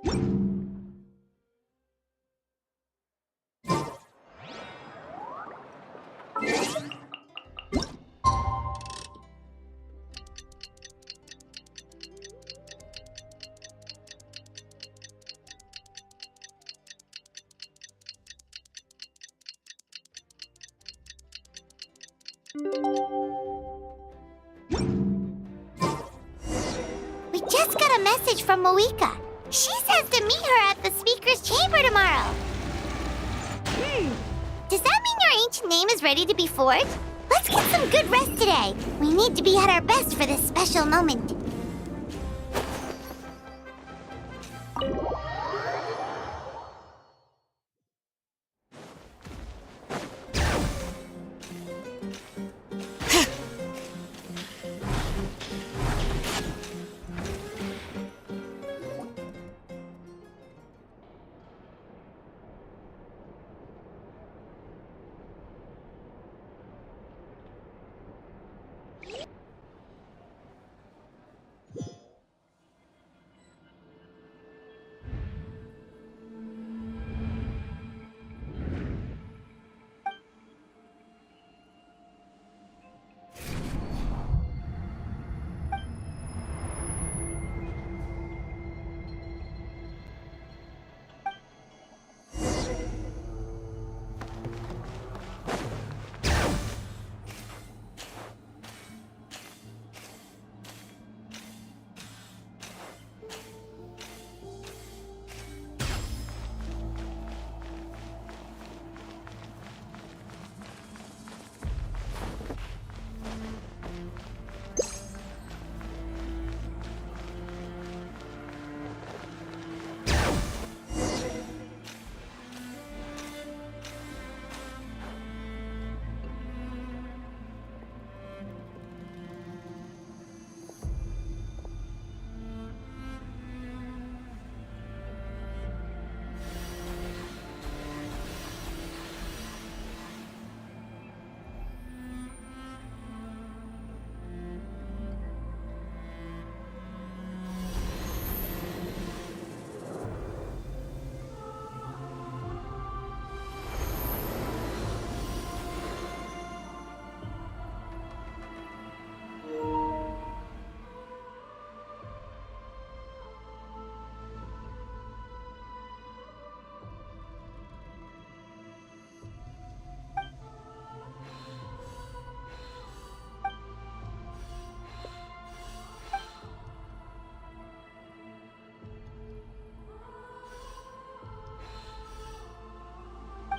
We just got a message from Moika. She says to meet her at the speaker's chamber tomorrow. Does that mean your ancient name is ready to be forged? Let's get some good rest today. We need to be at our best for this special moment.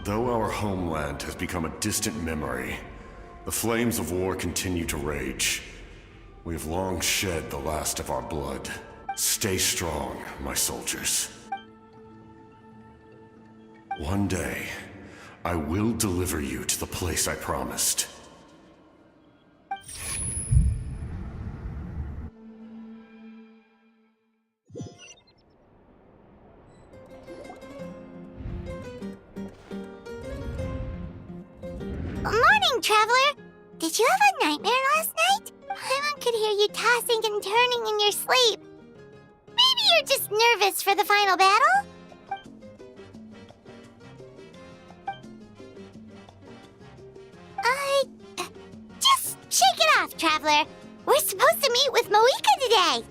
Though our homeland has become a distant memory, the flames of war continue to rage. We have long shed the last of our blood. Stay strong, my soldiers. One day, I will deliver you to the place I promised. Morning, Traveler! Did you have a nightmare last night? Paimon could hear you tossing and turning in your sleep. Maybe you're just nervous for the final battle? Just shake it off, Traveler. We're supposed to meet with Moika today.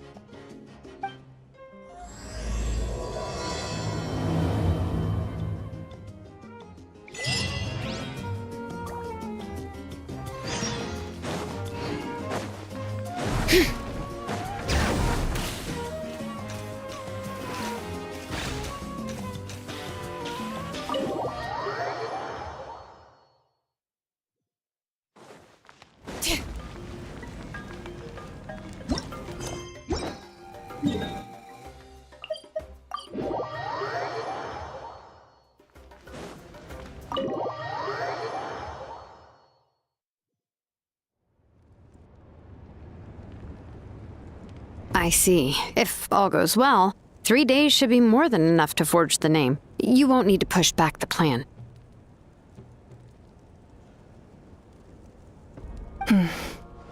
I see. If all goes well, 3 days should be more than enough to forge the name. You won't need to push back the plan.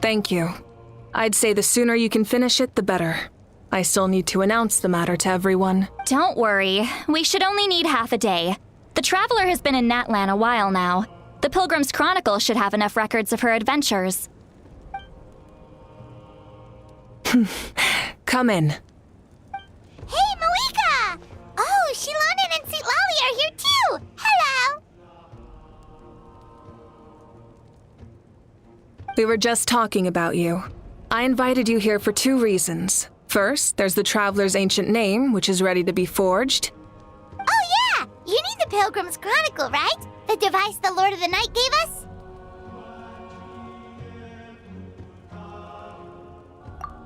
Thank you. I'd say the sooner you can finish it, the better. I still need to announce the matter to everyone. Don't worry, we should only need half a day. The Traveler has been in Natlan a while now. The Pilgrim's Chronicle should have enough records of her adventures. Come in. Hey, Malika! Oh, Shilonen and Citlali are here too! Hello! We were just talking about you. I invited you here for 2 reasons. First, there's the Traveler's ancient name, which is ready to be forged. Oh yeah! You need the Pilgrim's Chronicle, right? The device the Lord of the Night gave us?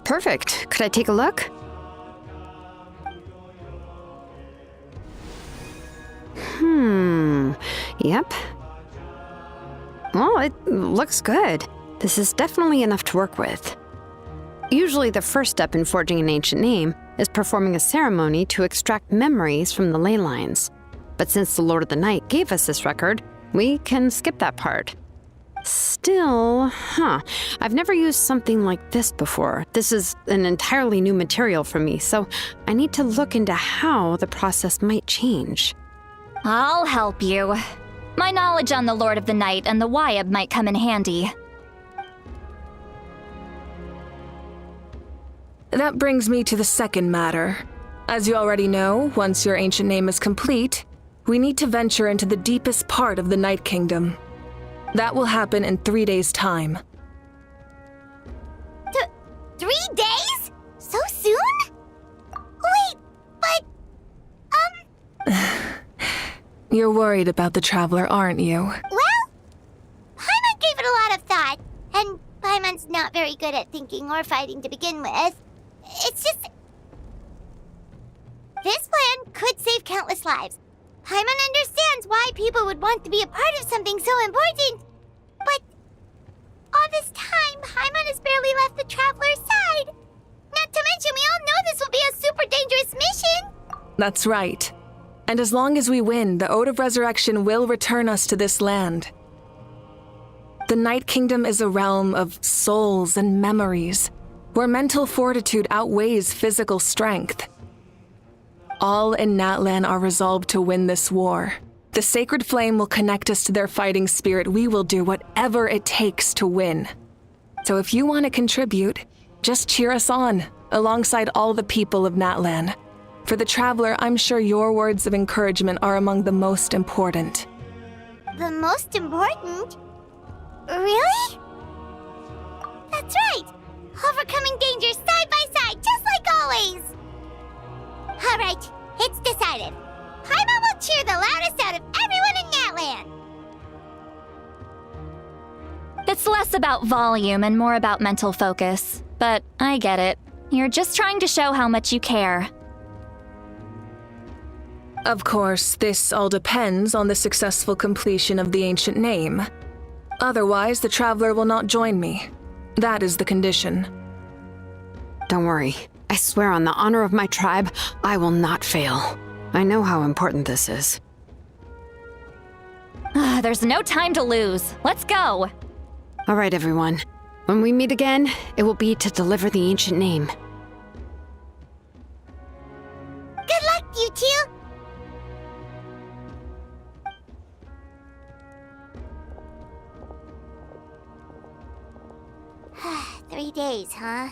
Perfect. Could I take a look? Yep. Well, it looks good. This is definitely enough to work with. Usually the first step in forging an ancient name is performing a ceremony to extract memories from the ley lines. But since the Lord of the Night gave us this record, we can skip that part. Still, I've never used something like this before. This is an entirely new material for me, so I need to look into how the process might change. I'll help you. My knowledge on the Lord of the Night and the Wyab might come in handy. That brings me to the second matter. As you already know, once your ancient name is complete, we need to venture into the deepest part of the Night Kingdom. That will happen in 3 days' time. 3 days? So soon? Wait, but... You're worried about the Traveler, aren't you? Well, Paimon gave it a lot of thought, and Paimon's not very good at thinking or fighting to begin with. It's just... This plan could save countless lives. Paimon understands why people would want to be a part of something so important. But all this time, Paimon has barely left the Traveler's side. Not to mention, we all know this will be a super dangerous mission. That's right. And as long as we win, the Ode of Resurrection will return us to this land. The Night Kingdom is a realm of souls and memories, where mental fortitude outweighs physical strength. All in Natlan are resolved to win this war. The sacred flame will connect us to their fighting spirit. We will do whatever it takes to win. So if you want to contribute, just cheer us on, alongside all the people of Natlan. For the Traveler, I'm sure your words of encouragement are among the most important. The most important? Really? That's right! Overcoming dangers side by side, just like always! Alright, it's decided. Paimon will cheer the loudest out of everyone in Natlan! It's less about volume and more about mental focus. But I get it. You're just trying to show how much you care. Of course, this all depends on the successful completion of the ancient name. Otherwise, the Traveler will not join me. That is the condition. Don't worry. I swear on the honor of my tribe, I will not fail. I know how important this is. There's no time to lose. Let's go. All right, everyone. When we meet again, it will be to deliver the ancient name. Good luck, you two! 3 days, huh?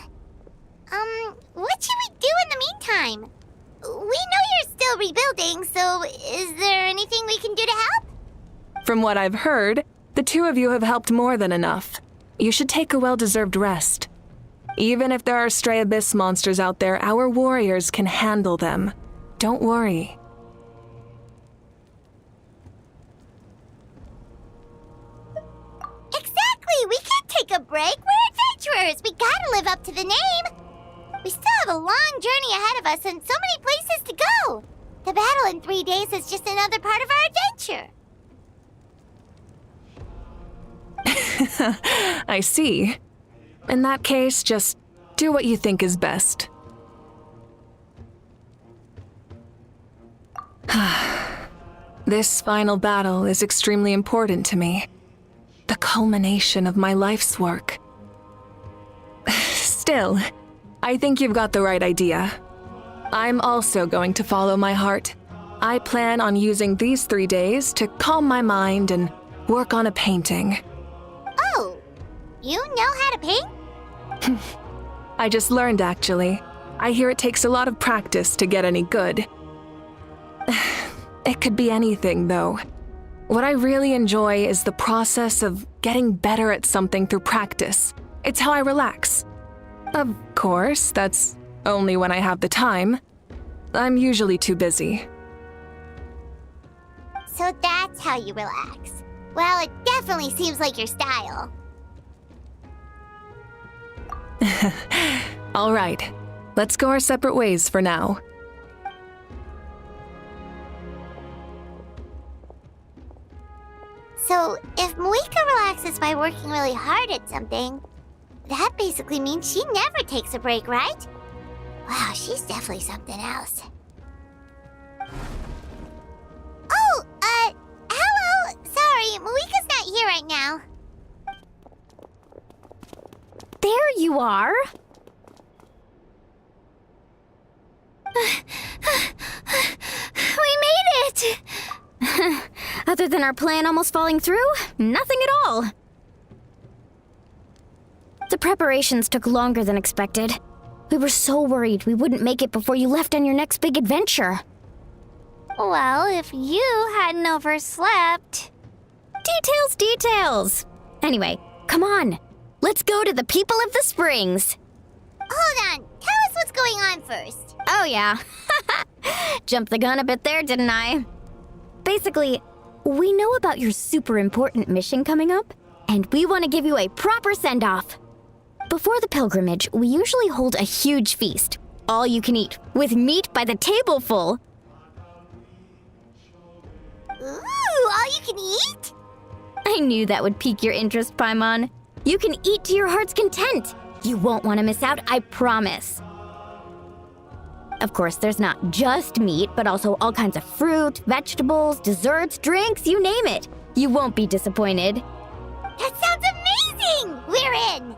What should we do in the meantime? We know you're still rebuilding, so is there anything we can do to help? From what I've heard, the 2 of you have helped more than enough. You should take a well-deserved rest. Even if there are stray abyss monsters out there, our warriors can handle them. Don't worry. Exactly! We can't take a break! We're adventurers! We gotta live up to the name! We still have a long journey ahead of us and so many places to go! The battle in 3 days is just another part of our adventure! I see. In that case, just do what you think is best. This final battle is extremely important to me. The culmination of my life's work. Still, I think you've got the right idea. I'm also going to follow my heart. I plan on using these 3 days to calm my mind and work on a painting. Oh, you know how to paint? I just learned, actually. I hear it takes a lot of practice to get any good. It could be anything, though. What I really enjoy is the process of getting better at something through practice. It's how I relax. Of course, that's only when I have the time. I'm usually too busy. So that's how you relax. Well, it definitely seems like your style. All right, let's go our separate ways for now. So, if Moika relaxes by working really hard at something, that basically means she never takes a break, right? Wow, she's definitely something else. Oh, hello! Sorry, Moika's not here right now. There you are! We made it! Other than our plan almost falling through, nothing at all. The preparations took longer than expected. We were so worried we wouldn't make it before you left on your next big adventure. Well, if you hadn't overslept... Details! Anyway, come on. Let's go to the people of the Springs. Hold on, tell us what's going on first. Oh yeah. Jumped the gun a bit there, didn't I? Basically, we know about your super important mission coming up, and we want to give you a proper send-off. Before the pilgrimage, we usually hold a huge feast, all you can eat, with meat by the tableful. Ooh, all you can eat? I knew that would pique your interest, Paimon. You can eat to your heart's content. You won't want to miss out, I promise. Of course, there's not just meat, but also all kinds of fruit, vegetables, desserts, drinks, you name it. You won't be disappointed. That sounds amazing! We're in!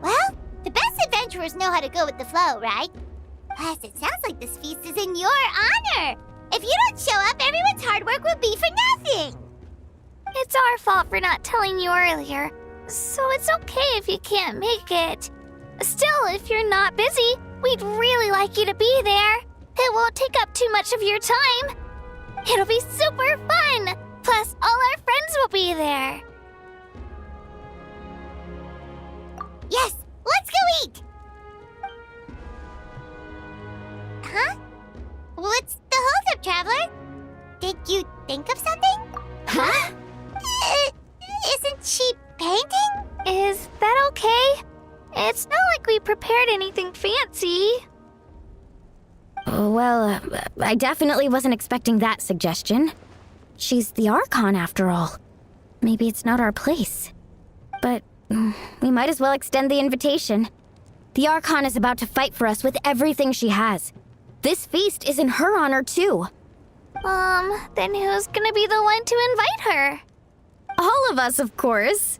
Well, the best adventurers know how to go with the flow, right? Plus, it sounds like this feast is in your honor. If you don't show up, everyone's hard work will be for nothing. It's our fault for not telling you earlier, so it's okay if you can't make it. Still, if you're not busy, we'd really like you to be there. It won't take up too much of your time. It'll be super fun. Plus, all our friends will be there. Yes, let's go eat! Huh? What's the holdup, Traveler? Did you think of something? Huh? Isn't she painting? Is that okay? It's not like we prepared anything fancy. Well, I definitely wasn't expecting that suggestion. She's the Archon, after all. Maybe it's not our place. But we might as well extend the invitation. The Archon is about to fight for us with everything she has. This feast is in her honor, too. Then who's gonna be the one to invite her? All of us, of course.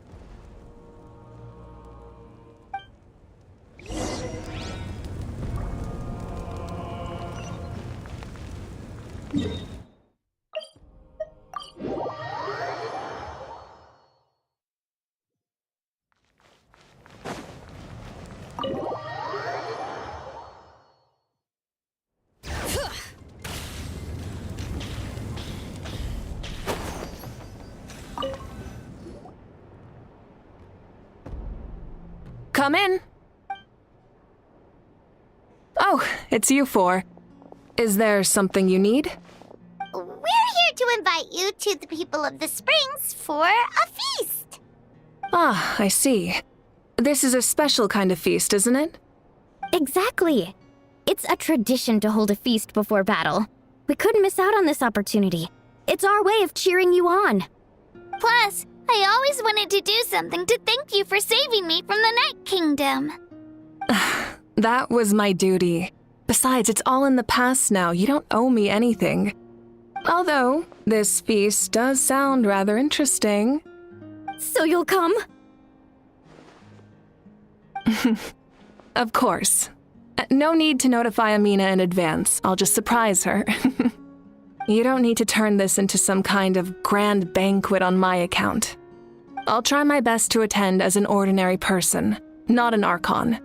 Come in. Oh, it's you four. Is there something you need? We're here to invite you to the people of the Springs for a feast. Ah, I see. This is a special kind of feast, isn't it? Exactly. It's a tradition to hold a feast before battle. We couldn't miss out on this opportunity. It's our way of cheering you on. Plus, I always wanted to do something to thank you for saving me from the Night Kingdom. That was my duty. Besides, it's all in the past now. You don't owe me anything. Although, this feast does sound rather interesting. So you'll come? Of course. No need to notify Amina in advance. I'll just surprise her. You don't need to turn this into some kind of grand banquet on my account. I'll try my best to attend as an ordinary person, not an Archon.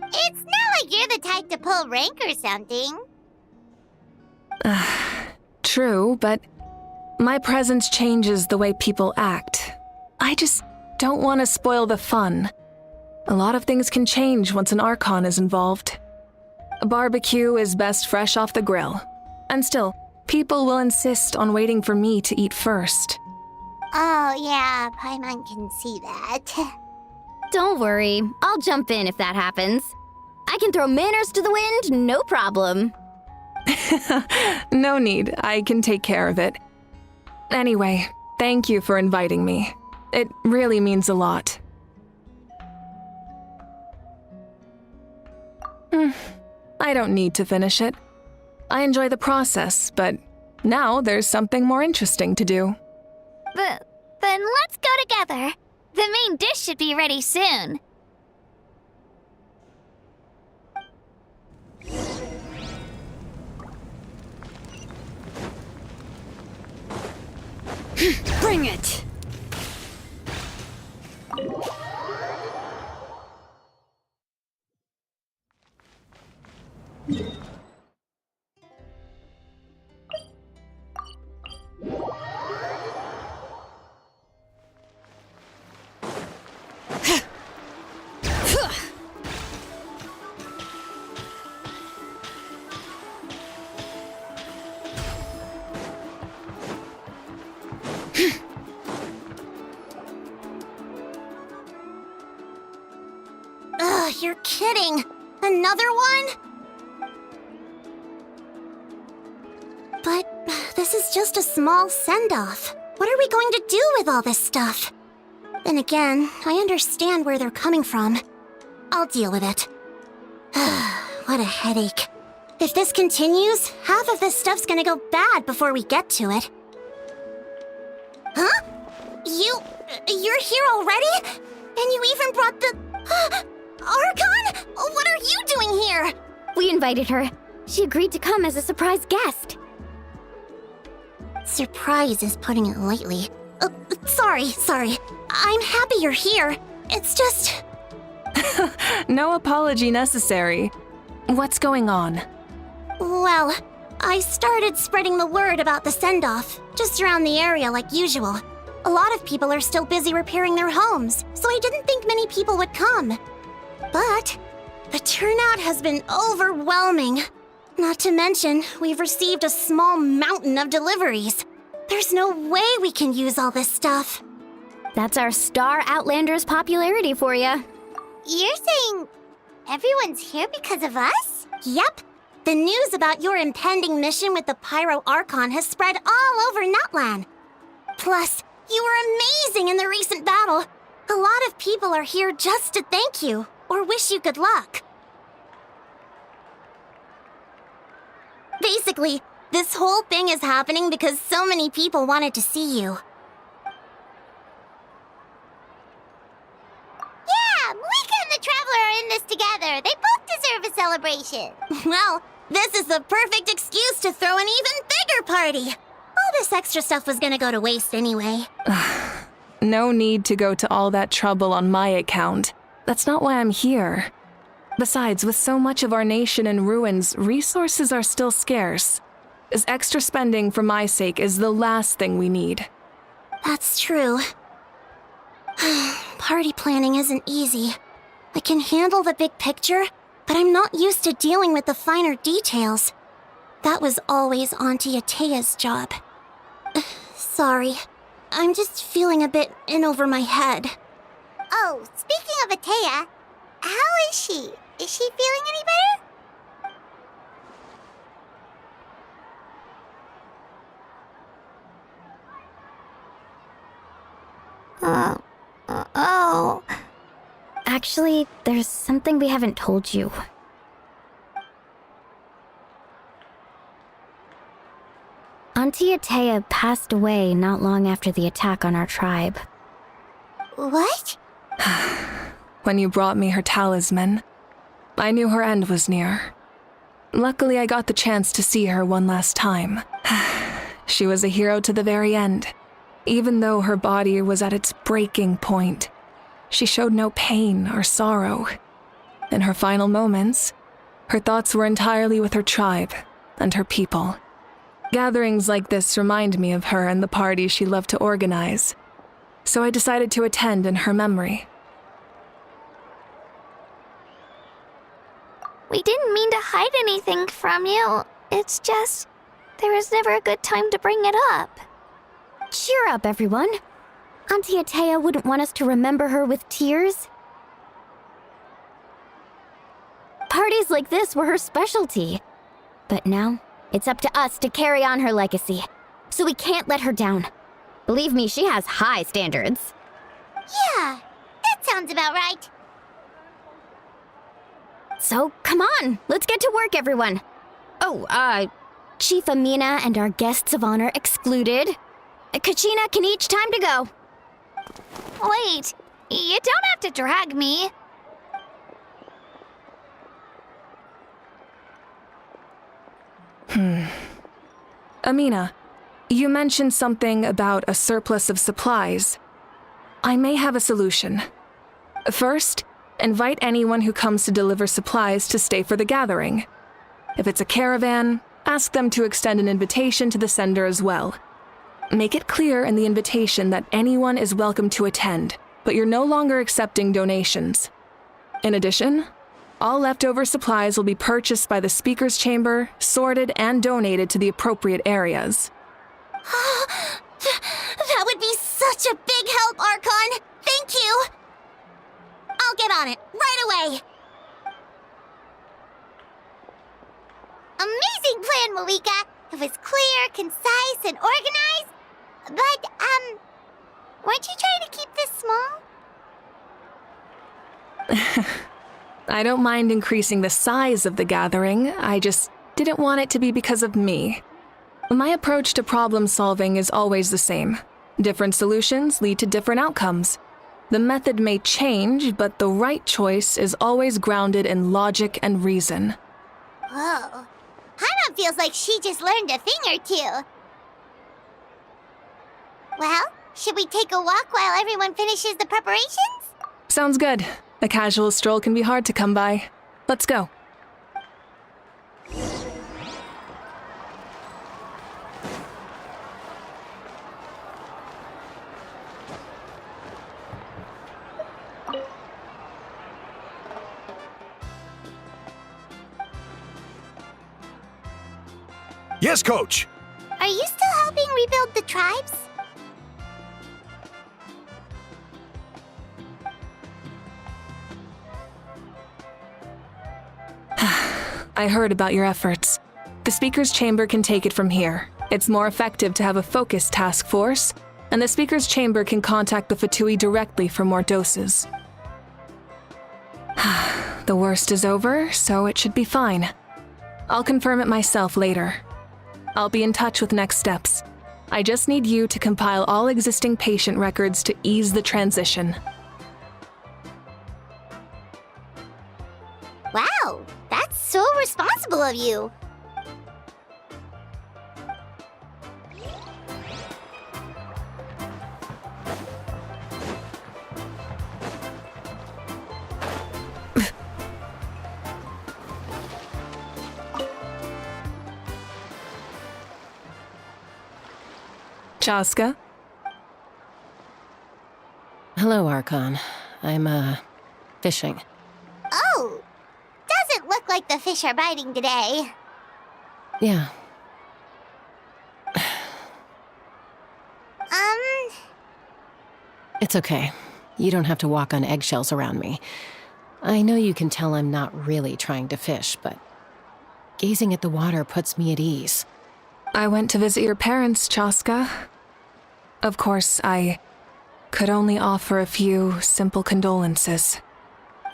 It's not like you're the type to pull rank or something. True, but my presence changes the way people act. I just don't want to spoil the fun. A lot of things can change once an Archon is involved. A barbecue is best fresh off the grill. And still, people will insist on waiting for me to eat first. Oh, yeah, Paimon can see that. Don't worry, I'll jump in if that happens. I can throw manners to the wind, no problem. No need, I can take care of it. Anyway, thank you for inviting me. It really means a lot. I don't need to finish it. I enjoy the process, but now there's something more interesting to do. Then let's go together. The main dish should be ready soon. Bring it! Ugh, you're kidding. Another one? But this is just a small send-off. What are we going to do with all this stuff? Then again, I understand where they're coming from. I'll deal with it. What a headache. If this continues, half of this stuff's gonna go bad before we get to it. Huh? You're here already? And you even brought the... Archon? What are you doing here? We invited her. She agreed to come as a surprise guest. Surprise is putting it lightly. Sorry. I'm happy you're here. It's just... No apology necessary. What's going on? Well, I started spreading the word about the send-off, just around the area like usual. A lot of people are still busy repairing their homes, so I didn't think many people would come. But the turnout has been overwhelming. Not to mention, we've received a small mountain of deliveries. There's no way we can use all this stuff. That's our Star Outlander's popularity for you. You're saying everyone's here because of us? Yep. The news about your impending mission with the Pyro Archon has spread all over Natlan. Plus, you were amazing in the recent battle. A lot of people are here just to thank you, or wish you good luck. Basically, this whole thing is happening because so many people wanted to see you. Yeah, Moika and the Traveler are in this together. They both deserve a celebration. Well, this is the perfect excuse to throw an even bigger party. All this extra stuff was gonna go to waste anyway. No need to go to all that trouble on my account. That's not why I'm here. Besides, with so much of our nation in ruins, resources are still scarce. This extra spending for my sake is the last thing we need. That's true. Party planning isn't easy. I can handle the big picture, but I'm not used to dealing with the finer details. That was always Auntie Atea's job. Sorry. I'm just feeling a bit in over my head. Oh, speaking of Atea, how is she? Is she feeling any better? Oh. Actually, there's something we haven't told you. Auntie Atea passed away not long after the attack on our tribe. What? when you brought me her talisman. I knew her end was near. Luckily, I got the chance to see her one last time. She was a hero to the very end. Even though her body was at its breaking point, she showed no pain or sorrow. In her final moments, her thoughts were entirely with her tribe and her people. Gatherings like this remind me of her and the parties she loved to organize, so I decided to attend in her memory. We didn't mean to hide anything from you. It's just, there was never a good time to bring it up. Cheer up, everyone. Auntie Atea wouldn't want us to remember her with tears. Parties like this were her specialty. But now, it's up to us to carry on her legacy. So we can't let her down. Believe me, she has high standards. Yeah, that sounds about right. So, come on, let's get to work, everyone. Oh, Chief Amina and our guests of honor excluded. Kachina can each time to go. Wait, you don't have to drag me. Amina, you mentioned something about a surplus of supplies. I may have a solution. First, invite anyone who comes to deliver supplies to stay for the gathering. If it's a caravan, ask them to extend an invitation to the sender as well. Make it clear in the invitation that anyone is welcome to attend, but you're no longer accepting donations. In addition, all leftover supplies will be purchased by the speaker's chamber, sorted, and donated to the appropriate areas. That would be such a big help, Archon. Thank you. I'll get on it right away. Amazing plan, Malika. It was clear, concise, and organized. But, weren't you trying to keep this small? I don't mind increasing the size of the gathering, I just didn't want it to be because of me. My approach to problem solving is always the same. Different solutions lead to different outcomes. The method may change, but the right choice is always grounded in logic and reason. Whoa. Hana feels like she just learned a thing or two. Well, should we take a walk while everyone finishes the preparations? Sounds good. A casual stroll can be hard to come by. Let's go. Yes, Coach! Are you still helping rebuild the tribes? I heard about your efforts. The Speaker's Chamber can take it from here. It's more effective to have a focused task force, and the Speaker's Chamber can contact the Fatui directly for more doses. The worst is over, so it should be fine. I'll confirm it myself later. I'll be in touch with next steps. I just need you to compile all existing patient records to ease the transition. Wow, that's so responsible of you. Chaska? Hello, Archon. I'm, fishing. Oh, doesn't look like the fish are biting today. Yeah. It's okay. You don't have to walk on eggshells around me. I know you can tell I'm not really trying to fish, but gazing at the water puts me at ease. I went to visit your parents, Chaska. Of course, I could only offer a few simple condolences.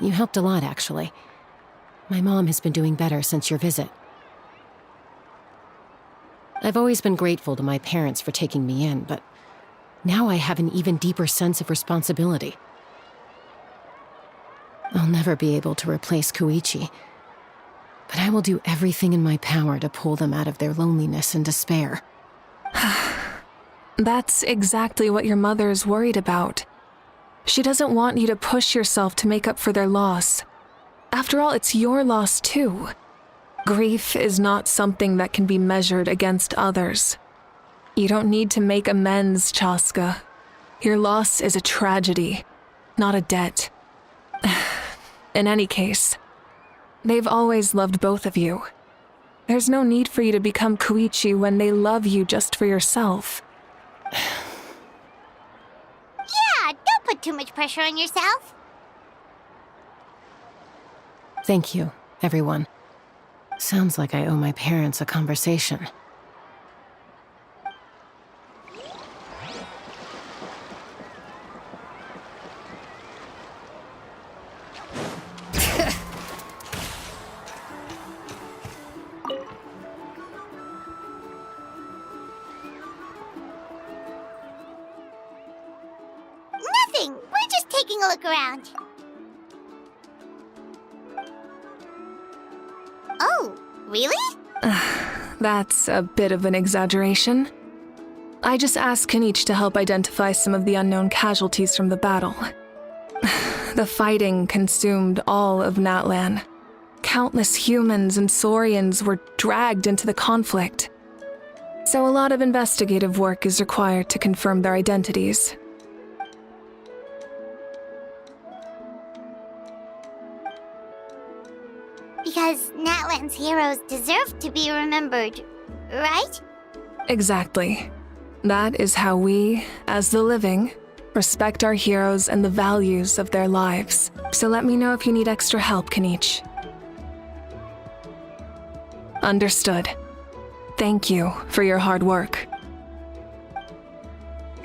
You helped a lot, actually. My mom has been doing better since your visit. I've always been grateful to my parents for taking me in, but now I have an even deeper sense of responsibility. I'll never be able to replace Koichi. But I will do everything in my power to pull them out of their loneliness and despair. That's exactly what your mother is worried about. She doesn't want you to push yourself to make up for their loss. After all, it's your loss too. Grief is not something that can be measured against others. You don't need to make amends, Chaska. Your loss is a tragedy, not a debt. In any case, they've always loved both of you. There's no need for you to become Koichi when they love you just for yourself. Yeah, don't put too much pressure on yourself. Thank you, everyone. Sounds like I owe my parents a conversation. Nothing. We're just taking a look around. Oh, really? That's a bit of an exaggeration. I just asked Kenichi to help identify some of the unknown casualties from the battle. The fighting consumed all of Natlan. Countless humans and Saurians were dragged into the conflict. So a lot of investigative work is required to confirm their identities. Because Natlan's heroes deserve to be remembered, right? Exactly. That is how we, as the living, respect our heroes and the values of their lives. So let me know if you need extra help, Kenichi. Understood. Thank you for your hard work.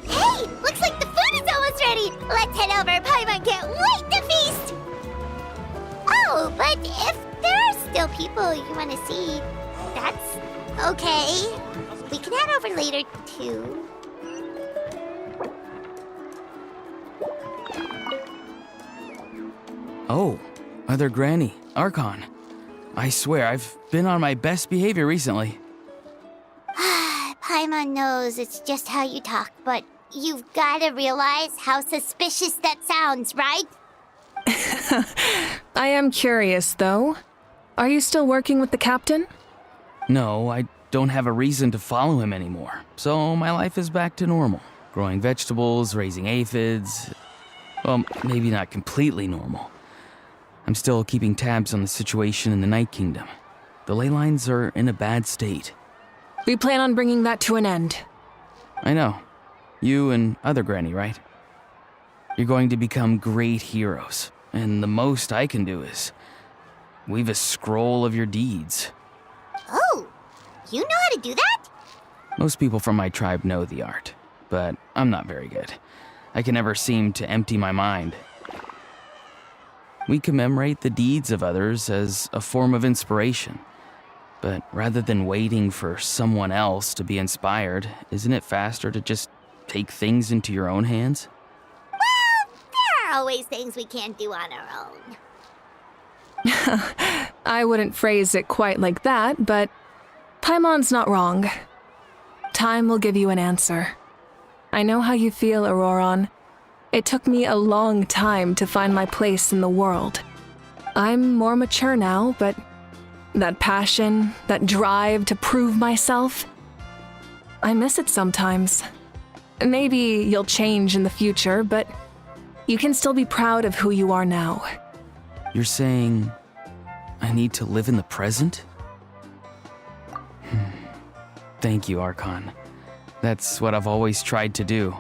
Hey, looks like the food is almost ready. Let's head over. Paimon can't wait to feast. Oh, but if there are still people you want to see, that's okay. We can head over later, too. Oh, Mother Granny, Archon. I swear, I've been on my best behavior recently. Paimon knows it's just how you talk, but you've got to realize how suspicious that sounds, right? I am curious, though. Are you still working with the captain? No, I don't have a reason to follow him anymore, so my life is back to normal. Growing vegetables, raising aphids. Well, maybe not completely normal. I'm still keeping tabs on the situation in the Night Kingdom. The ley lines are in a bad state. We plan on bringing that to an end. I know. You and Other Granny, right? You're going to become great heroes, and the most I can do is weave a scroll of your deeds. Oh, you know how to do that? Most people from my tribe know the art, but I'm not very good. I can never seem to empty my mind. We commemorate the deeds of others as a form of inspiration. But rather than waiting for someone else to be inspired, isn't it faster to just take things into your own hands? Well, there are always things we can't do on our own. I wouldn't phrase it quite like that, but Paimon's not wrong. Time will give you an answer. I know how you feel, Auroron. It took me a long time to find my place in the world. I'm more mature now, but that passion, that drive to prove myself, I miss it sometimes. Maybe you'll change in the future, but you can still be proud of who you are now. You're saying I need to live in the present? Thank you, Archon. That's what I've always tried to do.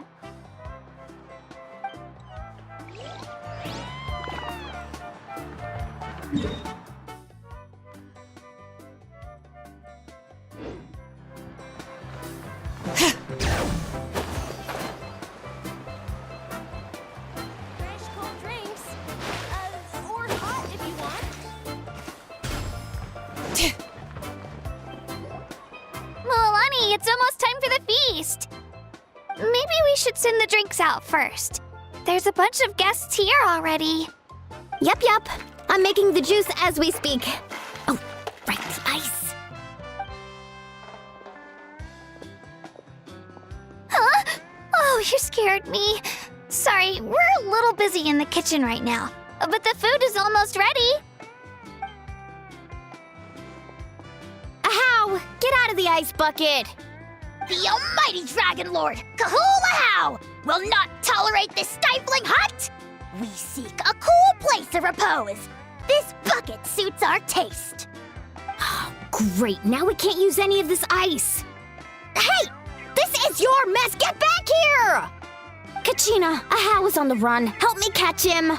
Milani, it's almost time for the feast. Maybe we should send the drinks out first. There's a bunch of guests here already. Yep. I'm making the juice as we speak. Oh, right, the ice. Huh? Oh, you scared me. Sorry, we're a little busy in the kitchen right now. But the food is almost ready. Ahow! Get out of the ice bucket! The almighty Dragon Lord, Kahul-Ahau, will not tolerate this stifling hut! We seek a cool place of repose. This bucket suits our taste. Oh, great, now we can't use any of this ice. Hey! This is your mess! Get back here! Kachina, Ahau is on the run. Help me catch him.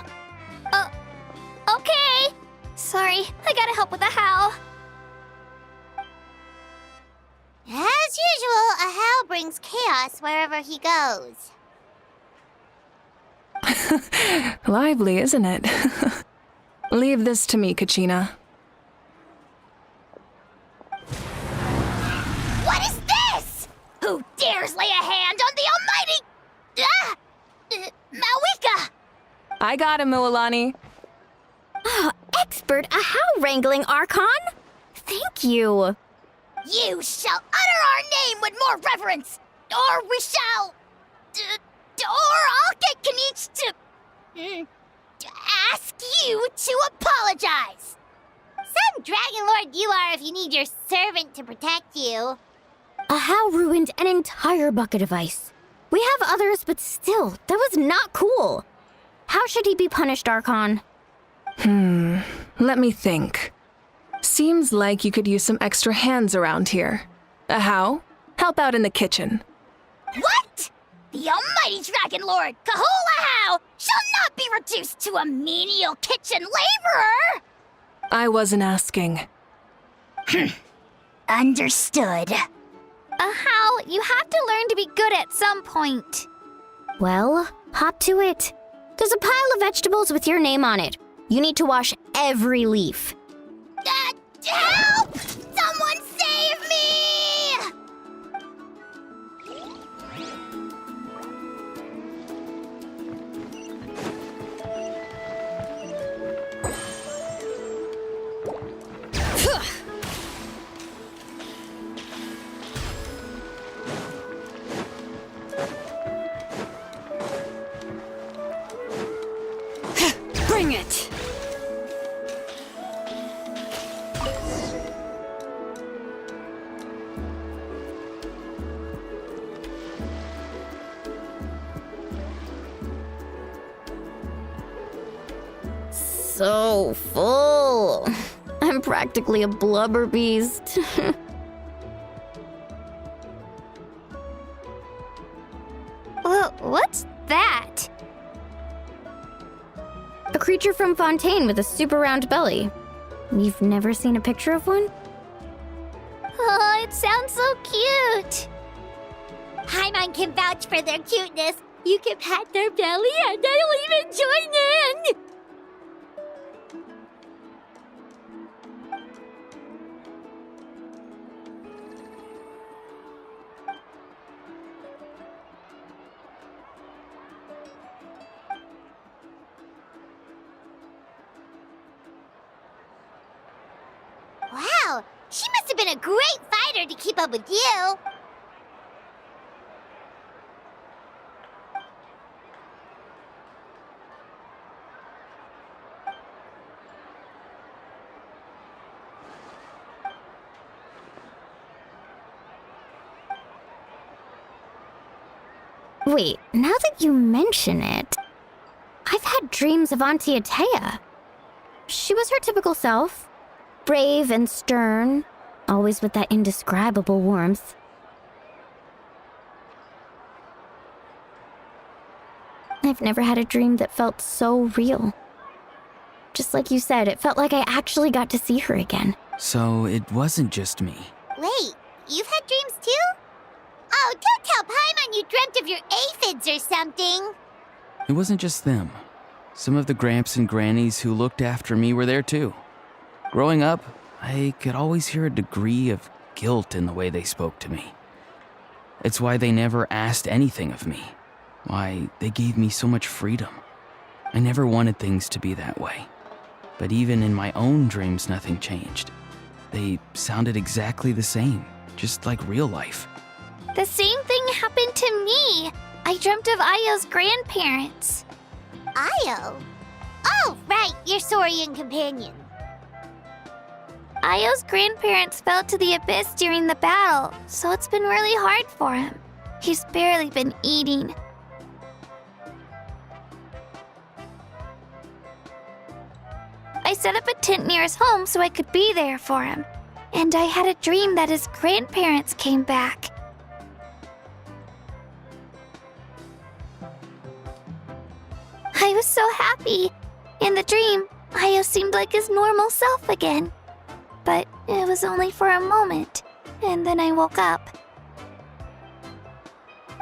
Okay. Sorry, I gotta help with Ahau. As usual, Ahau brings chaos wherever he goes. Lively, isn't it? Leave this to me, Kachina. What is this? Who dares lay a hand on the almighty... Malika! I got him, Mualani. Expert Ahau wrangling, Archon? Thank you. You shall utter our name with more reverence, or we shall... or I'll get Kanich to ask you to apologize. Some Dragon Lord you are if you need your servant to protect you. Ahau ruined an entire bucket of ice. We have others, but still, that was not cool. How should he be punished, Archon? Let me think. Seems like you could use some extra hands around here. Ahau, help out in the kitchen. What? The almighty Dragon Lord, Kahul-Ahau, shall not be reduced to a menial kitchen laborer! I wasn't asking. Understood. Ahau, you have to learn to be good at some point. Well, hop to it. There's a pile of vegetables with your name on it. You need to wash every leaf. Help! Someone save me! Bring it! So full. I'm practically a blubber beast. What's that? A creature from Fontaine with a super round belly. You've never seen a picture of one? Oh, it sounds so cute. Paimon can vouch for their cuteness. You can pat their belly and I'll even join in. Wow, she must have been a great fighter to keep up with you. Wait, now that you mention it, I've had dreams of Auntie Atea. She was her typical self. Brave and stern, always with that indescribable warmth. I've never had a dream that felt so real. Just like you said, it felt like I actually got to see her again. So it wasn't just me. Wait, you've had dreams too? Oh, don't tell Paimon you dreamt of your aphids or something. It wasn't just them. Some of the Gramps and Grannies who looked after me were there too. Growing up, I could always hear a degree of guilt in the way they spoke to me. It's why they never asked anything of me. Why they gave me so much freedom. I never wanted things to be that way. But even in my own dreams, nothing changed. They sounded exactly the same, just like real life. The same thing happened to me. I dreamt of Io's grandparents. Io? Oh, right, your Saurian companion. Io's grandparents fell to the abyss during the battle, so it's been really hard for him. He's barely been eating. I set up a tent near his home so I could be there for him. And I had a dream that his grandparents came back. I was so happy. In the dream, Io seemed like his normal self again. But it was only for a moment, and then I woke up.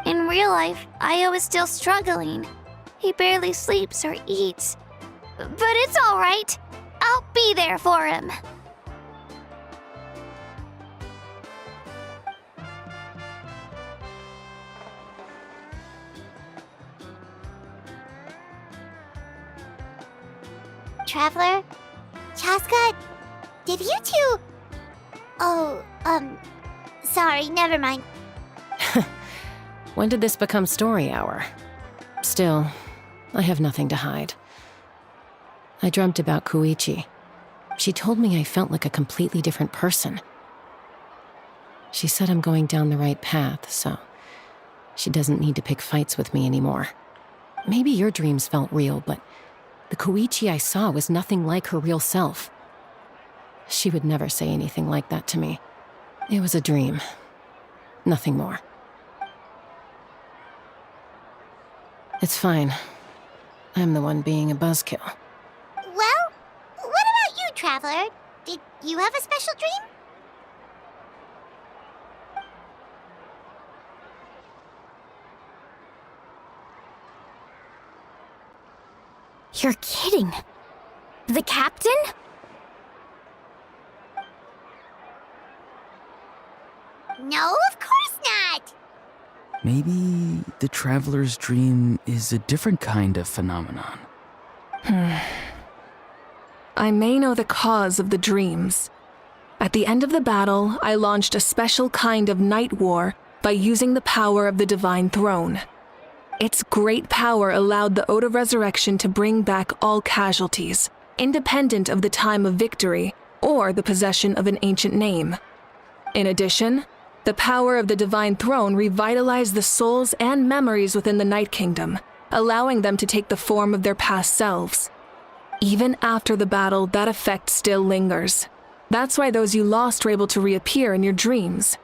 In real life, Io is still struggling. He barely sleeps or eats. But it's all right. I'll be there for him. Traveler? Chaska? Did you two... Oh, sorry, never mind. When did this become story hour? Still, I have nothing to hide. I dreamt about Koichi. She told me I felt like a completely different person. She said I'm going down the right path, so she doesn't need to pick fights with me anymore. Maybe your dreams felt real, but the Koichi I saw was nothing like her real self. She would never say anything like that to me. It was a dream. Nothing more. It's fine. I'm the one being a buzzkill. Well, what about you, Traveler? Did you have a special dream? You're kidding. The captain? No, of course not! Maybe the traveler's dream is a different kind of phenomenon. I may know the cause of the dreams. At the end of the battle, I launched a special kind of night war by using the power of the Divine Throne. Its great power allowed the Ode of Resurrection to bring back all casualties, independent of the time of victory or the possession of an ancient name. In addition, the power of the Divine Throne revitalized the souls and memories within the Night Kingdom, allowing them to take the form of their past selves. Even after the battle, that effect still lingers. That's why those you lost were able to reappear in your dreams.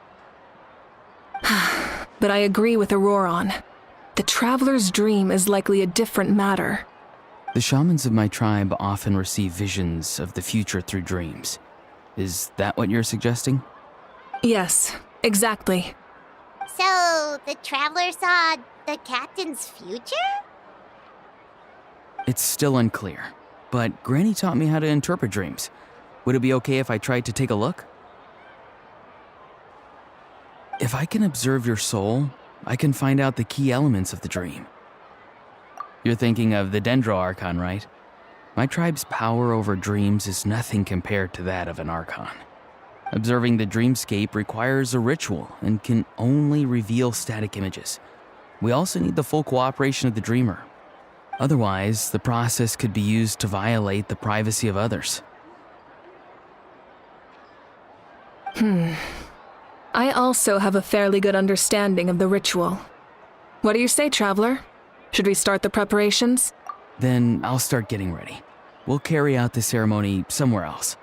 But I agree with Auroron. The traveler's dream is likely a different matter. The shamans of my tribe often receive visions of the future through dreams. Is that what you're suggesting? Yes, exactly. So, the Traveler saw the captain's future? It's still unclear, but Granny taught me how to interpret dreams. Would it be okay if I tried to take a look? If I can observe your soul, I can find out the key elements of the dream. You're thinking of the Dendro Archon, right? My tribe's power over dreams is nothing compared to that of an Archon. Observing the dreamscape requires a ritual and can only reveal static images. We also need the full cooperation of the dreamer. Otherwise, the process could be used to violate the privacy of others. I also have a fairly good understanding of the ritual. What do you say, Traveler? Should we start the preparations? Then I'll start getting ready. We'll carry out the ceremony somewhere else.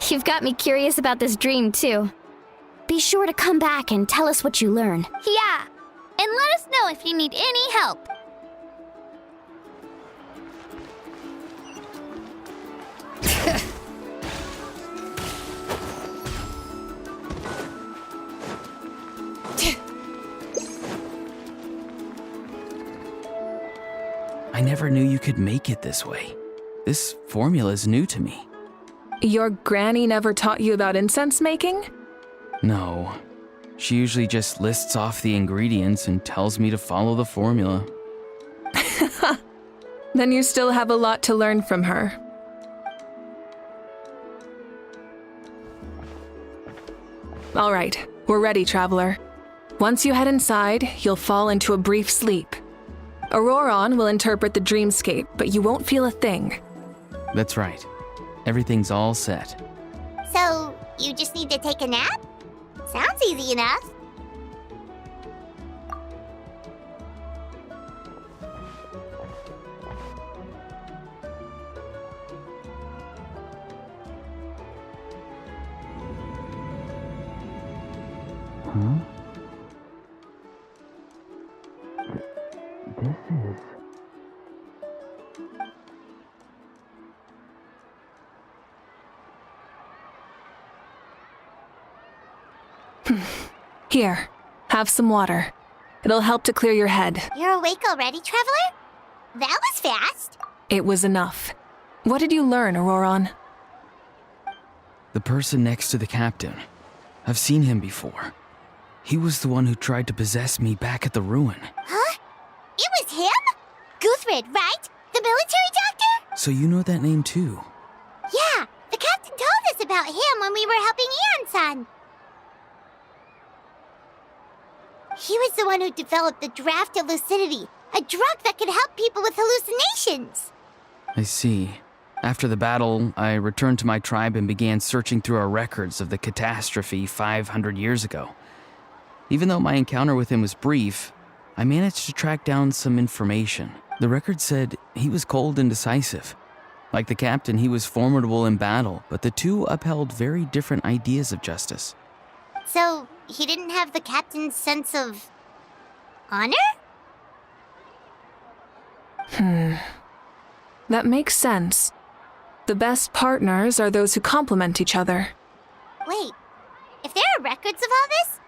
You've got me curious about this dream, too. Be sure to come back and tell us what you learn. Yeah, and let us know if you need any help. I never knew you could make it this way. This formula is new to me. Your granny never taught you about incense making? No. She usually just lists off the ingredients and tells me to follow the formula. Then you still have a lot to learn from her. All right, we're ready, Traveler. Once you head inside, you'll fall into a brief sleep. Auroron will interpret the dreamscape, but you won't feel a thing. That's right. Everything's all set. So, you just need to take a nap? Sounds easy enough. Huh? This is... Here, have some water. It'll help to clear your head. You're awake already, Traveler? That was fast. It was enough. What did you learn, Auroron? The person next to the captain. I've seen him before. He was the one who tried to possess me back at the ruin. Huh? It was him? Guthrid, right? The military doctor? So you know that name too? Yeah, the captain told us about him when we were helping Eon-san. He was the one who developed the draft of lucidity, a drug that could help people with hallucinations. I see. After the battle, I returned to my tribe and began searching through our records of the catastrophe 500 years ago. Even though my encounter with him was brief, I managed to track down some information. The record said he was cold and decisive. Like the captain, he was formidable in battle, but the two upheld very different ideas of justice. So, he didn't have the captain's sense of... honor? That makes sense. The best partners are those who complement each other. Wait, if there are records of all this,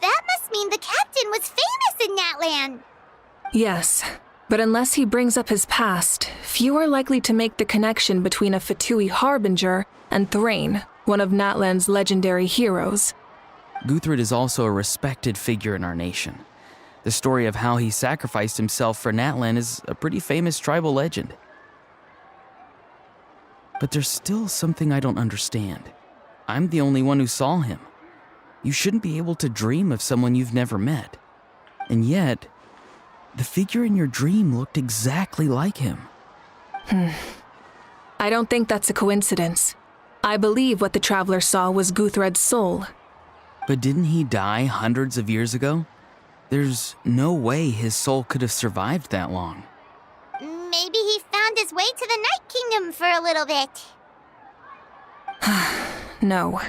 that must mean the captain was famous in Natlan. Yes, but unless he brings up his past, few are likely to make the connection between a Fatui harbinger and Thrain, one of Natlan's legendary heroes. Guthrid is also a respected figure in our nation. The story of how he sacrificed himself for Natlan is a pretty famous tribal legend. But there's still something I don't understand. I'm the only one who saw him. You shouldn't be able to dream of someone you've never met. And yet, the figure in your dream looked exactly like him. I don't think that's a coincidence. I believe what the Traveler saw was Guthred's soul. But didn't he die hundreds of years ago? There's no way his soul could have survived that long. Maybe he found his way to the Night Kingdom for a little bit. No.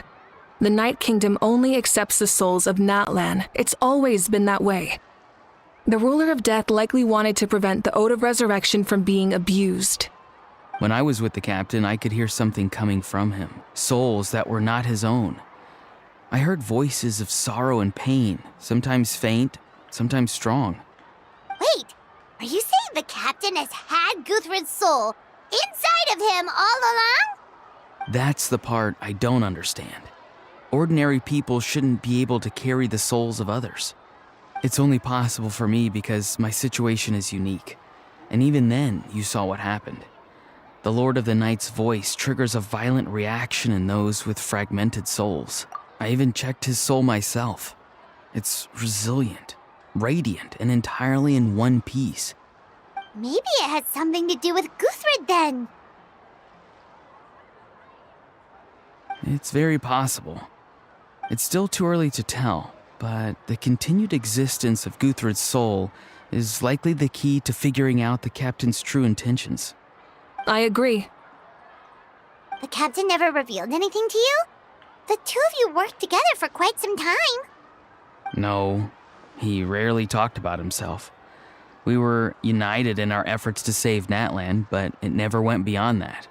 The Night Kingdom only accepts the souls of Natlan. It's always been that way. The Ruler of Death likely wanted to prevent the Ode of Resurrection from being abused. When I was with the captain, I could hear something coming from him. Souls that were not his own. I heard voices of sorrow and pain, sometimes faint, sometimes strong. Wait, are you saying the captain has had Guthrid's soul inside of him all along? That's the part I don't understand. Ordinary people shouldn't be able to carry the souls of others. It's only possible for me because my situation is unique. And even then, you saw what happened. The Lord of the Night's voice triggers a violent reaction in those with fragmented souls. I even checked his soul myself. It's resilient, radiant, and entirely in one piece. Maybe it has something to do with Guthrid then. It's very possible. It's still too early to tell, but the continued existence of Guthrid's soul is likely the key to figuring out the captain's true intentions. I agree. The captain never revealed anything to you? The two of you worked together for quite some time. No, he rarely talked about himself. We were united in our efforts to save Natlan, but it never went beyond that.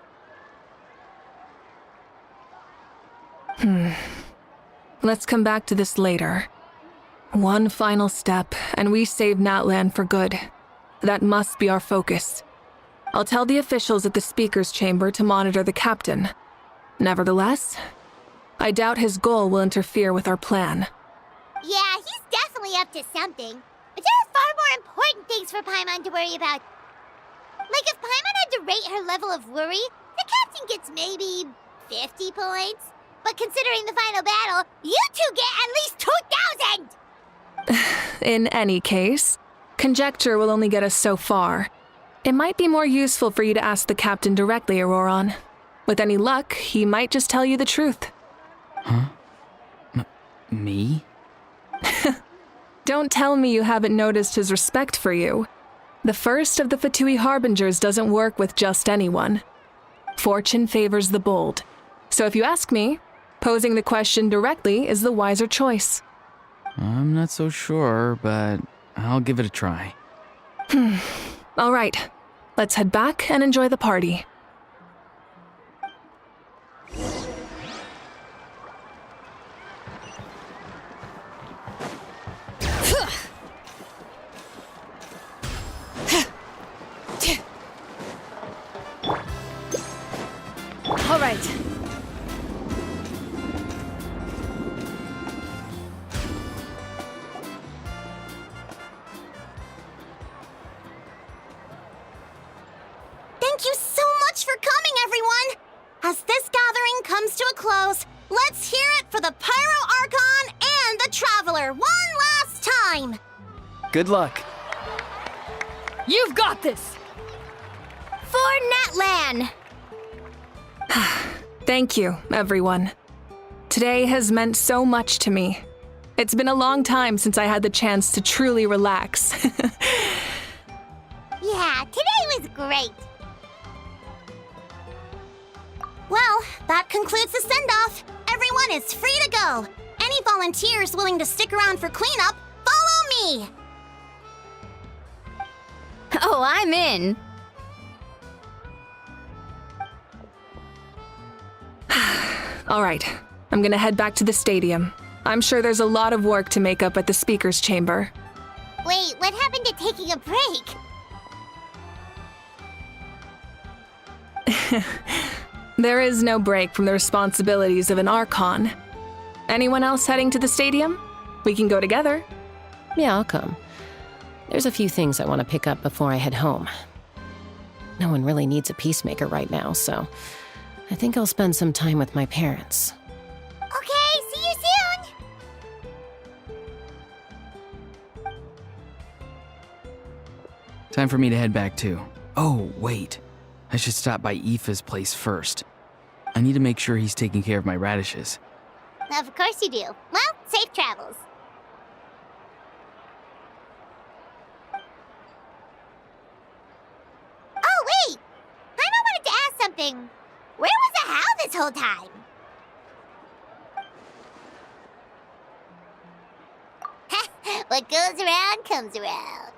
Let's come back to this later. One final step, and we save Natlan for good. That must be our focus. I'll tell the officials at the speaker's chamber to monitor the captain. Nevertheless, I doubt his goal will interfere with our plan. Yeah, he's definitely up to something. But there are far more important things for Paimon to worry about. Like if Paimon had to rate her level of worry, the captain gets maybe 50 points. But considering the final battle, you two get at least 2,000! In any case, conjecture will only get us so far. It might be more useful for you to ask the captain directly, Auroron. With any luck, he might just tell you the truth. Huh? Me? Don't tell me you haven't noticed his respect for you. The first of the Fatui Harbingers doesn't work with just anyone. Fortune favors the bold. So if you ask me, posing the question directly is the wiser choice. I'm not so sure, but I'll give it a try. All right, let's head back and enjoy the party. All right. Thank you so much for coming, everyone! As this gathering comes to a close, let's hear it for the Pyro Archon and the Traveler one last time! Good luck. You've got this! For Natlan! Thank you, everyone. Today has meant so much to me. It's been a long time since I had the chance to truly relax. Yeah, today was great. Well, that concludes the send-off. Everyone is free to go. Any volunteers willing to stick around for cleanup, follow me! Oh, I'm in. All right, I'm gonna head back to the stadium. I'm sure there's a lot of work to make up at the speaker's chamber. Wait, what happened to taking a break? There is no break from the responsibilities of an Archon. Anyone else heading to the stadium? We can go together. Yeah, I'll come. There's a few things I want to pick up before I head home. No one really needs a peacemaker right now, so I think I'll spend some time with my parents. Okay, see you soon! Time for me to head back too. Oh, wait. I should stop by Aoife's place first. I need to make sure he's taking care of my radishes. Of course you do. Well, safe travels. Oh, wait! I wanted to ask something. Where was the How this whole time? What goes around comes around.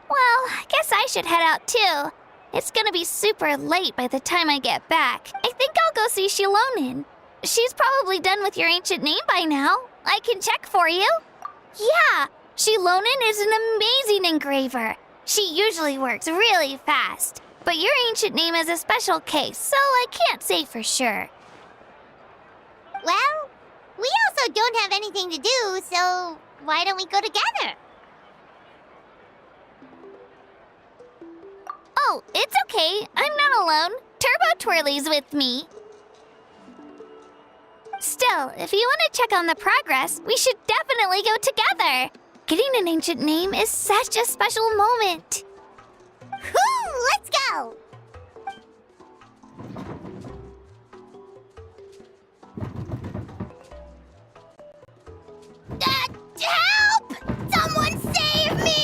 Well, I guess I should head out too. It's gonna be super late by the time I get back. I think I'll go see Shilonin. She's probably done with your ancient name by now. I can check for you. Yeah, Shilonin is an amazing engraver. She usually works really fast. But your ancient name is a special case, so I can't say for sure. Well, we also don't have anything to do, so why don't we go together? Oh, it's okay. I'm not alone. Turbo Twirly's with me. Still, if you want to check on the progress, we should definitely go together. Getting an ancient name is such a special moment. Whoo, let's go! Help! Someone save me!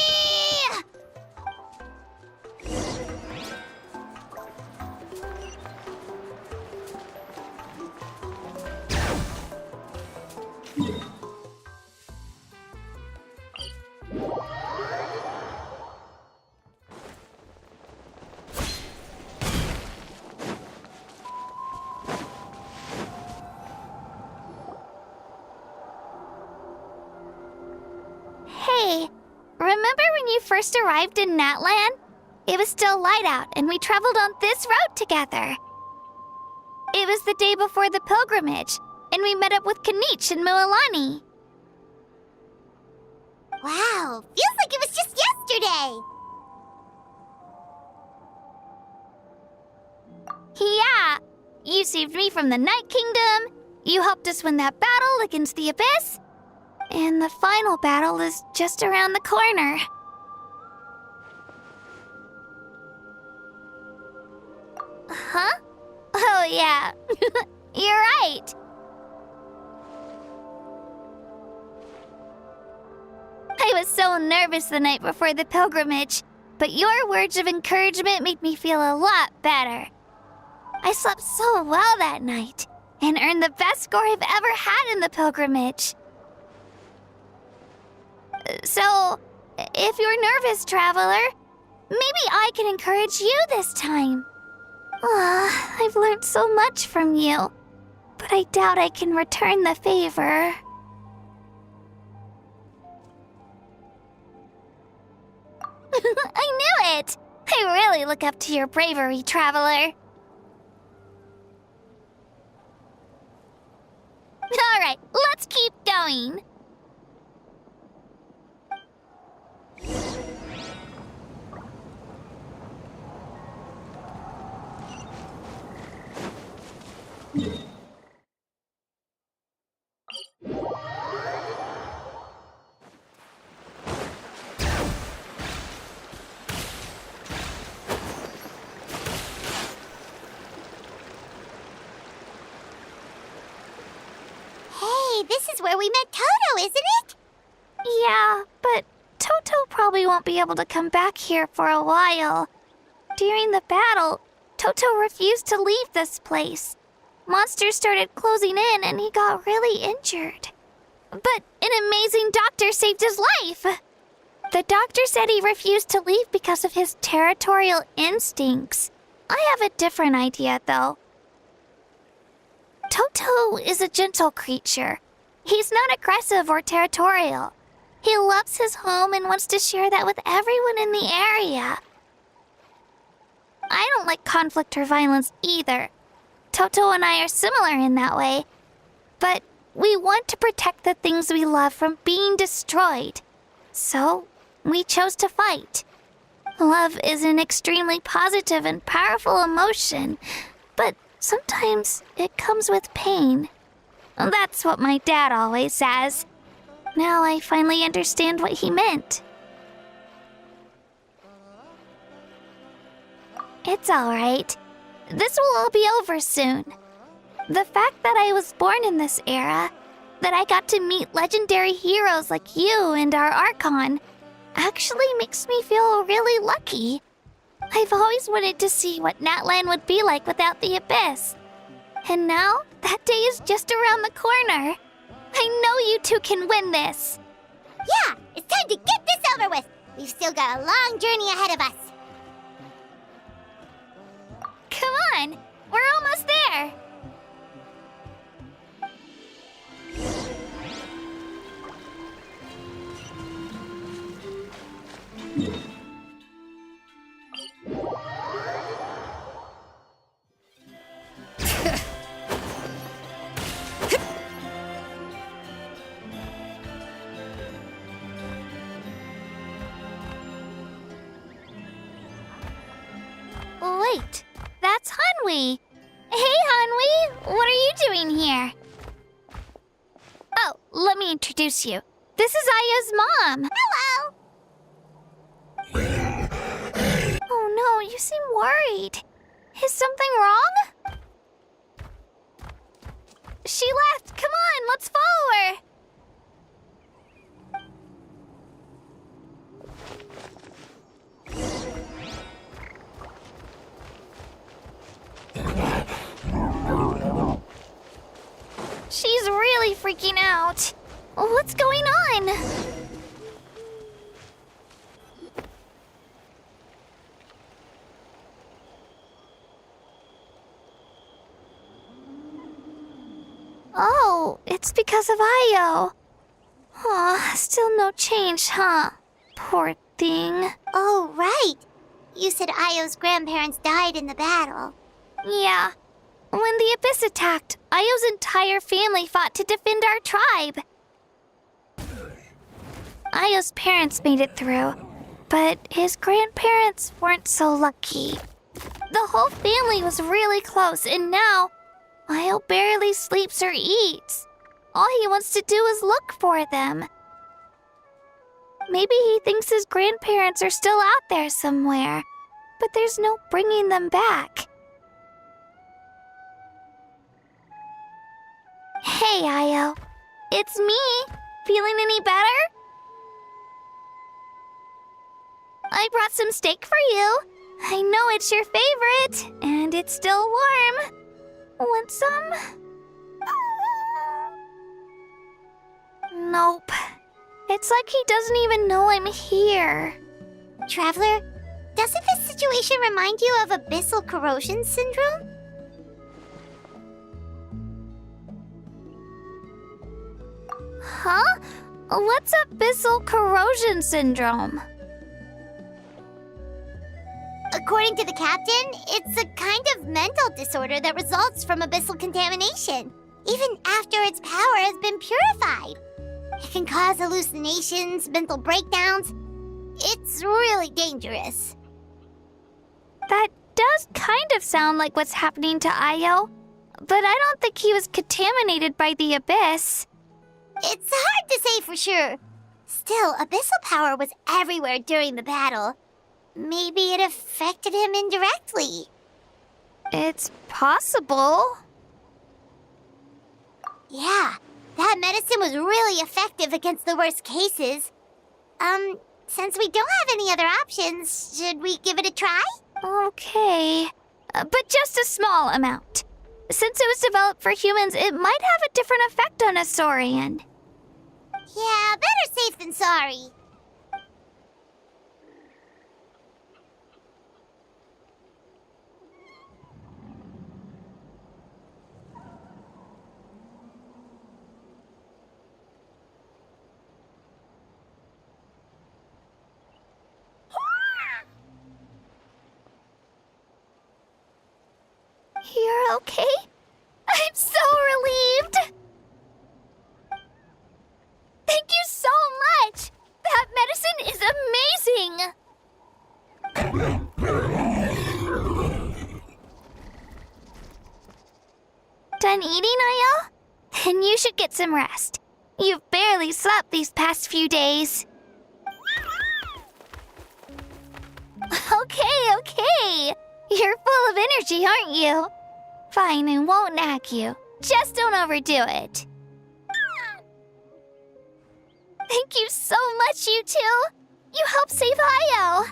Remember when you first arrived in Natlan? It was still light out, and we traveled on this road together. It was the day before the pilgrimage, and we met up with Kanich and Mualani. Wow, feels like it was just yesterday. Yeah, you saved me from the Night Kingdom, you helped us win that battle against the Abyss, and the final battle is just around the corner. Huh? Oh yeah, you're right. I was so nervous the night before the pilgrimage, but your words of encouragement made me feel a lot better. I slept so well that night, and earned the best score I've ever had in the pilgrimage. So, if you're nervous, traveler, maybe I can encourage you this time. I've learned so much from you, but I doubt I can return the favor. I knew it! I really look up to your bravery, traveler. Alright, let's keep going. Hey, this is where we met Toto, isn't it? Yeah, but Toto probably won't be able to come back here for a while. During the battle, Toto refused to leave this place. Monsters started closing in and he got really injured. But an amazing doctor saved his life. The doctor said he refused to leave because of his territorial instincts. I have a different idea, though. Toto is a gentle creature. He's not aggressive or territorial. He loves his home and wants to share that with everyone in the area. I don't like conflict or violence either. Toto and I are similar in that way. But we want to protect the things we love from being destroyed. So, we chose to fight. Love is an extremely positive and powerful emotion, but sometimes it comes with pain. That's what my dad always says. Now I finally understand what he meant. It's alright. This will all be over soon. The fact that I was born in this era, that I got to meet legendary heroes like you and our Archon, actually makes me feel really lucky. I've always wanted to see what Natlan would be like without the Abyss. And now, that day is just around the corner. I know you two can win this. Yeah, it's time to get this over with. We've still got a long journey ahead of us. Come on, we're almost there. Wait, that's Hanwi. Hey, Hanwi, what are you doing here? Oh, let me introduce you. This is Aya's mom. Hello! Oh no, you seem worried. Is something wrong? She left. Come on, let's follow her. She's really freaking out. What's going on? Oh, it's because of Io. Aw, still no change, huh? Poor thing. Oh, right. You said Io's grandparents died in the battle. Yeah. When the Abyss attacked, Io's entire family fought to defend our tribe. Io's parents made it through, but his grandparents weren't so lucky. The whole family was really close, and now Io barely sleeps or eats. All he wants to do is look for them. Maybe he thinks his grandparents are still out there somewhere, but there's no bringing them back. Hey, Io. It's me. Feeling any better? I brought some steak for you. I know it's your favorite, and it's still warm. Want some? Nope. It's like he doesn't even know I'm here. Traveler, doesn't this situation remind you of abyssal corrosion syndrome? Huh? What's abyssal corrosion syndrome? According to the captain, it's a kind of mental disorder that results from abyssal contamination, even after its power has been purified. It can cause hallucinations, mental breakdowns. It's really dangerous. That does kind of sound like what's happening to Io, but I don't think he was contaminated by the Abyss. It's hard to say for sure. Still, abyssal power was everywhere during the battle. Maybe it affected him indirectly. It's possible. Yeah, that medicine was really effective against the worst cases. Since we don't have any other options, should we give it a try? Okay. But just a small amount. Since it was developed for humans, it might have a different effect on a Saurian. Yeah, better safe than sorry. You're okay? I'm so relieved! Thank you so much! That medicine is amazing! Done eating, Io? Then you should get some rest. You've barely slept these past few days. Okay. You're full of energy, aren't you? Fine, I won't nag you. Just don't overdo it. Thank you so much, you two. You helped save Io.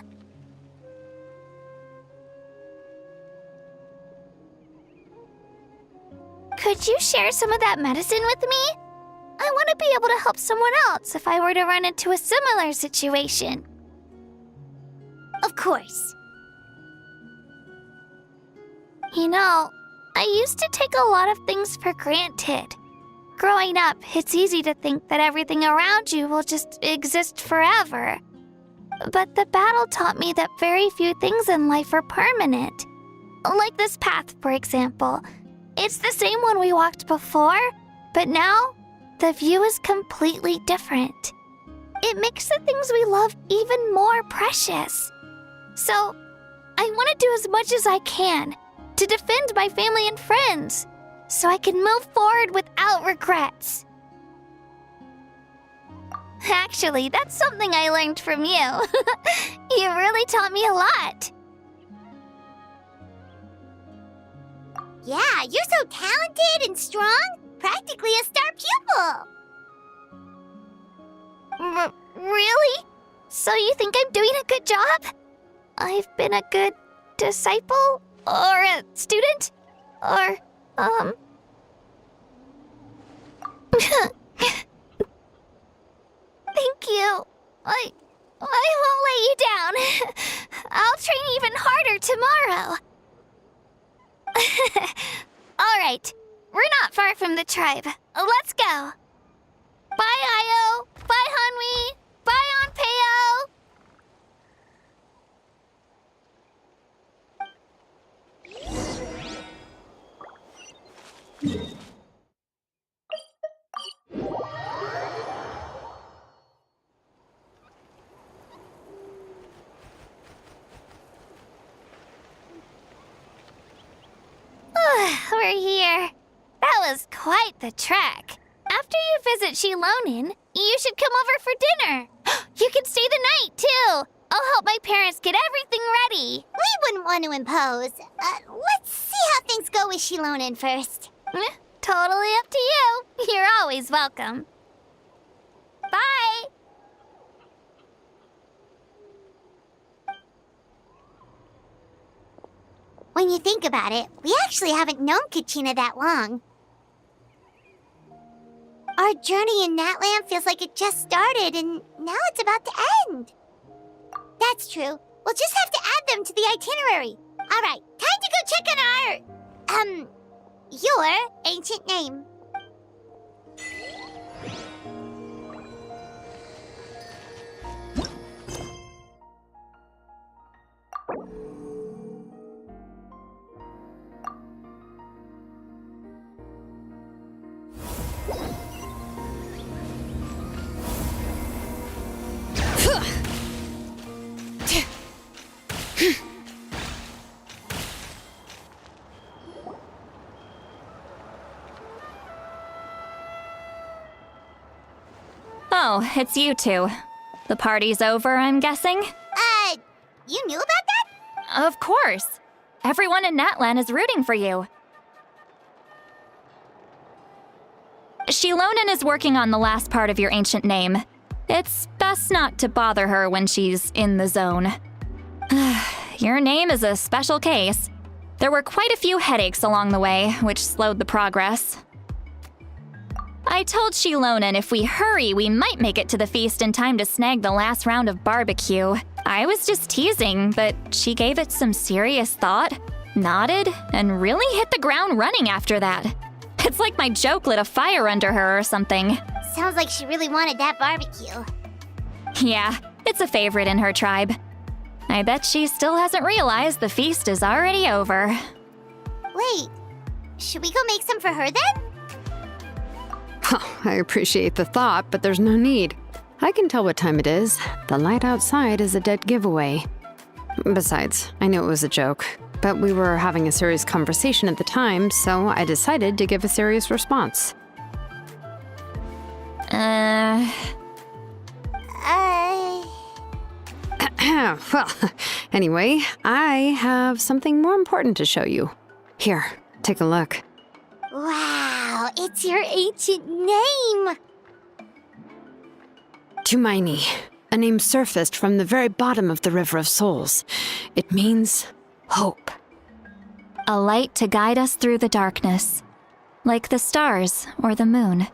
Could you share some of that medicine with me? I want to be able to help someone else if I were to run into a similar situation. Of course. You know, I used to take a lot of things for granted. Growing up, it's easy to think that everything around you will just exist forever. But the battle taught me that very few things in life are permanent. Like this path, for example. It's the same one we walked before, but now the view is completely different. It makes the things we love even more precious. So, I want to do as much as I can to defend my family and friends, so I can move forward without regrets. Actually, that's something I learned from you. You really taught me a lot. Yeah, you're so talented and strong. Practically a star pupil. Really? So you think I'm doing a good job? I've been a good disciple? Or a student? Or, Thank you. I won't let you down. I'll train even harder tomorrow. All right. We're not far from the tribe. Let's go. Bye, Io. Bye, Hanwi. Bye, Onpeo. here. That was quite the trek. After you visit Shilonin, you should come over for dinner. You can stay the night, too. I'll help my parents get everything ready. We wouldn't want to impose. Let's see how things go with Shilonin first. Totally up to you. You're always welcome. Bye. When you think about it, we actually haven't known Kachina that long. Our journey in Natlan feels like it just started, and now it's about to end. That's true. We'll just have to add them to the itinerary. All right, time to go check on our... your ancient name. Oh, it's you two. The party's over, I'm guessing? You knew about that? Of course. Everyone in Natlan is rooting for you. Shilonin is working on the last part of your ancient name. It's best not to bother her when she's in the zone. Your name is a special case. There were quite a few headaches along the way, which slowed the progress. I told Shilonin if we hurry, we might make it to the feast in time to snag the last round of barbecue. I was just teasing, but she gave it some serious thought, nodded, and really hit the ground running after that. It's like my joke lit a fire under her or something. Sounds like she really wanted that barbecue. Yeah, it's a favorite in her tribe. I bet she still hasn't realized the feast is already over. Wait, should we go make some for her then? I appreciate the thought, but there's no need. I can tell what time it is. The light outside is a dead giveaway. Besides, I knew it was a joke, but we were having a serious conversation at the time, so I decided to give a serious response. Well, anyway, I have something more important to show you. Here, take a look. Wow, it's your ancient name! Tumaini, a name surfaced from the very bottom of the River of Souls. It means hope. A light to guide us through the darkness, like the stars or the moon.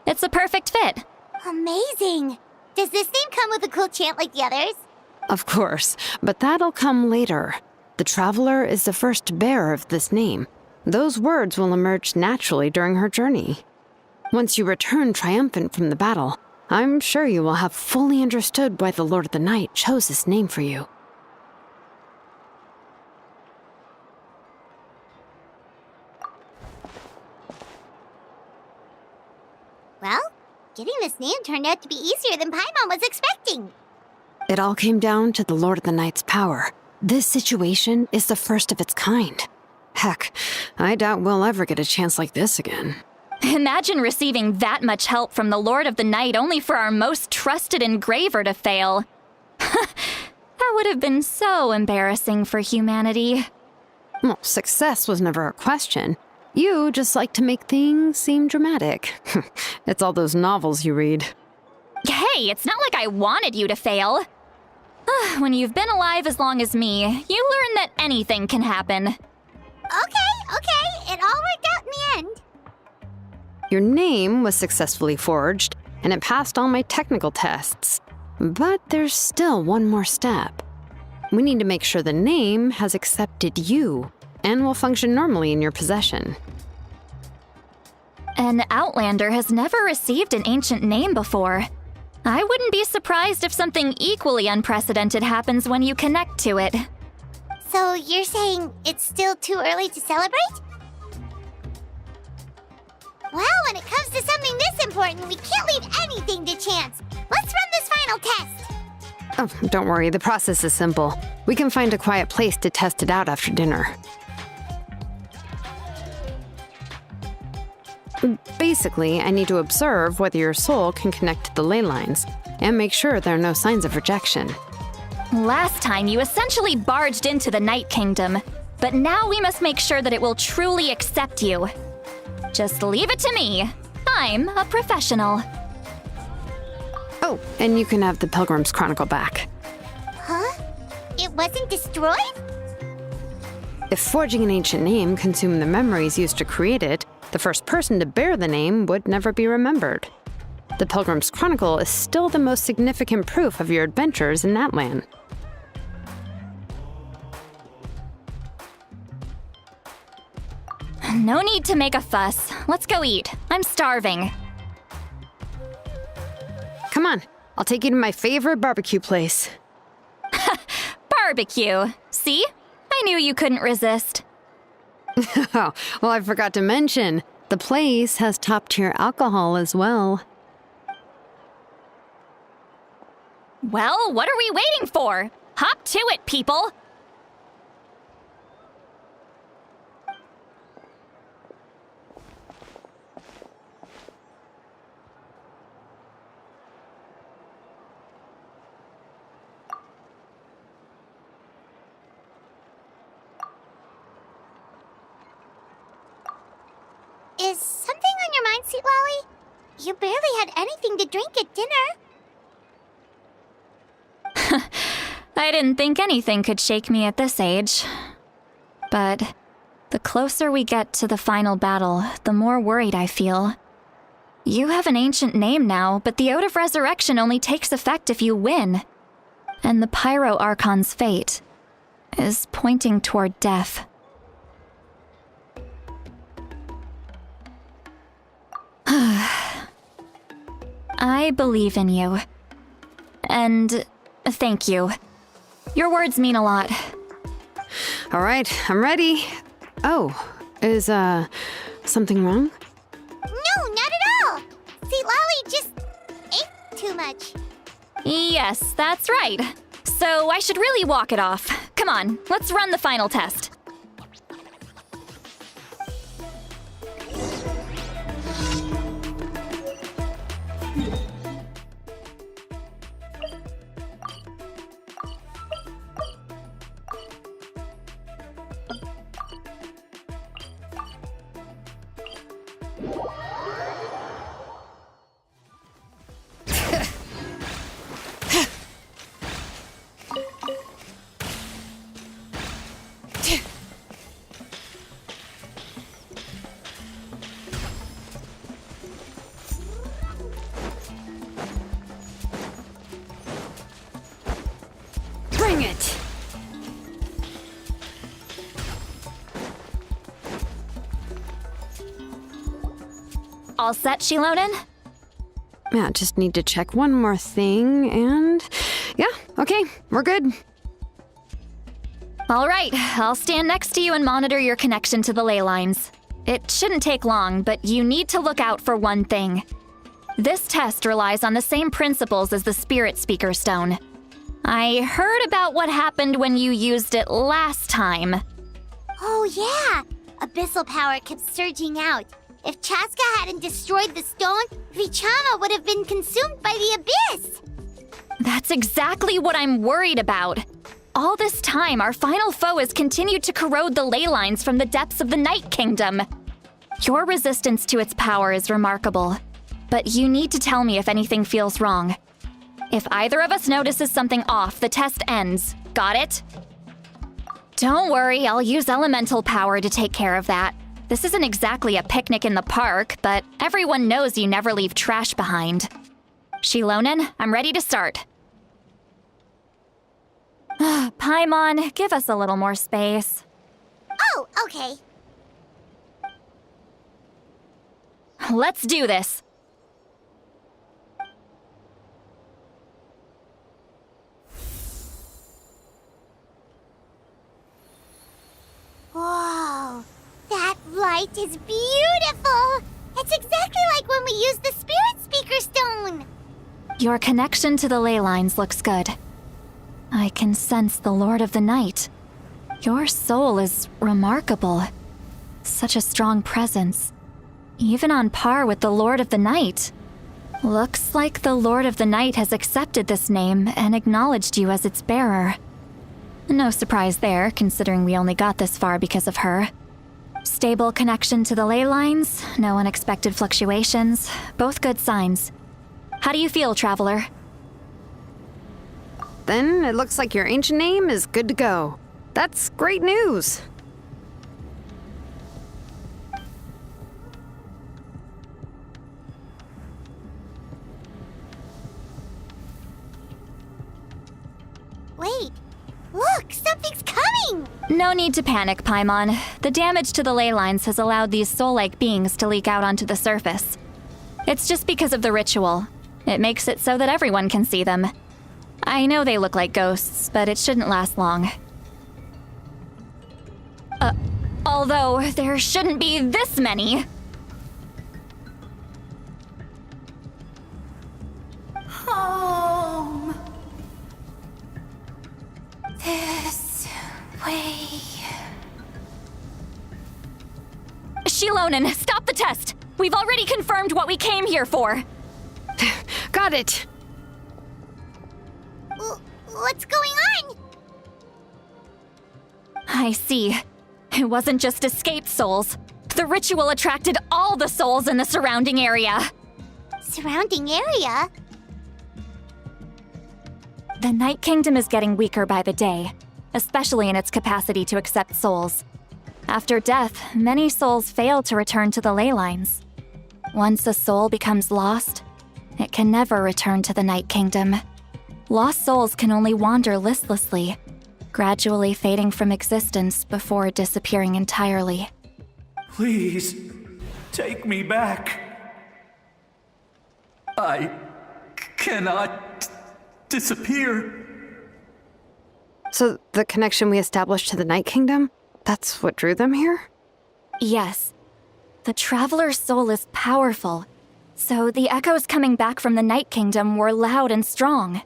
It's a perfect fit. Amazing! Does this name come with a cool chant like the others? Of course, but that'll come later. The Traveler is the first bearer of this name. Those words will emerge naturally during her journey. Once you return triumphant from the battle, I'm sure you will have fully understood why the Lord of the Night chose this name for you. Well, getting this name turned out to be easier than Paimon was expecting. It all came down to the Lord of the Night's power. This situation is the first of its kind. Heck, I doubt we'll ever get a chance like this again. Imagine receiving that much help from the Lord of the Night only for our most trusted engraver to fail. That would have been so embarrassing for humanity. Well, success was never a question. You just like to make things seem dramatic. It's all those novels you read. Hey, it's not like I wanted you to fail. When you've been alive as long as me, you learn that anything can happen. Okay, it all worked out in the end. Your name was successfully forged, and it passed all my technical tests. But there's still one more step. We need to make sure the name has accepted you, and will function normally in your possession. An Outlander has never received an ancient name before. I wouldn't be surprised if something equally unprecedented happens when you connect to it. So you're saying it's still too early to celebrate? Well, when it comes to something this important, we can't leave anything to chance. Let's run this final test. Oh, don't worry, the process is simple. We can find a quiet place to test it out after dinner. Basically, I need to observe whether your soul can connect to the ley lines, and make sure there are no signs of rejection. Last time, you essentially barged into the Night Kingdom, but now we must make sure that it will truly accept you. Just leave it to me. I'm a professional. Oh, and you can have the Pilgrim's Chronicle back. Huh? It wasn't destroyed? If forging an ancient name consumed the memories used to create it, the first person to bear the name would never be remembered. The Pilgrim's Chronicle is still the most significant proof of your adventures in Natlan. No need to make a fuss. Let's go eat. I'm starving. Come on, I'll take you to my favorite barbecue place. Barbecue. See? I knew you couldn't resist. Oh, well, I forgot to mention, the place has top-tier alcohol as well. Well, what are we waiting for? Hop to it, people! Is something on your mind, Sweet Lolly? You barely had anything to drink at dinner. I didn't think anything could shake me at this age. But the closer we get to the final battle, the more worried I feel. You have an ancient name now, but the Oath of Resurrection only takes effect if you win. And the Pyro Archon's fate is pointing toward death. I believe in you. And thank you. Your words mean a lot. All right, I'm ready. Oh, is, something wrong? No, not at all. Sweet Lolly just ate too much. Yes, that's right. So I should really walk it off. Come on, let's run the final test. Bring it! All set, Shilonen? Yeah, just need to check one more thing, and yeah, okay, we're good. All right, I'll stand next to you and monitor your connection to the ley lines. It shouldn't take long, but you need to look out for one thing. This test relies on the same principles as the Spirit Speaker Stone. I heard about what happened when you used it last time. Oh yeah, abyssal power kept surging out. If Chaska hadn't destroyed the stone, Vichama would have been consumed by the abyss. That's exactly what I'm worried about. All this time, our final foe has continued to corrode the ley lines from the depths of the Night Kingdom. Your resistance to its power is remarkable, but you need to tell me if anything feels wrong. If either of us notices something off, the test ends. Got it? Don't worry, I'll use elemental power to take care of that. This isn't exactly a picnic in the park, but everyone knows you never leave trash behind. Shilonen, I'm ready to start. Paimon, give us a little more space. Oh, okay. Let's do this. Whoa, that light is beautiful! It's exactly like when we used the Spirit Speaker Stone! Your connection to the ley lines looks good. I can sense the Lord of the Night. Your soul is remarkable. Such a strong presence. even on par with the Lord of the Night. Looks like the Lord of the Night has accepted this name and acknowledged you as its bearer. No surprise there, considering we only got this far because of her. Stable connection to the ley lines, no unexpected fluctuations, both good signs. How do you feel, Traveler? Then it looks like your ancient name is good to go. That's great news. Wait, look, something's coming! No need to panic, Paimon. The damage to the ley lines has allowed these soul-like beings to leak out onto the surface. It's just because of the ritual. It makes it so that everyone can see them. I know they look like ghosts, but it shouldn't last long. Although there shouldn't be this many. Home. This way. Shilonen, stop the test! We've already confirmed what we came here for. Got it. What's going on? I see. It wasn't just escaped souls. The ritual attracted all the souls in the surrounding area. Surrounding area? The Night Kingdom is getting weaker by the day, especially in its capacity to accept souls. After death, many souls fail to return to the ley lines. Once a soul becomes lost, it can never return to the Night Kingdom. Lost souls can only wander listlessly, gradually fading from existence before disappearing entirely. Please, take me back. I cannot disappear. So the connection we established to the Night Kingdom, that's what drew them here? Yes. The Traveler's soul is powerful, so the echoes coming back from the Night Kingdom were loud and strong.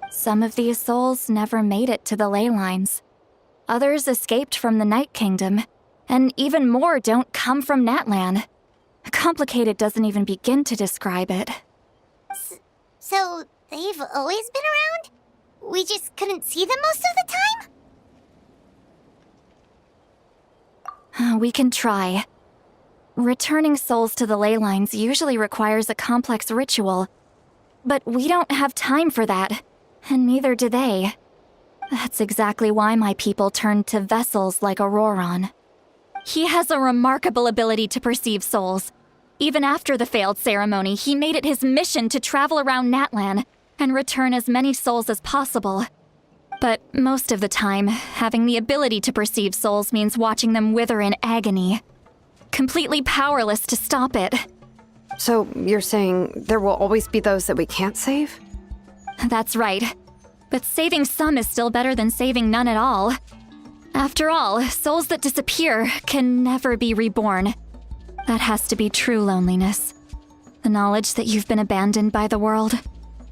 Some of these souls never made it to the ley lines. Others escaped from the Night Kingdom, and even more don't come from Natlan. Complicated doesn't even begin to describe it. So they've always been around? We just couldn't see them most of the time? We can try. Returning souls to the ley lines usually requires a complex ritual, but we don't have time for that. And neither do they. That's exactly why my people turned to vessels like Auroron. He has a remarkable ability to perceive souls. Even after the failed ceremony, he made it his mission to travel around Natlan and return as many souls as possible. But most of the time, having the ability to perceive souls means watching them wither in agony. Completely powerless to stop it. So you're saying there will always be those that we can't save? That's right. But saving some is still better than saving none at all. After all, souls that disappear can never be reborn. That has to be true loneliness. The knowledge that you've been abandoned by the world,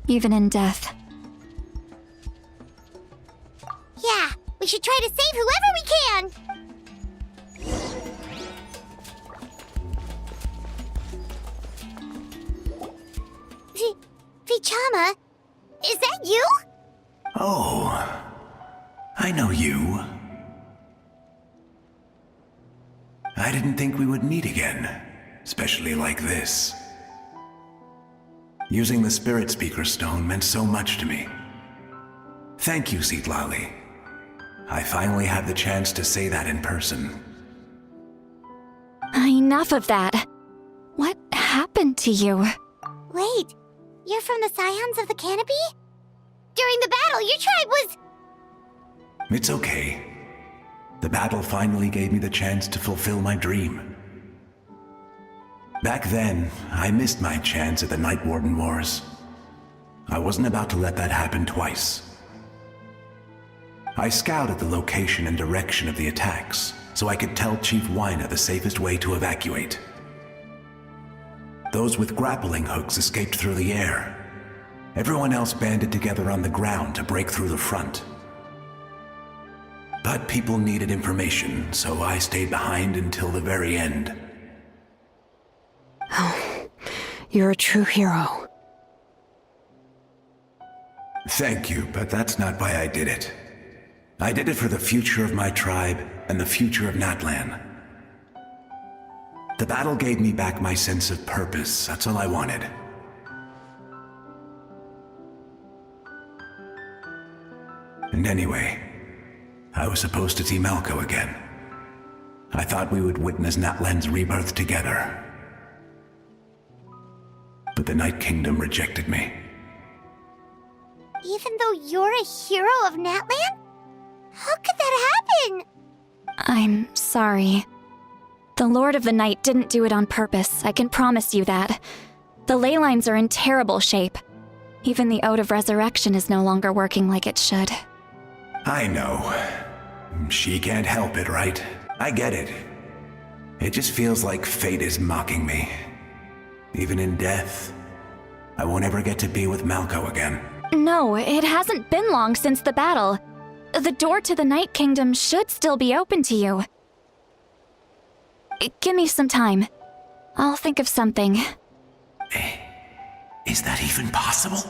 even in death. Yeah, we should try to save whoever we can! Vichama, is that you? Oh, I know you. I didn't think we would meet again, especially like this. Using the Spirit Speaker Stone meant so much to me. Thank you, Citlali. I finally had the chance to say that in person. Enough of that. What happened to you? Wait, you're from the Scions of the Canopy? During the battle, your tribe was... It's okay. The battle finally gave me the chance to fulfill my dream. Back then, I missed my chance at the Night Warden Wars. I wasn't about to let that happen twice. I scouted the location and direction of the attacks, so I could tell Chief Wyna the safest way to evacuate. Those with grappling hooks escaped through the air. Everyone else banded together on the ground to break through the front. But people needed information, so I stayed behind until the very end. Oh, you're a true hero. Thank you, but that's not why I did it. I did it for the future of my tribe and the future of Natlan. The battle gave me back my sense of purpose. That's all I wanted. And anyway, I was supposed to see Malco again. I thought we would witness Natlan's rebirth together. But the Night Kingdom rejected me. Even though you're a hero of Natlan? How could that happen? I'm sorry. The Lord of the Night didn't do it on purpose, I can promise you that. The ley lines are in terrible shape. Even the Ode of Resurrection is no longer working like it should. I know. She can't help it, right? I get it. It just feels like fate is mocking me. Even in death, I won't ever get to be with Malco again. No, it hasn't been long since the battle. The door to the Night Kingdom should still be open to you. Give me some time. I'll think of something. Is that even possible?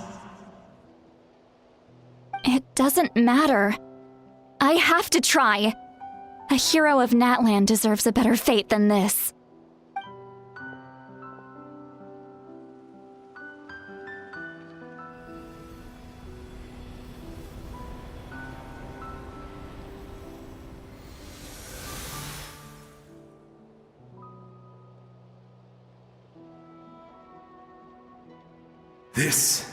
It doesn't matter. I have to try. A hero of Natlan deserves a better fate than this. This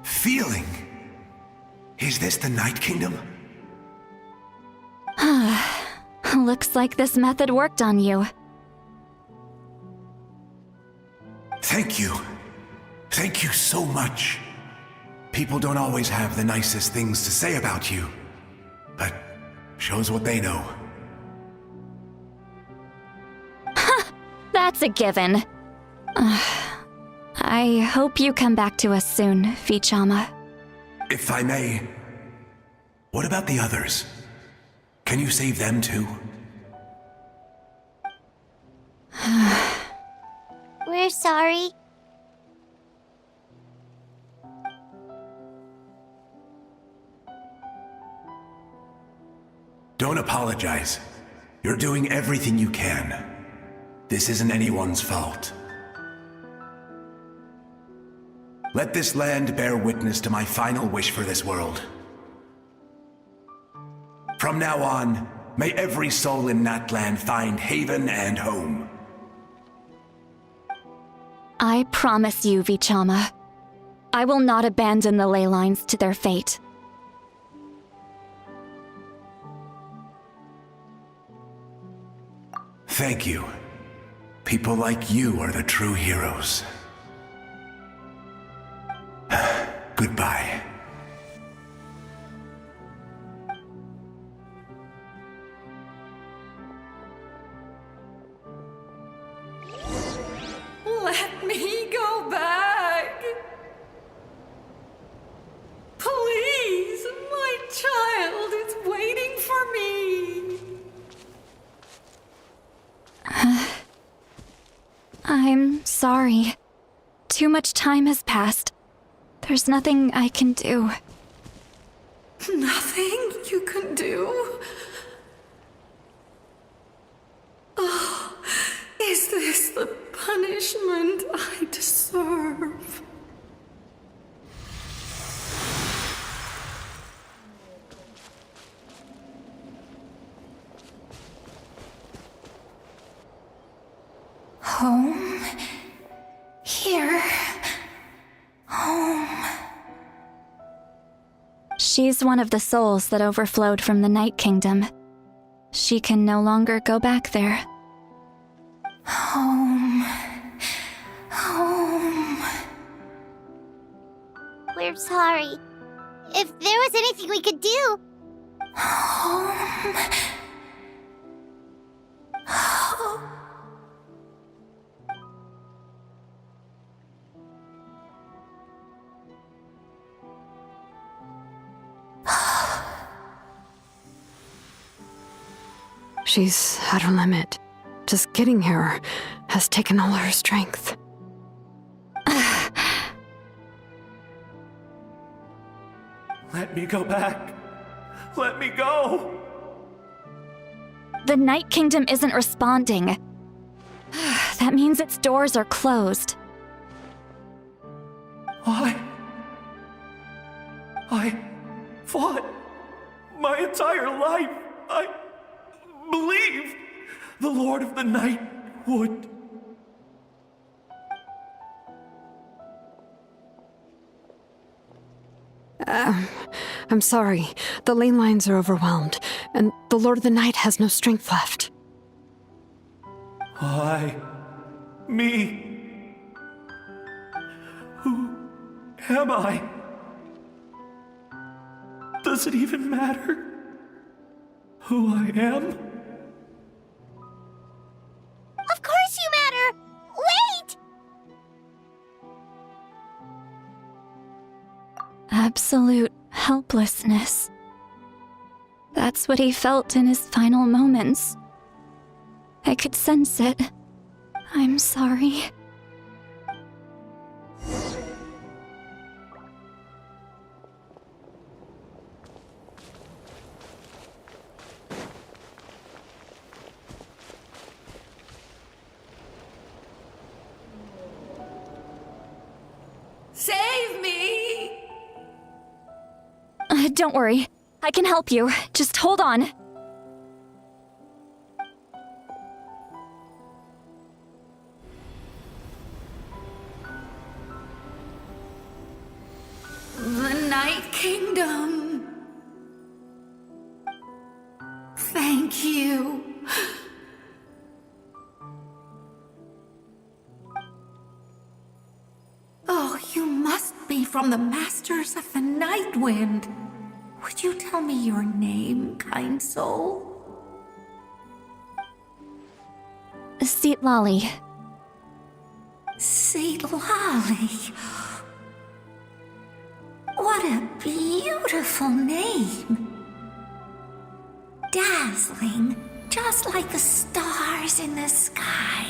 feeling. Is this the Night Kingdom? Looks like this method worked on you. Thank you. Thank you so much. People don't always have the nicest things to say about you, but shows what they know. That's a given. I hope you come back to us soon, Vichama. If I may, what about the others? Can you save them too? We're sorry. Don't apologize. You're doing everything you can. This isn't anyone's fault. Let this land bear witness to my final wish for this world. From now on, may every soul in Natlan find haven and home. I promise you, Vichama. I will not abandon the ley lines to their fate. Thank you. People like you are the true heroes. Goodbye. Let me go back. Please, my child is waiting for me. I'm sorry. Too much time has passed. There's nothing I can do. Nothing you can do? Oh, is this the punishment I deserve? Home? Here? Home? She's one of the souls that overflowed from the Night Kingdom. She can no longer go back there. Home. Home. We're sorry. If there was anything we could do... Home. Home. She's at her limit. Just getting here has taken all her strength. Let me go back. Let me go. The Night Kingdom isn't responding. That means its doors are closed. I fought my entire life. I believed the Lord of the Night would. I'm sorry. The lane lines are overwhelmed, and the Lord of the Night has no strength left. Me. Who am I? Does it even matter who I am? Of course you matter! Wait! Absolute helplessness. That's what he felt in his final moments. I could sense it. I'm sorry. Save me! Don't worry. I can help you. Just hold on. The Night Kingdom. Thank you. Oh, you must be from the Masters of the Night Wind. Would you tell me your name, kind soul? Seat Lolly. Seat Lolly. What a beautiful name. Dazzling, just like the stars in the sky.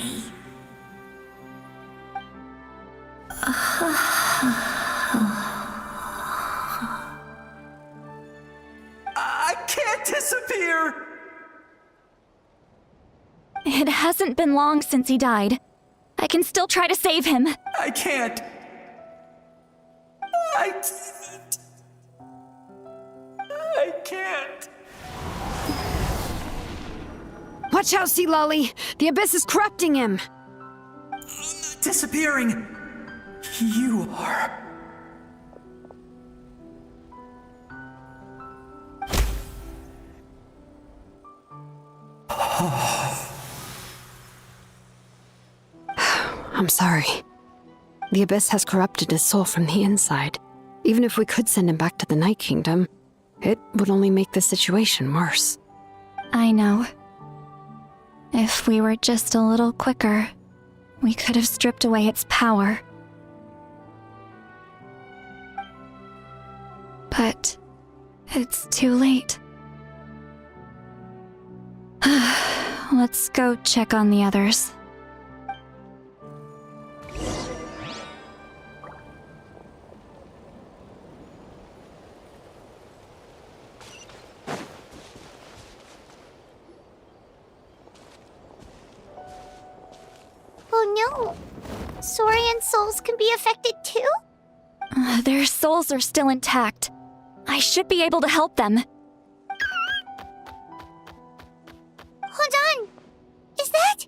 I can't disappear! It hasn't been long since he died. I can still try to save him. I can't. I can't. Watch out, Sea Lolly! The Abyss is corrupting him! Disappearing. You are. I'm sorry. The Abyss has corrupted his soul from the inside. Even if we could send him back to the Night Kingdom, it would only make the situation worse. I know. If we were just a little quicker, we could have stripped away its power. But it's too late. Let's go check on the others. Oh no! Saurian souls can be affected too? Their souls are still intact. I should be able to help them. Hold on! Is that...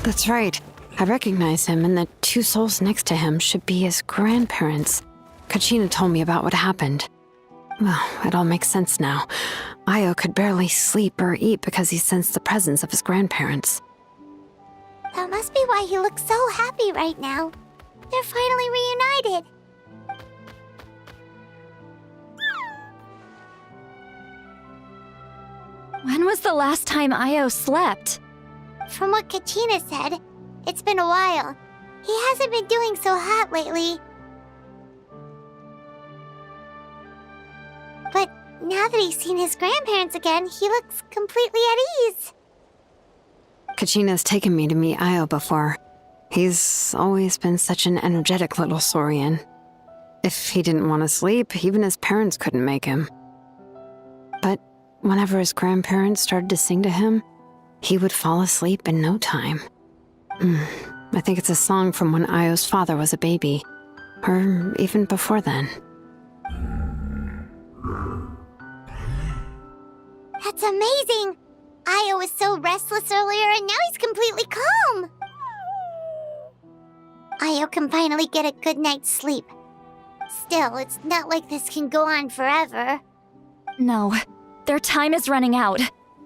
That's right. I recognize him, and the two souls next to him should be his grandparents. Kachina told me about what happened. Well, it all makes sense now. Io could barely sleep or eat because he sensed the presence of his grandparents. That must be why he looks so happy right now. They're finally reunited. When was the last time Io slept? From what Kachina said, it's been a while. He hasn't been doing so hot lately. But now that he's seen his grandparents again, he looks completely at ease. Kachina's taken me to meet Io before. He's always been such an energetic little Saurian. If he didn't want to sleep, even his parents couldn't make him. But whenever his grandparents started to sing to him, he would fall asleep in no time. I think it's a song from when Io's father was a baby, or even before then. That's amazing! Io was so restless earlier, and now he's completely calm. Io can finally get a good night's sleep. Still, it's not like this can go on forever. No, their time is running out.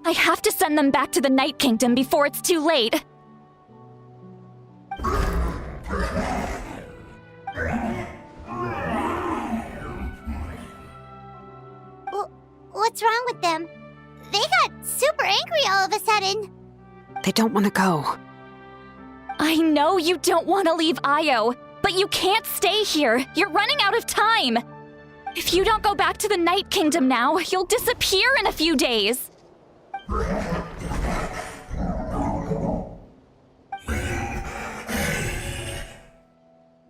I have to send them back to the Night Kingdom before it's too late. What's wrong with them? They got super angry all of a sudden. They don't want to go. I know you don't want to leave Io, but you can't stay here. You're running out of time. If you don't go back to the Night Kingdom now, you'll disappear in a few days.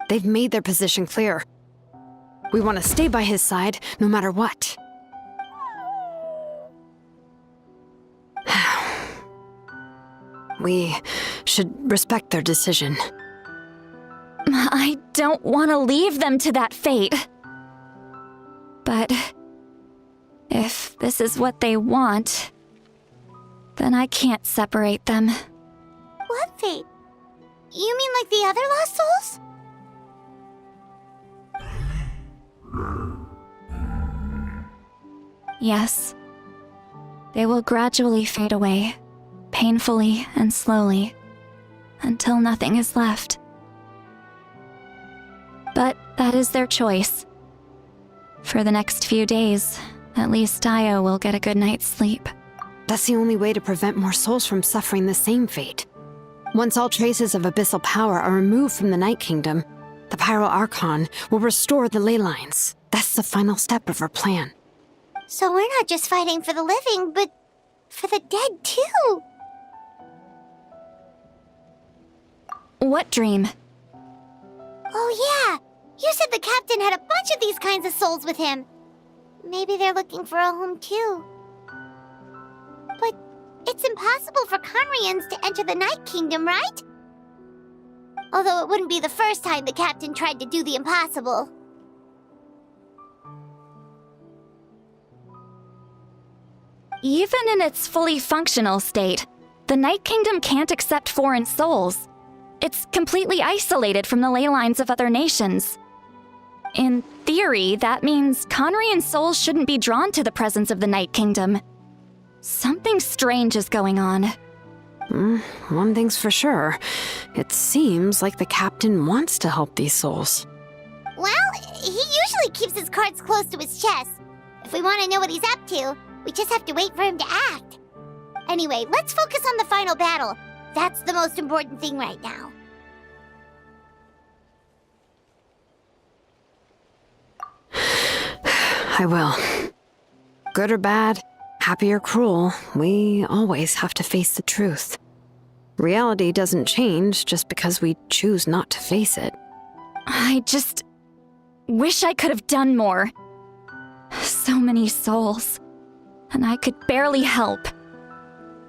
They've made their position clear. We want to stay by his side, no matter what. We should respect their decision. I don't want to leave them to that fate. But if this is what they want, then I can't separate them. What fate? You mean like the other lost souls? Yes. They will gradually fade away, painfully and slowly, until nothing is left. But that is their choice. For the next few days, at least Io will get a good night's sleep. That's the only way to prevent more souls from suffering the same fate. Once all traces of abyssal power are removed from the Night Kingdom, the Pyro Archon will restore the ley lines. That's the final step of our plan. So we're not just fighting for the living, but for the dead too. What dream? Oh yeah, you said the captain had a bunch of these kinds of souls with him. Maybe they're looking for a home too. But it's impossible for Conrians to enter the Night Kingdom, right? Although it wouldn't be the first time the captain tried to do the impossible. Even in its fully functional state, the Night Kingdom can't accept foreign souls. It's completely isolated from the ley lines of other nations. In theory, that means Conrian souls shouldn't be drawn to the presence of the Night Kingdom. Something strange is going on. One thing's for sure. It seems like the captain wants to help these souls. Well, he usually keeps his cards close to his chest. If we want to know what he's up to, we just have to wait for him to act. Anyway, let's focus on the final battle. That's the most important thing right now. I will. Good or bad, happy or cruel, we always have to face the truth. Reality doesn't change just because we choose not to face it. I just wish I could have done more. So many souls, and I could barely help.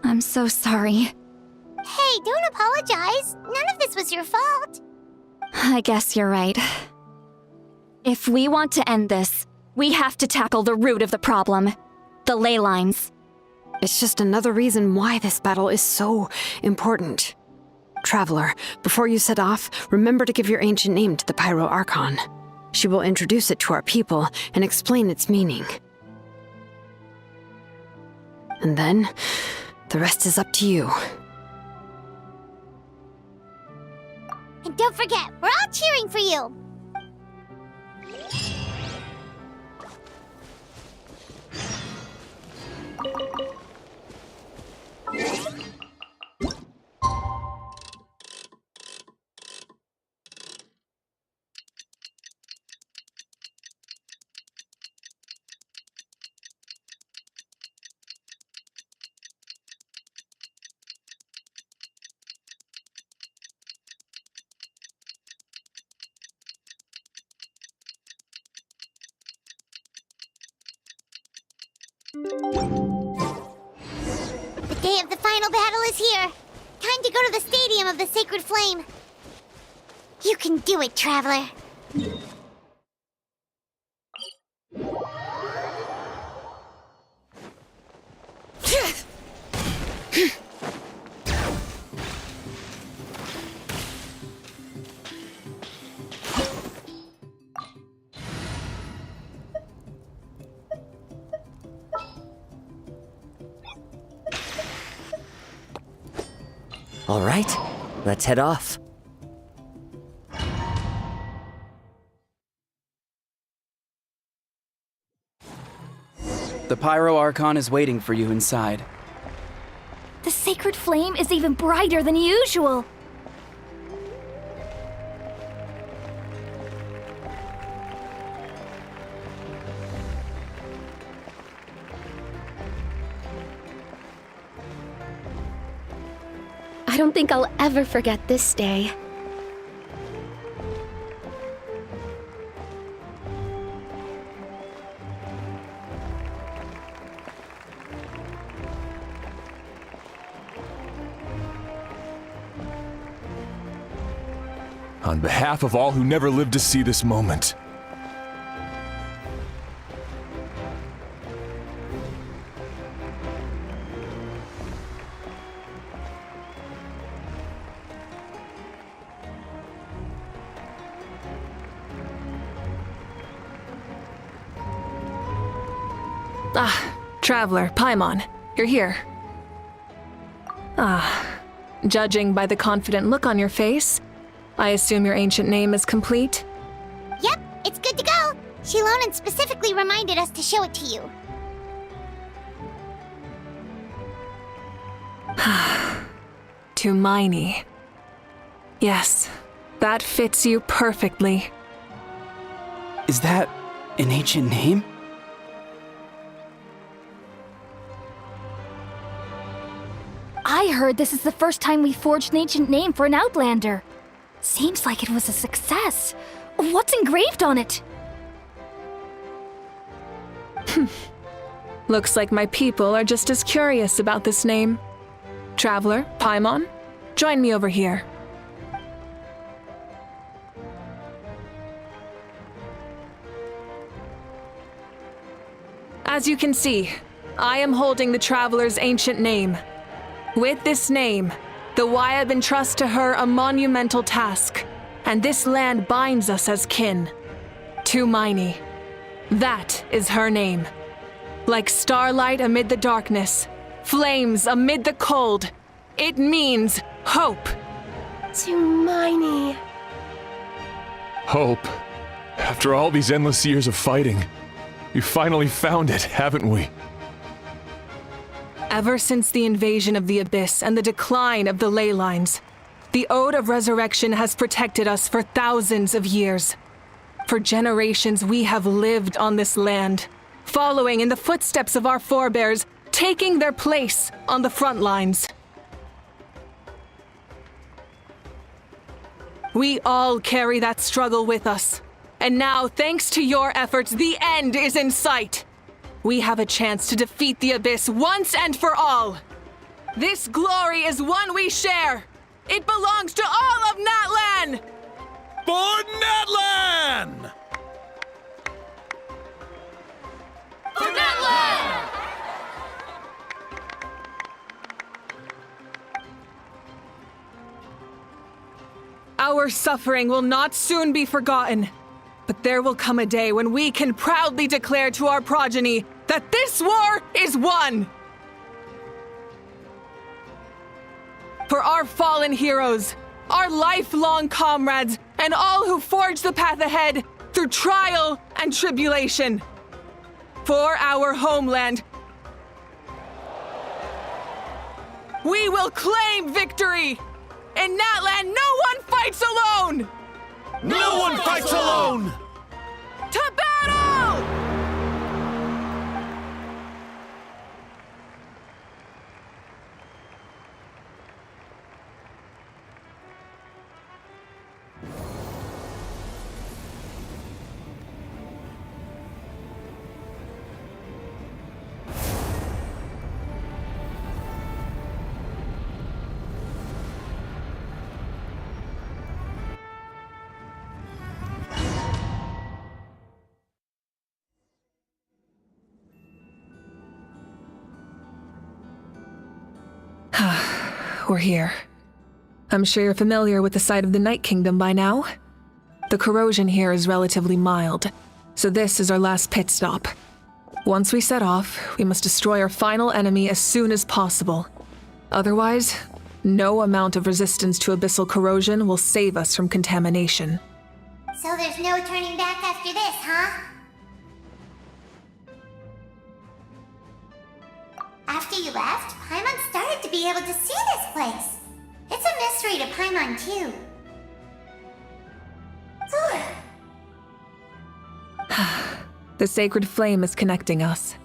I'm so sorry. Hey, don't apologize. None of this was your fault. I guess you're right. If we want to end this, we have to tackle the root of the problem, the ley lines. It's just another reason why this battle is so important. Traveler, before you set off, remember to give your ancient name to the Pyro Archon. She will introduce it to our people and explain its meaning. And then, the rest is up to you. And don't forget, we're all cheering for you. The day of the final battle is here. Time to go to the Stadium of the Sacred Flame. You can do it, Traveler. All right, let's head off. The Pyro Archon is waiting for you inside. The sacred flame is even brighter than usual. I don't think I'll ever forget this day. On behalf of all who never lived to see this moment, Traveler, Paimon, you're here. Judging by the confident look on your face, I assume your ancient name is complete? Yep, it's good to go. Shilonen specifically reminded us to show it to you. Tumaini. Yes, that fits you perfectly. Is that an ancient name? I heard this is the first time we forged an ancient name for an Outlander. Seems like it was a success. What's engraved on it? Looks like my people are just as curious about this name. Traveler, Paimon, join me over here. As you can see, I am holding the Traveler's ancient name. With this name, the Wyab entrust to her a monumental task, and this land binds us as kin. Tumaini. That is her name. Like starlight amid the darkness, flames amid the cold, it means hope. Tumaini. hope. After all these endless years of fighting, we finally found it, haven't we? Ever since the invasion of the Abyss and the decline of the ley lines, the Ode of Resurrection has protected us for thousands of years. For generations, we have lived on this land, following in the footsteps of our forebears, taking their place on the front lines. We all carry that struggle with us. And now, thanks to your efforts, the end is in sight. We have a chance to defeat the Abyss once and for all. This glory is one we share. It belongs to all of Natlan! For Natlan! For Natlan! Our suffering will not soon be forgotten. But there will come a day when we can proudly declare to our progeny that this war is won! For our fallen heroes, our lifelong comrades, and all who forge the path ahead through trial and tribulation. For our homeland, we will claim victory! In Natlan, no one fights alone! No one fights alone! To battle! we're here. I'm sure you're familiar with the site of the Night Kingdom by now. The corrosion here is relatively mild, so this is our last pit stop. Once we set off, we must destroy our final enemy as soon as possible. Otherwise, no amount of resistance to abyssal corrosion will save us from contamination. So there's no turning back after this, huh? After you left, Paimon started to be able to see this place. It's a mystery to Paimon, too. The sacred flame is connecting us.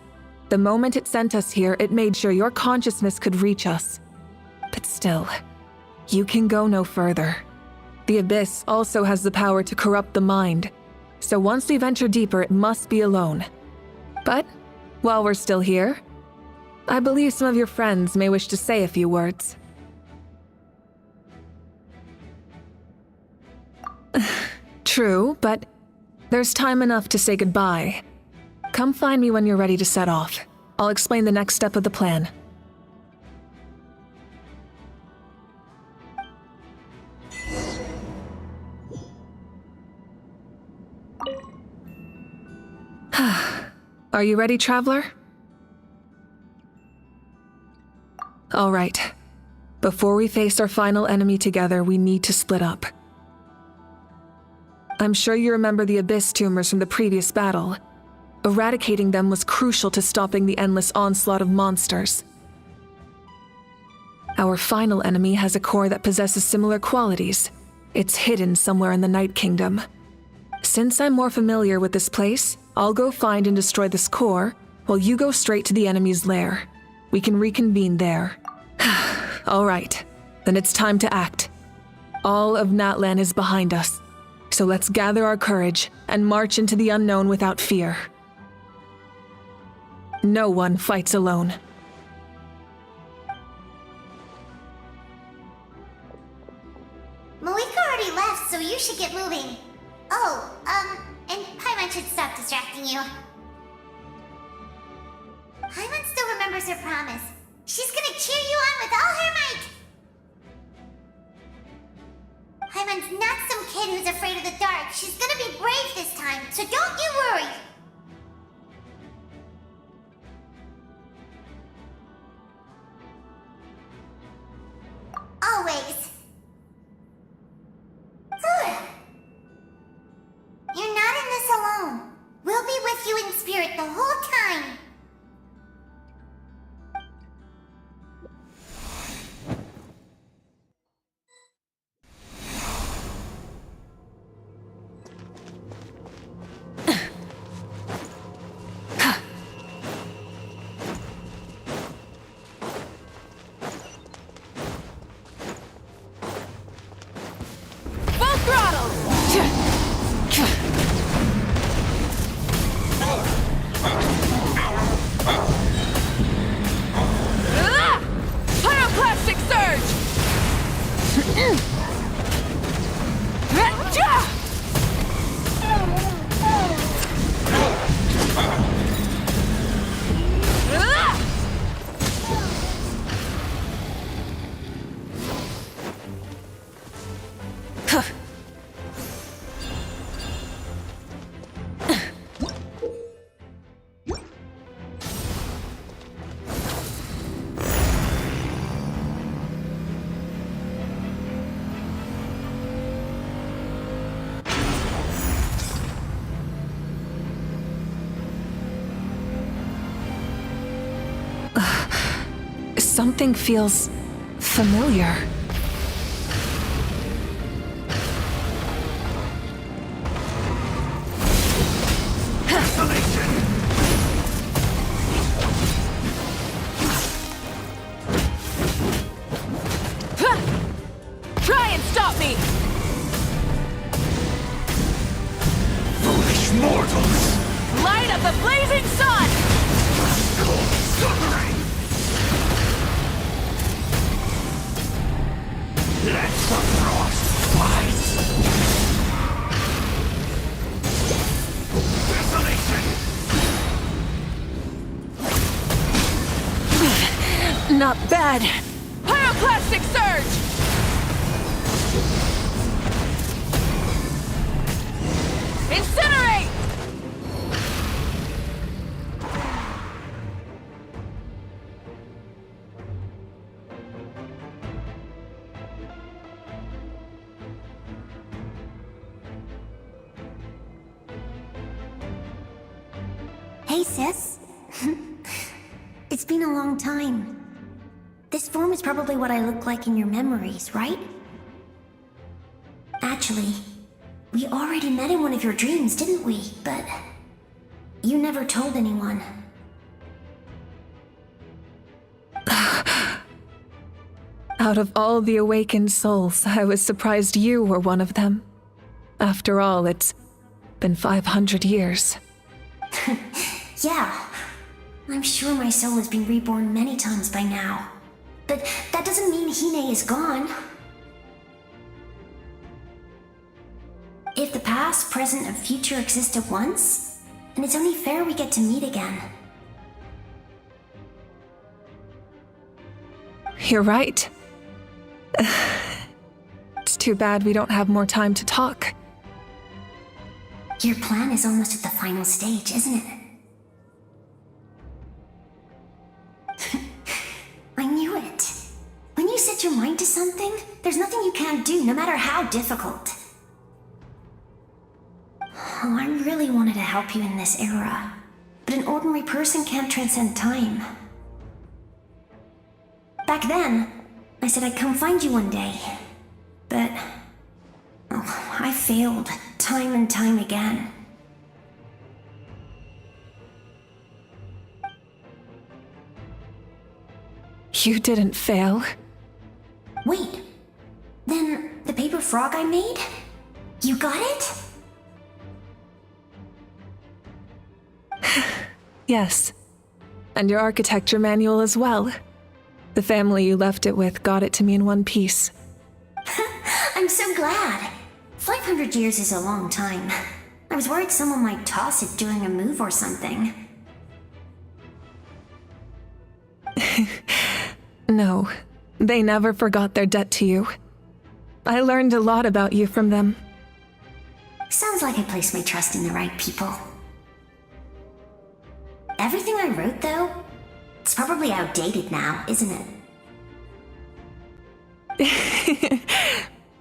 The moment it sent us here, it made sure your consciousness could reach us. But still, you can go no further. The Abyss also has the power to corrupt the mind, so once we venture deeper, it must be alone. But while we're still here, I believe some of your friends may wish to say a few words. True, but there's time enough to say goodbye. Come find me when you're ready to set off. I'll explain the next step of the plan. Are you ready, traveler? All right. Before we face our final enemy together, we need to split up. I'm sure you remember the Abyss tumors from the previous battle. Eradicating them was crucial to stopping the endless onslaught of monsters. Our final enemy has a core that possesses similar qualities. It's hidden somewhere in the Night Kingdom. Since I'm more familiar with this place, I'll go find and destroy this core, while you go straight to the enemy's lair. We can reconvene there. All right, then it's time to act. All of Natlan is behind us, so let's gather our courage and march into the unknown without fear. No one fights alone. Malika already left, so you should get moving. Oh, and Paimon should stop distracting you. Paimon still remembers her promise. She's gonna cheer you on with all her might! Paimon's not some kid who's afraid of the dark. She's gonna be brave this time, so don't you worry! Always. You're not in this alone. We'll be with you in spirit the whole time. Something feels familiar. Try and stop me! Foolish mortals! Light of the blazing sun! Cold suffering! Let the frost fight! Desolation! Not bad. Pyro Plastic surge! Incinerate! Hey, sis. It's been a long time. This form is probably what I look like in your memories, right? Actually, we already met in one of your dreams, didn't we? But you never told anyone. Out of all the awakened souls, I was surprised you were one of them. After all, it's been 500 years. Yeah. I'm sure my soul has been reborn many times by now. But that doesn't mean Hine is gone. If the past, present, and future exist at once, then it's only fair we get to meet again. You're right. It's too bad we don't have more time to talk. Your plan is almost at the final stage, isn't it? I knew it. When you set your mind to something, there's nothing you can't do, no matter how difficult. Oh, I really wanted to help you in this era, but an ordinary person can't transcend time. Back then, I said I'd come find you one day, but I failed time and time again. You didn't fail. Wait, then the paper frog I made? You got it? Yes. And your architecture manual as well. The family you left it with got it to me in one piece. I'm so glad. 500 years is a long time. I was worried someone might toss it during a move or something. No, they never forgot their debt to you. I learned a lot about you from them. Sounds like I placed my trust in the right people. Everything I wrote, though, it's probably outdated now, isn't it?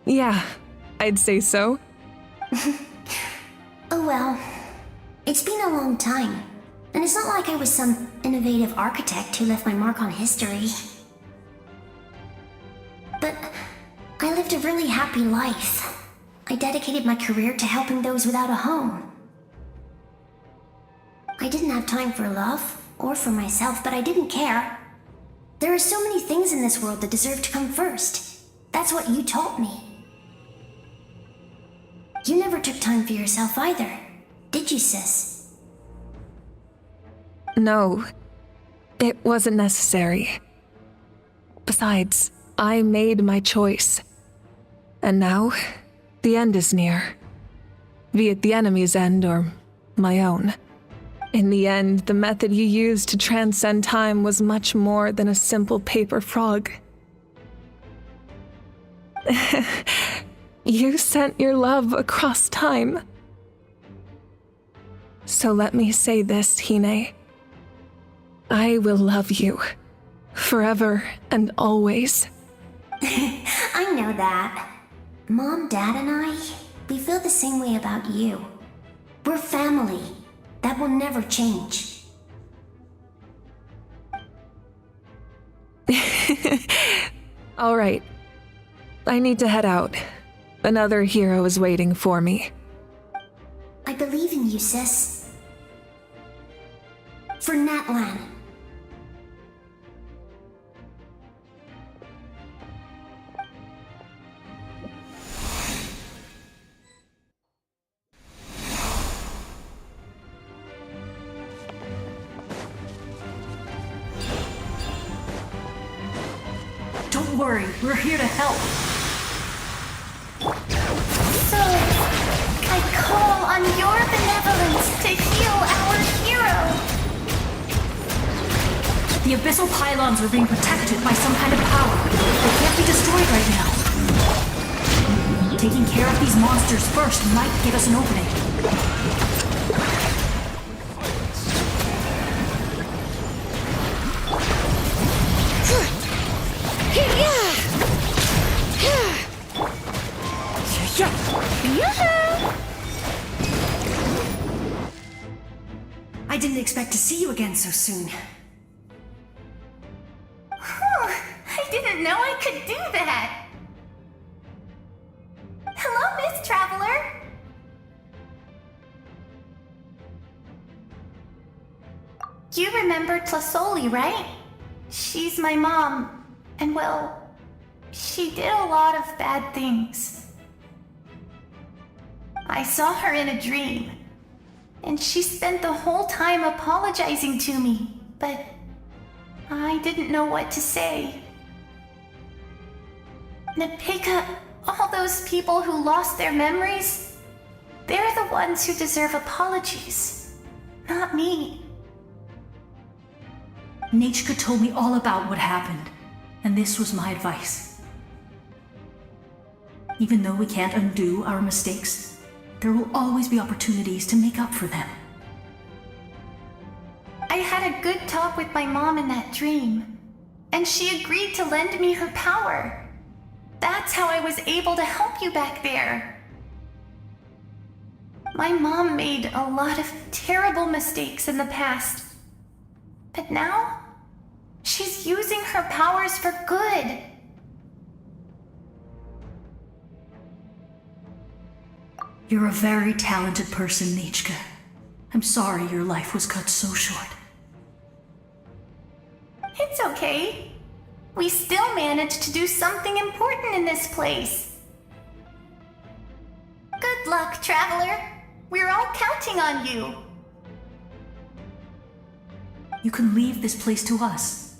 Yeah, I'd say so. Oh well, it's been a long time, and it's not like I was some innovative architect who left my mark on history. But I lived a really happy life. I dedicated my career to helping those without a home. I didn't have time for love, or for myself, but I didn't care. There are so many things in this world that deserve to come first. That's what you taught me. You never took time for yourself either, did you, sis? No, it wasn't necessary. Besides, I made my choice. And now, the end is near. Be it the enemy's end or my own. In the end, the method you used to transcend time was much more than a simple paper frog. You sent your love across time. So let me say this, Hine. I will love you. Forever and always. I know that. Mom, Dad, and I, we feel the same way about you. We're family. That will never change. All right. I need to head out. Another hero is waiting for me. I believe in you, sis. For Natlan. Don't worry, we're here to help. So, I call on your benevolence to heal our hero. The abyssal pylons are being protected by some kind of power. They can't be destroyed right now. Taking care of these monsters first might give us an opening. I didn't expect to see you again so soon. I didn't know I could do that. Hello, Miss Traveler. You remember Tlasoli, right? She's my mom, and well, she did a lot of bad things. I saw her in a dream, and she spent the whole time apologizing to me, but I didn't know what to say. Napika, all those people who lost their memories, they're the ones who deserve apologies, not me. Nachka told me all about what happened, and this was my advice. Even though we can't undo our mistakes, there will always be opportunities to make up for them. I had a good talk with my mom in that dream, and she agreed to lend me her power. That's how I was able to help you back there. My mom made a lot of terrible mistakes in the past, but now she's using her powers for good. You're a very talented person, Nichka. I'm sorry your life was cut so short. It's okay. We still managed to do something important in this place. Good luck, Traveler. We're all counting on you. You can leave this place to us.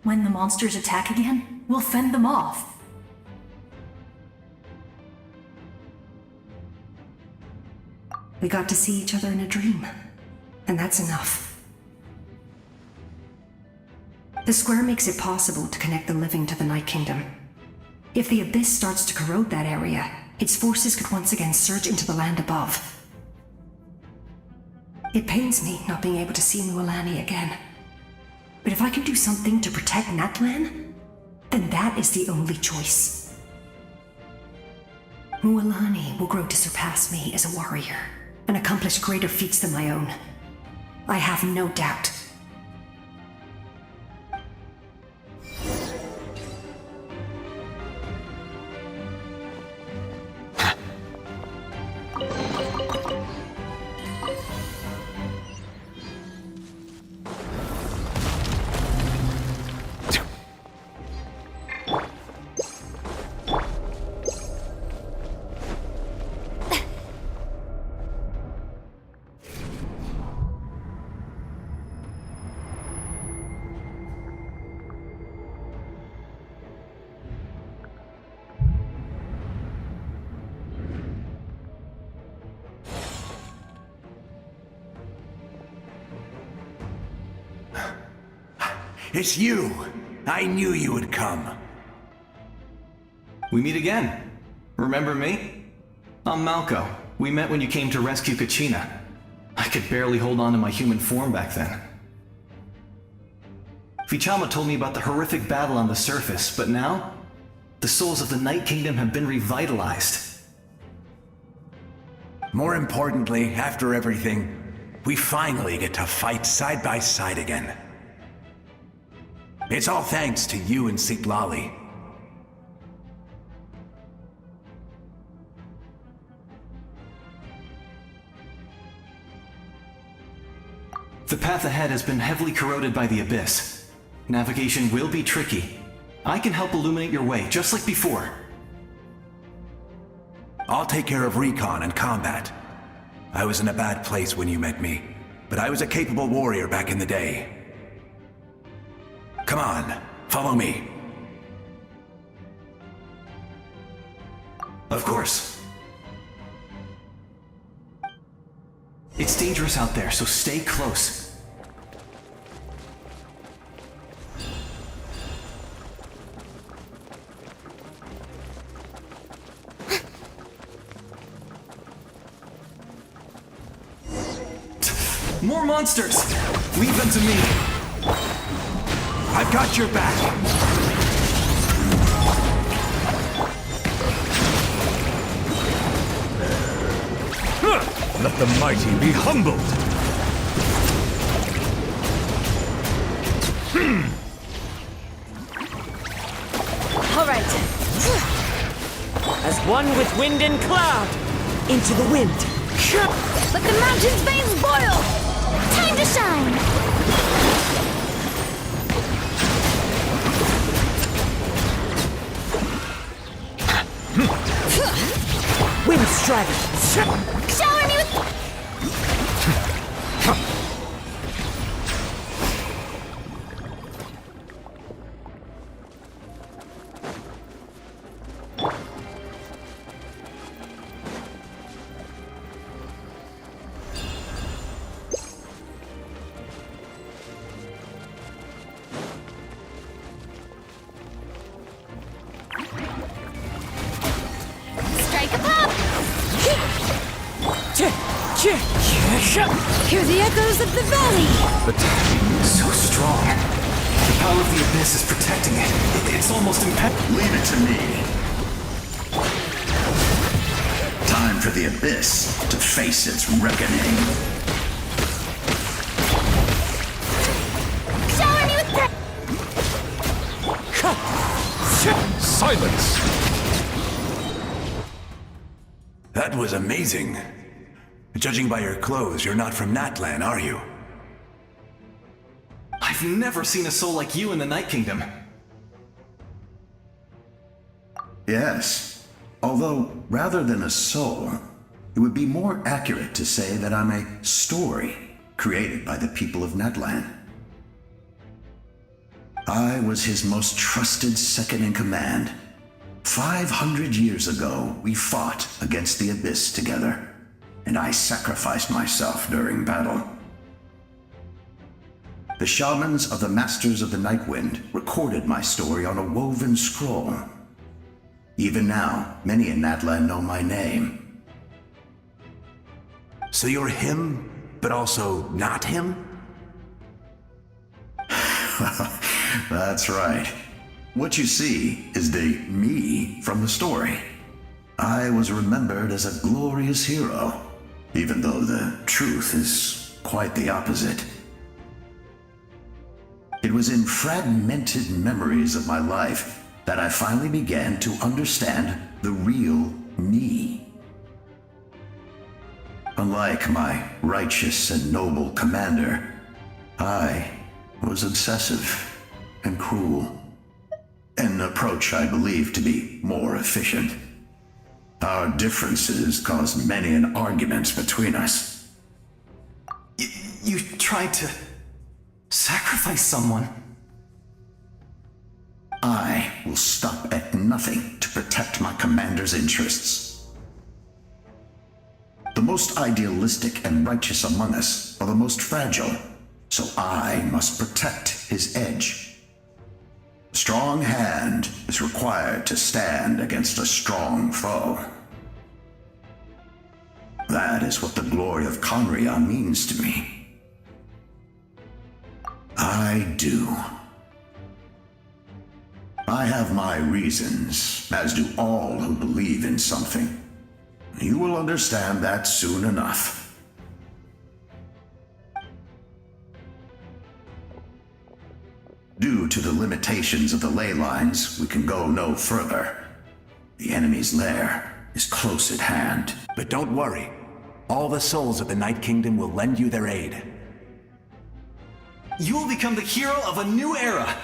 When the monsters attack again, we'll fend them off. We got to see each other in a dream, and that's enough. The square makes it possible to connect the living to the Night Kingdom. If the Abyss starts to corrode that area, its forces could once again surge into the land above. It pains me not being able to see Mualani again. But if I can do something to protect Natlan, then that is the only choice. Mualani will grow to surpass me as a warrior and accomplish greater feats than my own. I have no doubt. It's you! I knew you would come. We meet again. Remember me? I'm Malco. We met when you came to rescue Kachina. I could barely hold on to my human form back then. Vichama told me about the horrific battle on the surface, but now, the souls of the Night Kingdom have been revitalized. More importantly, after everything, we finally get to fight side by side again. It's all thanks to you and Sitlali. The path ahead has been heavily corroded by the Abyss. Navigation will be tricky. I can help illuminate your way, just like before. I'll take care of recon and combat. I was in a bad place when you met me, but I was a capable warrior back in the day. Come on, follow me. Of course. It's dangerous out there, so stay close. More monsters! Leave them to me! I've got your back! Let the mighty be humbled! All right. As one with wind and cloud, into the wind. Let the mountain's veins boil! Time to shine! Wind strider. Shower me with... Strike a pop! Hear the echoes of the valley! So strong. The power of the Abyss is protecting it. It's almost impenetrable. Leave it to me. Time for the Abyss to face its reckoning. Shower me with... Silence! That was amazing. Judging by your clothes, you're not from Natlan, are you? I've never seen a soul like you in the Night Kingdom. Yes. Although, rather than a soul, it would be more accurate to say that I'm a story created by the people of Natlan. I was his most trusted second-in-command. 500 years ago, we fought against the Abyss together, and I sacrificed myself during battle. The shamans of the Masters of the Night Wind recorded my story on a woven scroll. Even now, many in Natlan know my name. So you're him, but also not him? That's right. What you see is the me from the story. I was remembered as a glorious hero, even though the truth is quite the opposite. It was in fragmented memories of my life that I finally began to understand the real me. Unlike my righteous and noble commander, I was obsessive and cruel. An approach I believe to be more efficient. Our differences caused many an arguments between us. You tried to sacrifice someone. I will stop at nothing to protect my commander's interests. The most idealistic and righteous among us are the most fragile, so I must protect his edge. A strong hand is required to stand against a strong foe. That is what the glory of Conria means to me. I do. I have my reasons, as do all who believe in something. You will understand that soon enough. Due to the limitations of the ley lines, we can go no further. The enemy's lair is close at hand. But don't worry. All the souls of the Night Kingdom will lend you their aid. You will become the hero of a new era!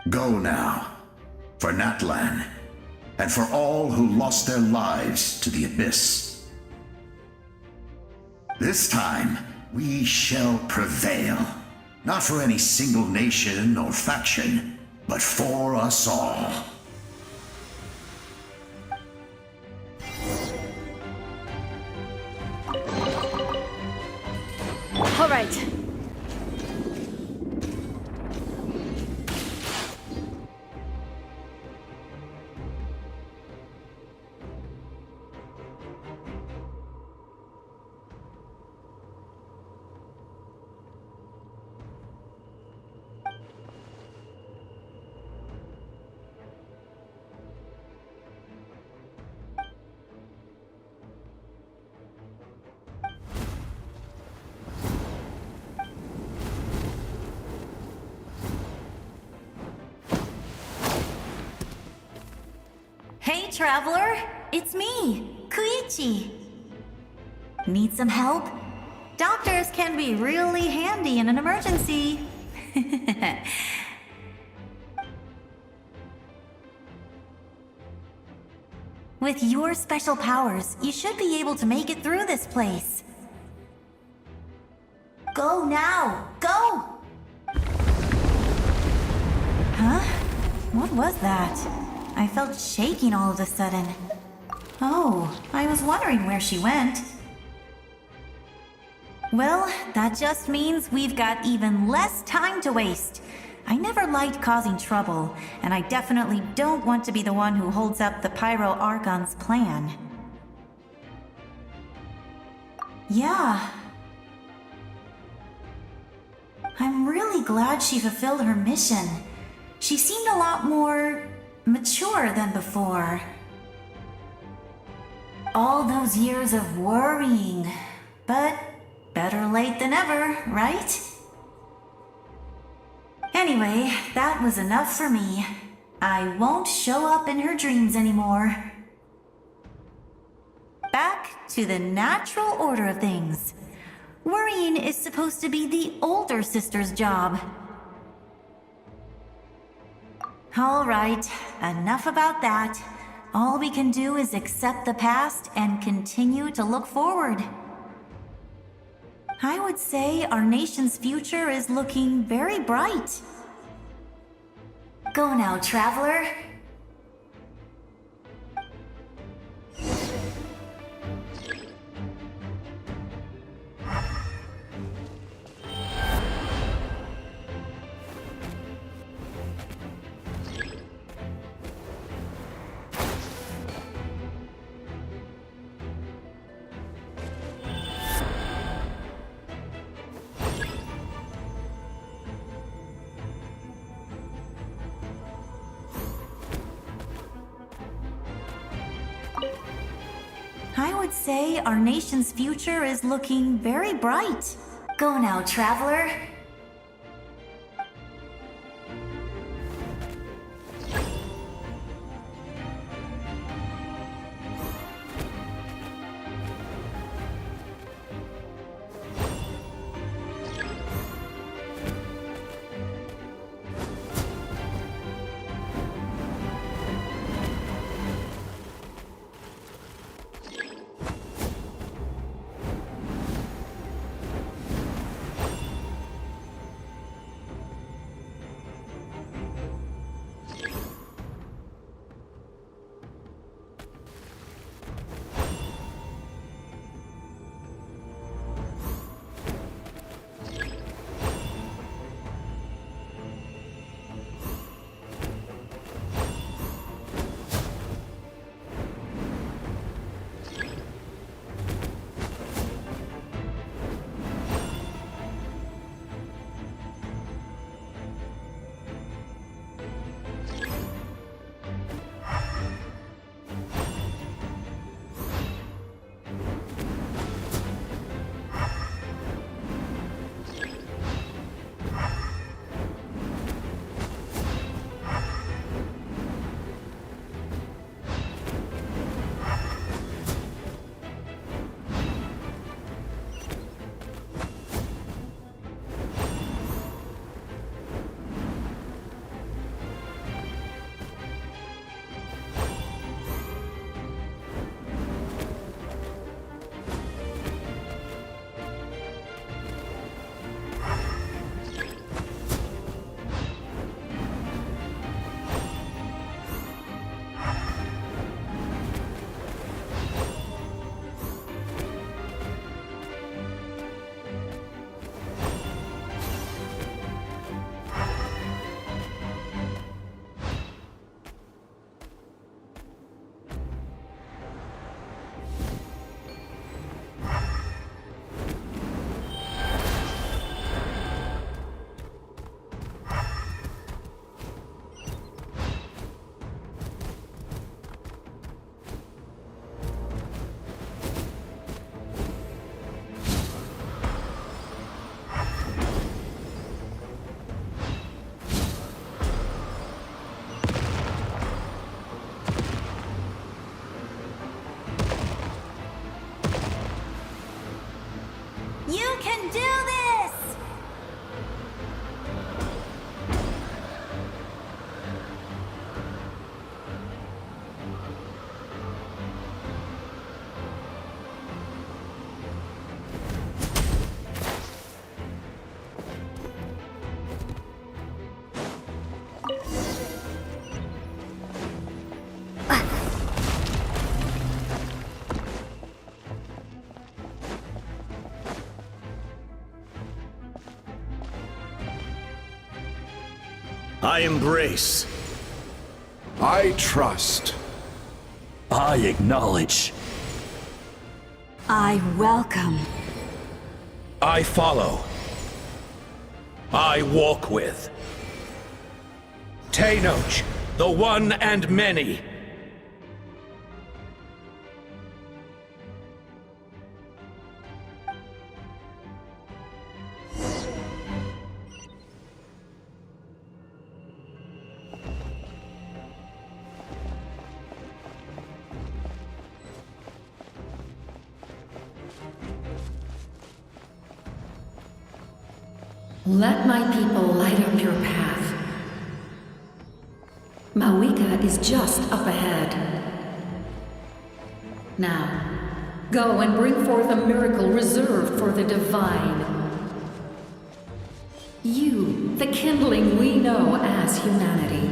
Go now, for Natlan, and for all who lost their lives to the Abyss. This time, we shall prevail. Not for any single nation or faction, but for us all. All right. Hey, traveler! It's me, Koichi. Need some help? Doctors can be really handy in an emergency. With your special powers, you should be able to make it through this place. Go now! Go! Huh? What was that? I felt shaking all of a sudden. Oh, I was wondering where she went. Well, that just means we've got even less time to waste. I never liked causing trouble, and I definitely don't want to be the one who holds up the Pyro Archon's plan. Yeah. I'm really glad she fulfilled her mission. She seemed a lot more mature than before. All those years of worrying, but better late than ever, right? Anyway, that was enough for me. I won't show up in her dreams anymore. Back to the natural order of things. Worrying is supposed to be the older sister's job. All right, enough about that. All we can do is accept the past and continue to look forward. I would say our nation's future is looking very bright. Go now, traveler. I would say our nation's future is looking very bright. Go now, traveler. I embrace. I trust. I acknowledge. I welcome. I follow. I walk with. Tenoch, the one and many. Let my people light up your path. Mawika is just up ahead. Now, go and bring forth a miracle reserved for the divine. You, the kindling we know as humanity.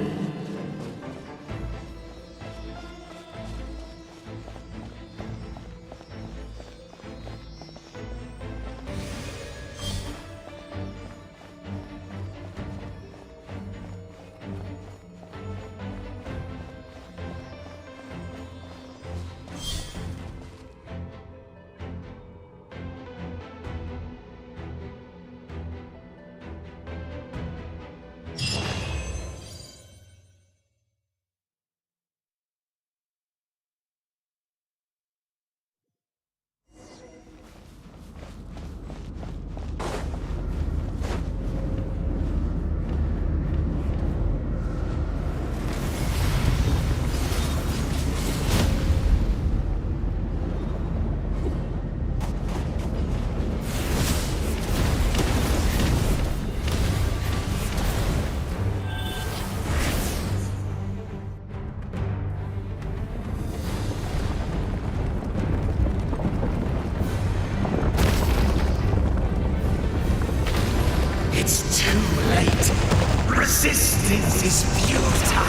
It's too late. Resistance is futile.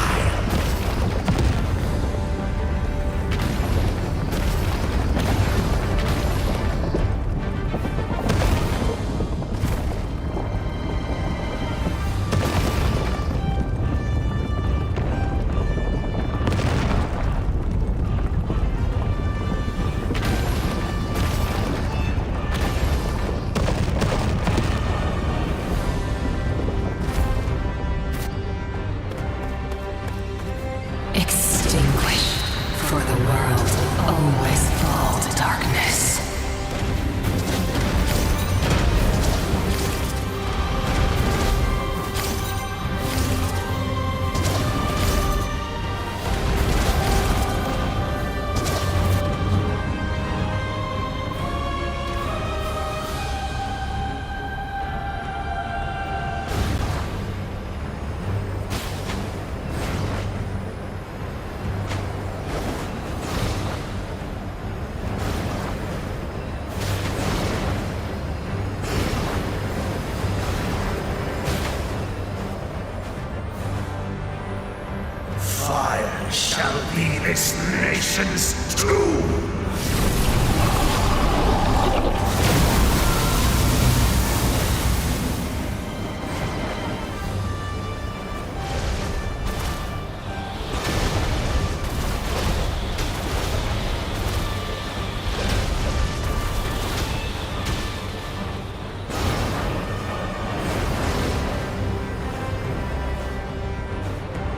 Extinguish, for the world always fall to darkness. Fire shall be this nation's tomb!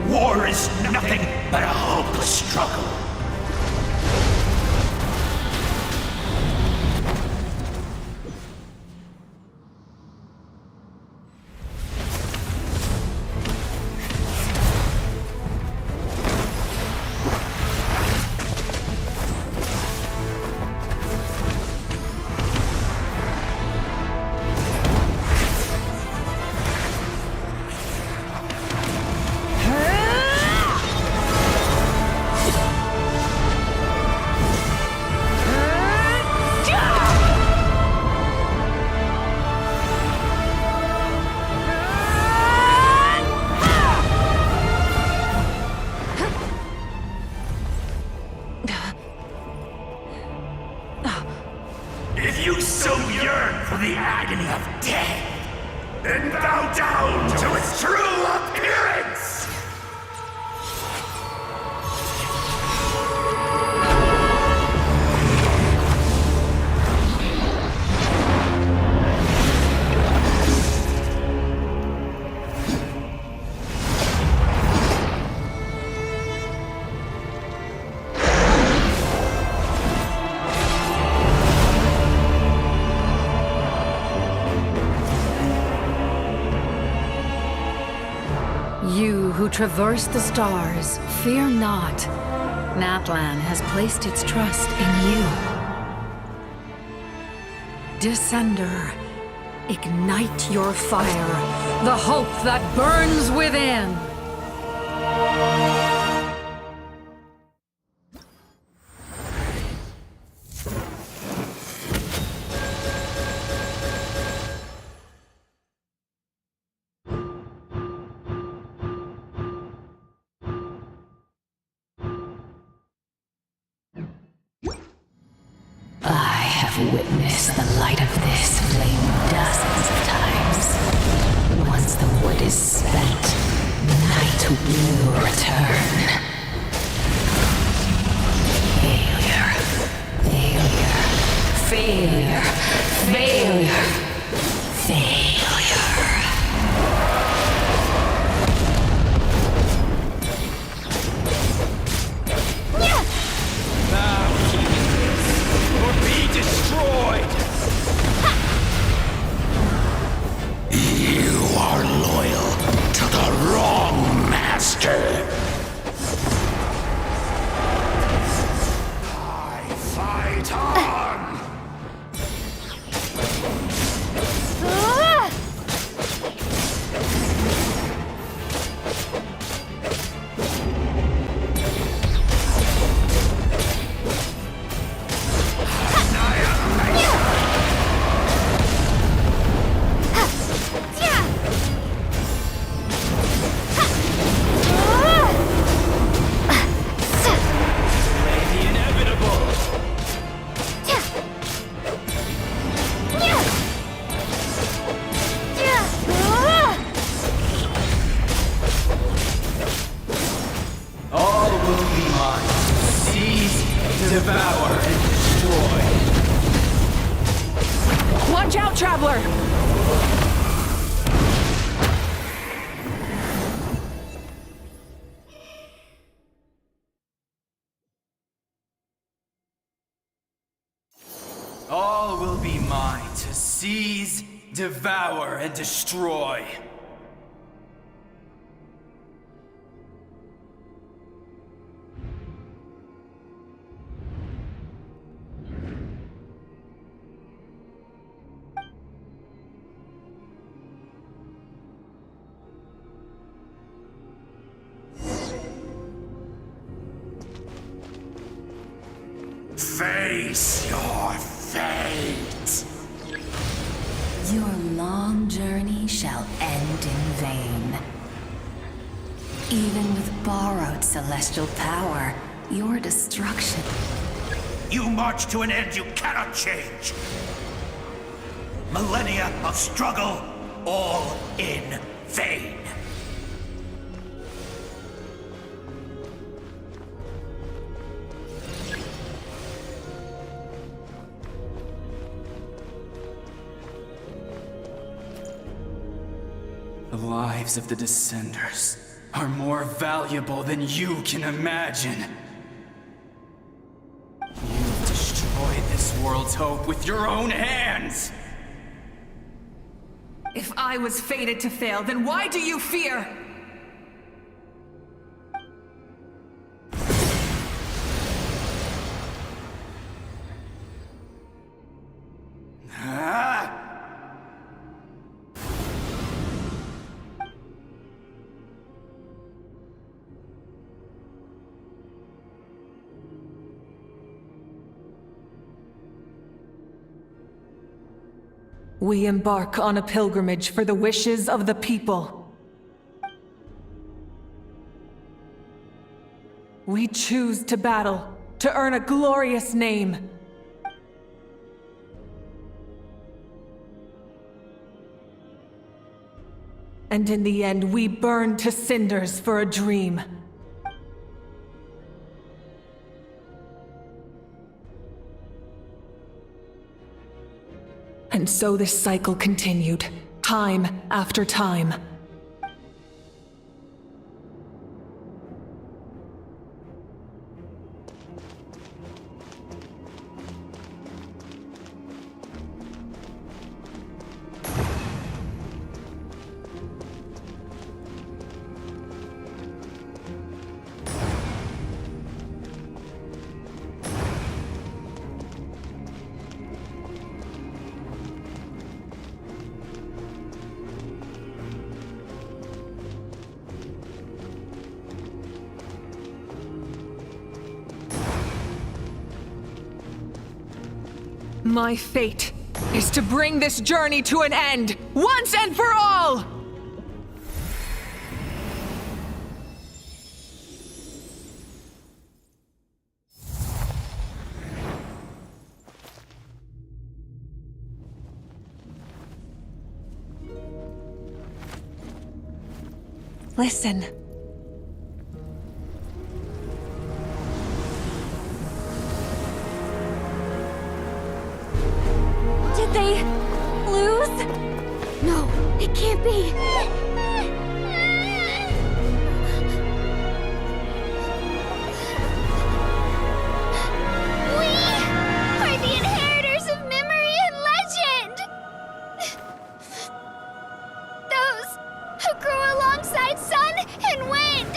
War is nothing but a hopeless struggle. If you so yearn for the agony of death, then bow down to its true appearance! traverse the stars, fear not. Natlan has placed its trust in you. Descender, ignite your fire, the hope that burns within. I have witnessed the light of this flame dozens of times. Once the wood is spent, the night will return. Failure. Failure. Failure. Failure. Failure. Destroyed! You are loyal to the wrong master! I fight on! Devour and destroy. Watch out, Traveler! All will be mine to seize, devour, and destroy. Face your fate! Your long journey shall end in vain. Even with borrowed celestial power, your destruction... You march to an end you cannot change! Millennia of struggle, all in vain! The lives of the Descenders are more valuable than you can imagine. You've destroyed this world's hope with your own hands! If I was fated to fail, then why do you fear? We embark on a pilgrimage for the wishes of the people. We choose to battle, to earn a glorious name. And in the end, we burn to cinders for a dream. And so this cycle continued, time after time. My fate is to bring this journey to an end, once and for all! Listen. Did they lose? No, it can't be. We are the inheritors of memory and legend! Those who grew alongside sun and wind!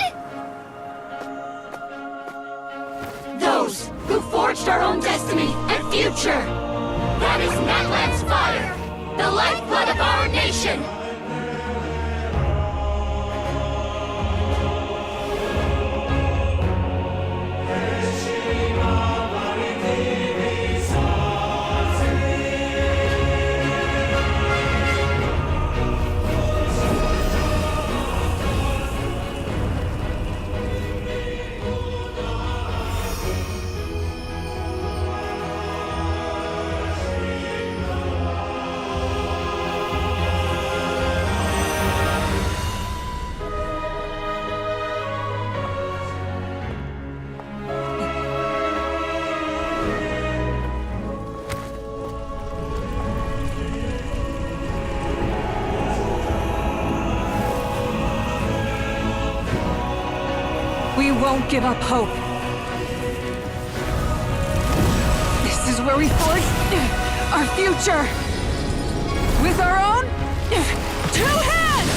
Those who forged our own destiny and future! That is Natlan's fire, the lifeblood of our nation! We won't give up hope. This is where we forge our future. With our own 2 hands!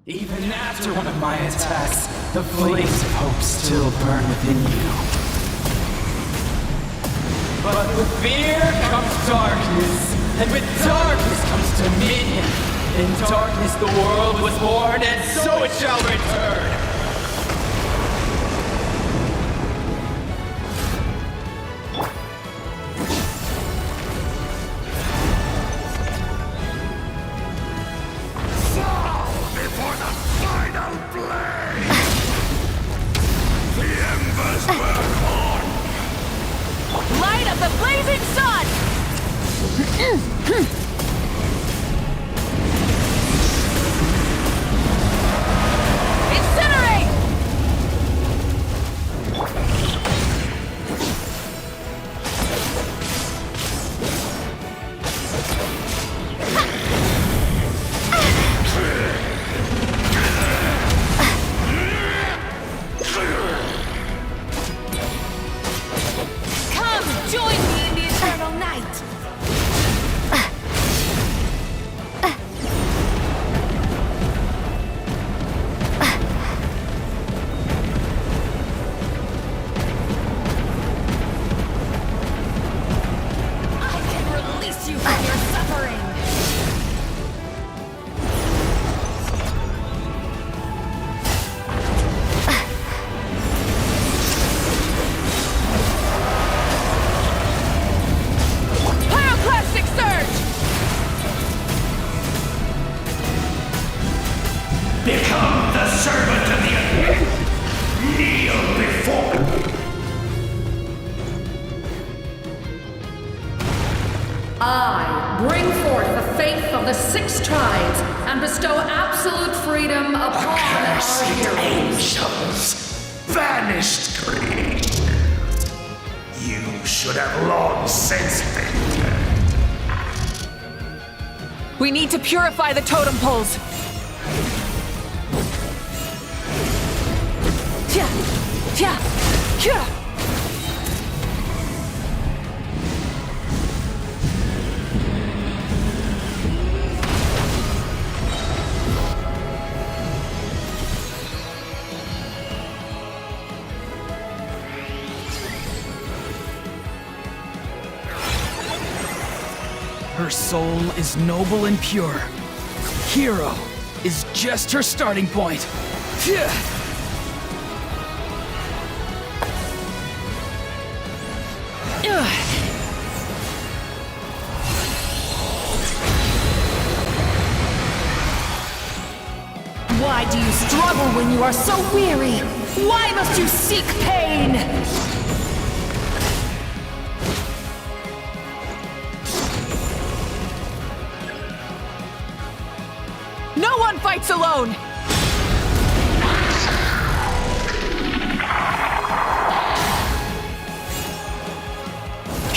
Even after one of my attacks, the flames of hope still burn within you. But with fear comes darkness, and with darkness comes dominion. In darkness the world was born, and so it shall return. Before the final blade! The embers burn on! Light of the blazing sun! Incinerate! Come, join me in the eternal night! I can release you from your suffering! Pyroclastic surge! Become the servant of the earth! Kneel before I bring forth the faith of the 6 tribes and bestow absolute freedom upon our accursed heroes. angels! Banished greed! You should have long since been dead. We need to purify the totem poles. Tja, tja, tja. Her soul is noble and pure. Hero is just her starting point. Phew. Why do you struggle when you are so weary? Why must you seek pain? No one fights alone!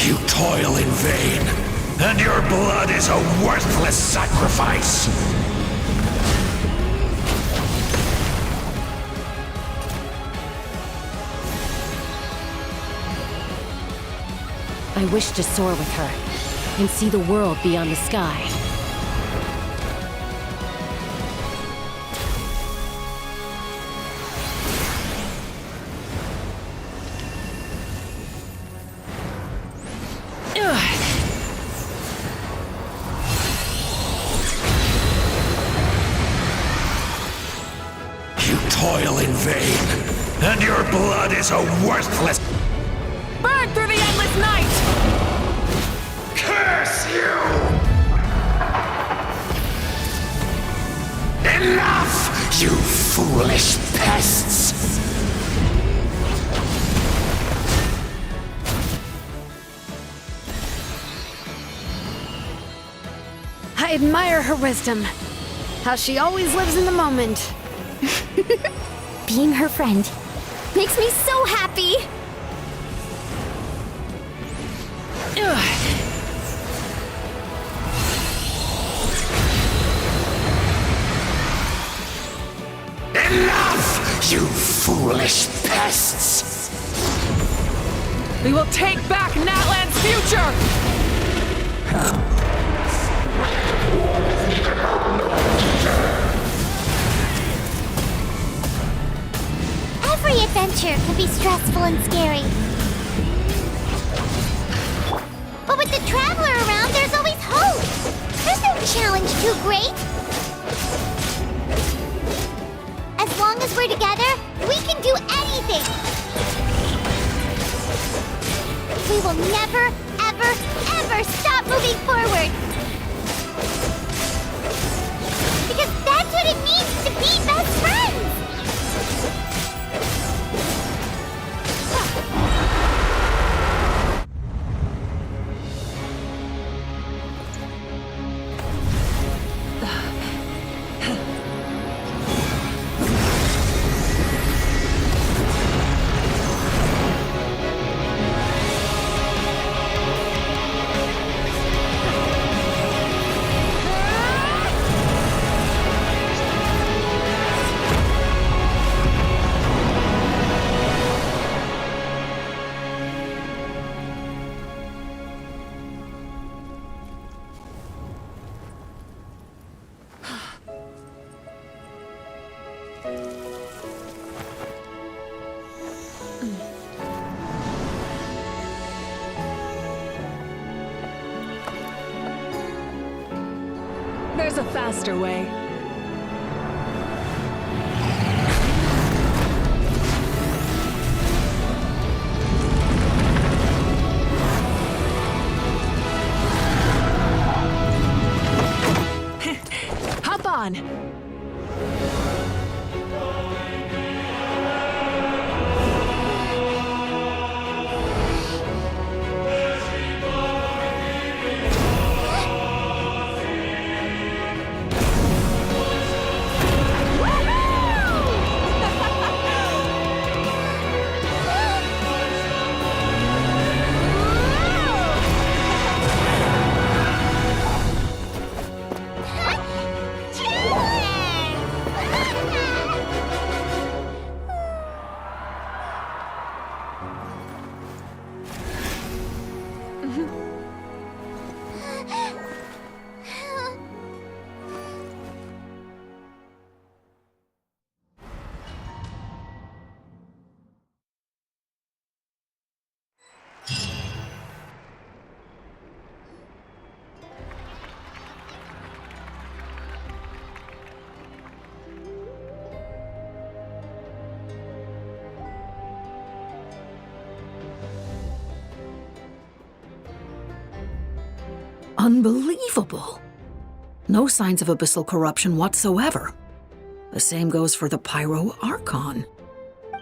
You toil in vain, and your blood is a worthless sacrifice. I wish to soar with her and see the world beyond the sky. You toil in vain, and your blood is a worthless... Burn through the endless night! Curse you! Enough, you foolish pests! I admire her wisdom. How she always lives in the moment. Being her friend makes me so happy! Enough, you foolish pests! We will take back Natlan's future! Every adventure can be stressful and scary. But with the Traveler around, there's always hope! There's no challenge too great! As long as we're together, we can do anything! We will never, ever, ever stop moving forward! Because that's what it means to be best friends! There's a faster way. Hop on! Unbelievable. No signs of abyssal corruption whatsoever. The same goes for the Pyro Archon.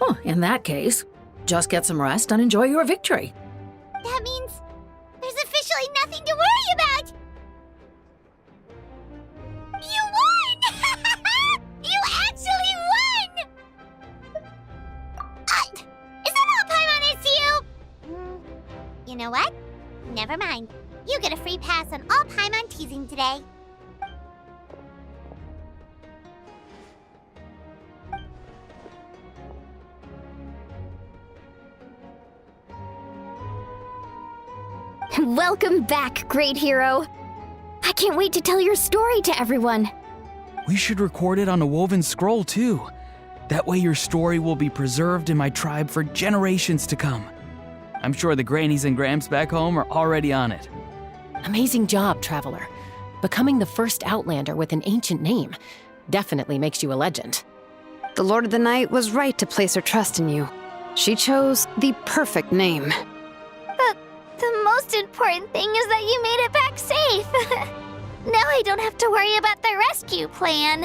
Oh, in that case, just get some rest and enjoy your victory. That means there's officially nothing to worry about! You won! You actually won! Is that all Paimon is to you? You know what? Never mind. You get a free pass on all Paimon teasing today. Welcome back, great hero. I can't wait to tell your story to everyone. We should record it on a woven scroll, too. That way your story will be preserved in my tribe for generations to come. I'm sure the grannies and gramps back home are already on it. Amazing job, Traveler. Becoming the first Outlander with an ancient name definitely makes you a legend. The Lord of the Night was right to place her trust in you. She chose the perfect name. The most important thing is that you made it back safe. Now I don't have to worry about the rescue plan.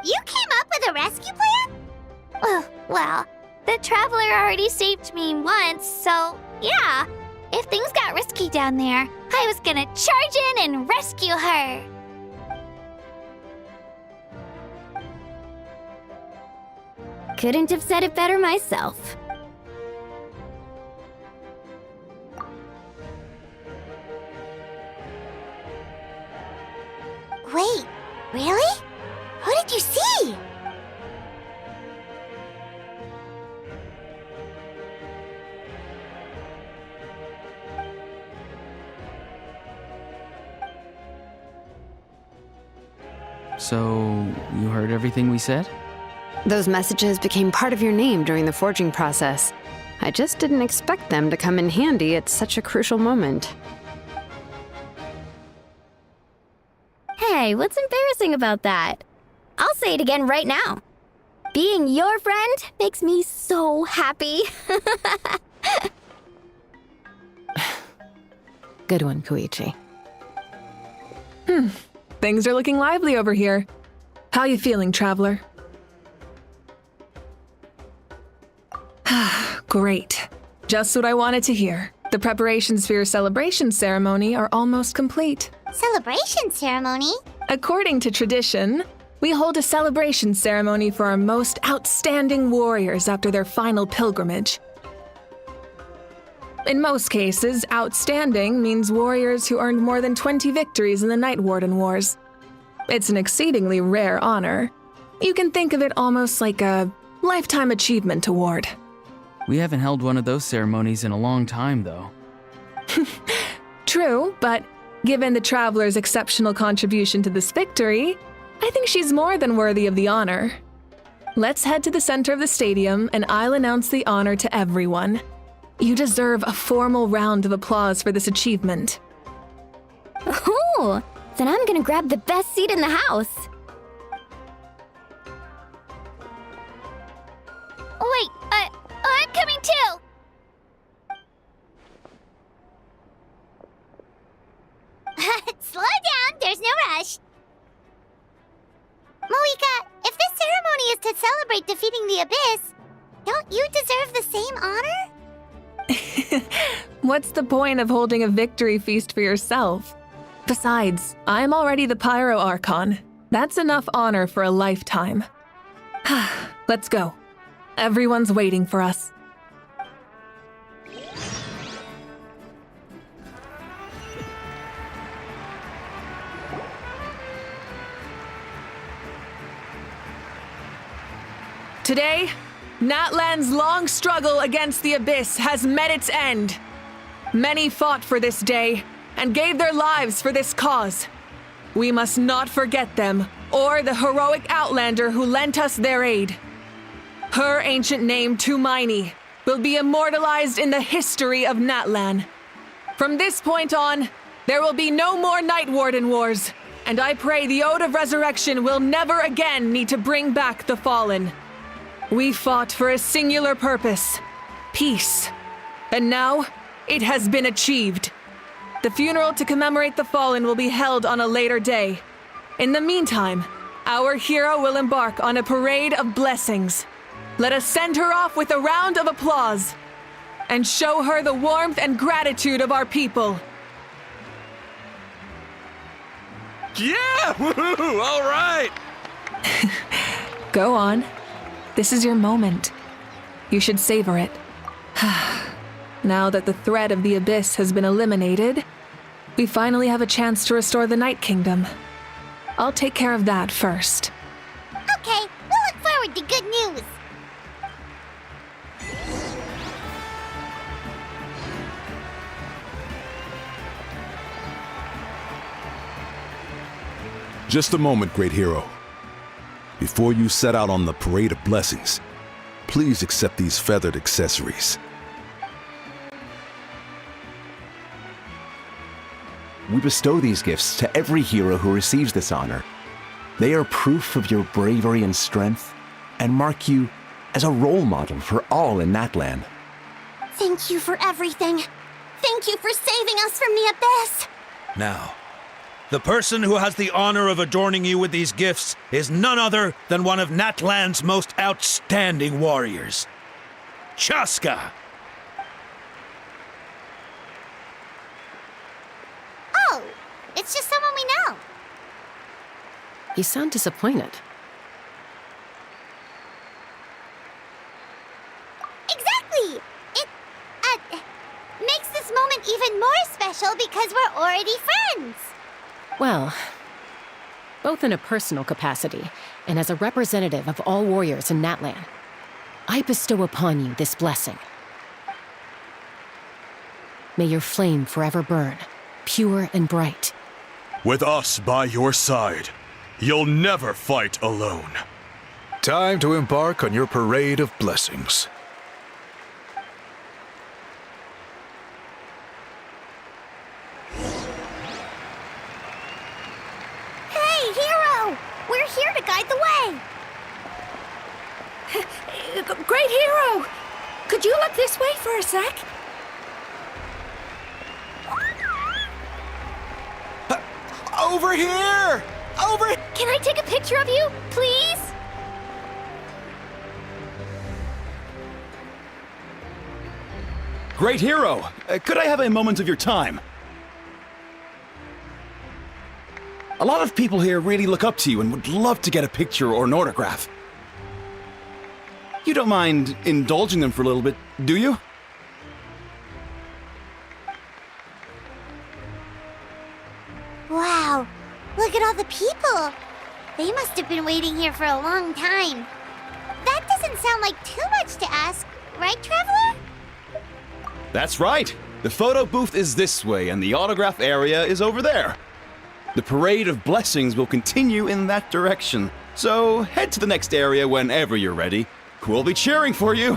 You came up with a rescue plan? Well, the Traveler already saved me once, so yeah. If things got risky down there, I was gonna charge in and rescue her. Couldn't have said it better myself. Wait, really? Who did you see? So, you heard everything we said? Those messages became part of your name during the forging process. I just didn't expect them to come in handy at such a crucial moment. Hey, what's embarrassing about that? I'll say it again right now. Being your friend makes me so happy. Good one, Koichi. Things are looking lively over here. How you feeling, Traveler? Great. Just what I wanted to hear. The preparations for your celebration ceremony are almost complete. Celebration ceremony? According to tradition, we hold a celebration ceremony for our most outstanding warriors after their final pilgrimage. In most cases, outstanding means warriors who earned more than 20 victories in the Night Warden Wars. It's an exceedingly rare honor. You can think of it almost like a lifetime achievement award. We haven't held one of those ceremonies in a long time, though. True, but given the Traveler's exceptional contribution to this victory, I think she's more than worthy of the honor. Let's head to the center of the stadium and I'll announce the honor to everyone. You deserve a formal round of applause for this achievement. Oh, then I'm gonna grab the best seat in the house. Wait, I'm coming too! Slow down, there's no rush. Moika, if this ceremony is to celebrate defeating the Abyss, don't you deserve the same honor? What's the point of holding a victory feast for yourself? Besides, I'm already the Pyro Archon. That's enough honor for a lifetime. Let's go. Everyone's waiting for us. Today, Natlan's long struggle against the Abyss has met its end. Many fought for this day and gave their lives for this cause. We must not forget them or the heroic Outlander who lent us their aid. Her ancient name, Tumaini, will be immortalized in the history of Natlan. From this point on, there will be no more Night Warden Wars, and I pray the Ode of Resurrection will never again need to bring back the Fallen. We fought for a singular purpose, peace, and now it has been achieved. The funeral to commemorate the fallen will be held on a later day. In the meantime, our hero will embark on a parade of blessings. Let us send her off with a round of applause and show her the warmth and gratitude of our people. Yeah! Woohoo! All right! Go on. This is your moment. You should savor it. Now that the threat of the Abyss has been eliminated, we finally have a chance to restore the Night Kingdom. I'll take care of that first. Okay, we'll look forward to good news. Just a moment, great hero. Before you set out on the parade of blessings, please accept these feathered accessories. We bestow these gifts to every hero who receives this honor. They are proof of your bravery and strength, and mark you as a role model for all in Natlan. Thank you for everything. Thank you for saving us from the Abyss. Now, the person who has the honor of adorning you with these gifts is none other than one of Natlan's most outstanding warriors, Chaska. Oh, it's just someone we know. You sound disappointed. Exactly! It, makes this moment even more special because we're already friends. Well, both in a personal capacity and as a representative of all warriors in Natlan, I bestow upon you this blessing. May your flame forever burn, pure and bright. With us by your side, you'll never fight alone. Time to embark on your parade of blessings. Hey, hero! We're here to guide the way. Great hero! Could you look this way for a sec? Over here! Over! Can I take a picture of you, please? Great hero! Could I have a moment of your time? A lot of people here really look up to you and would love to get a picture or an autograph. You don't mind indulging them for a little bit, do you? Wow, look at all the people. They must have been waiting here for a long time. That doesn't sound like too much to ask, right, Traveler? That's right. The photo booth is this way and the autograph area is over there. The parade of blessings will continue in that direction. So head to the next area whenever you're ready. We'll be cheering for you.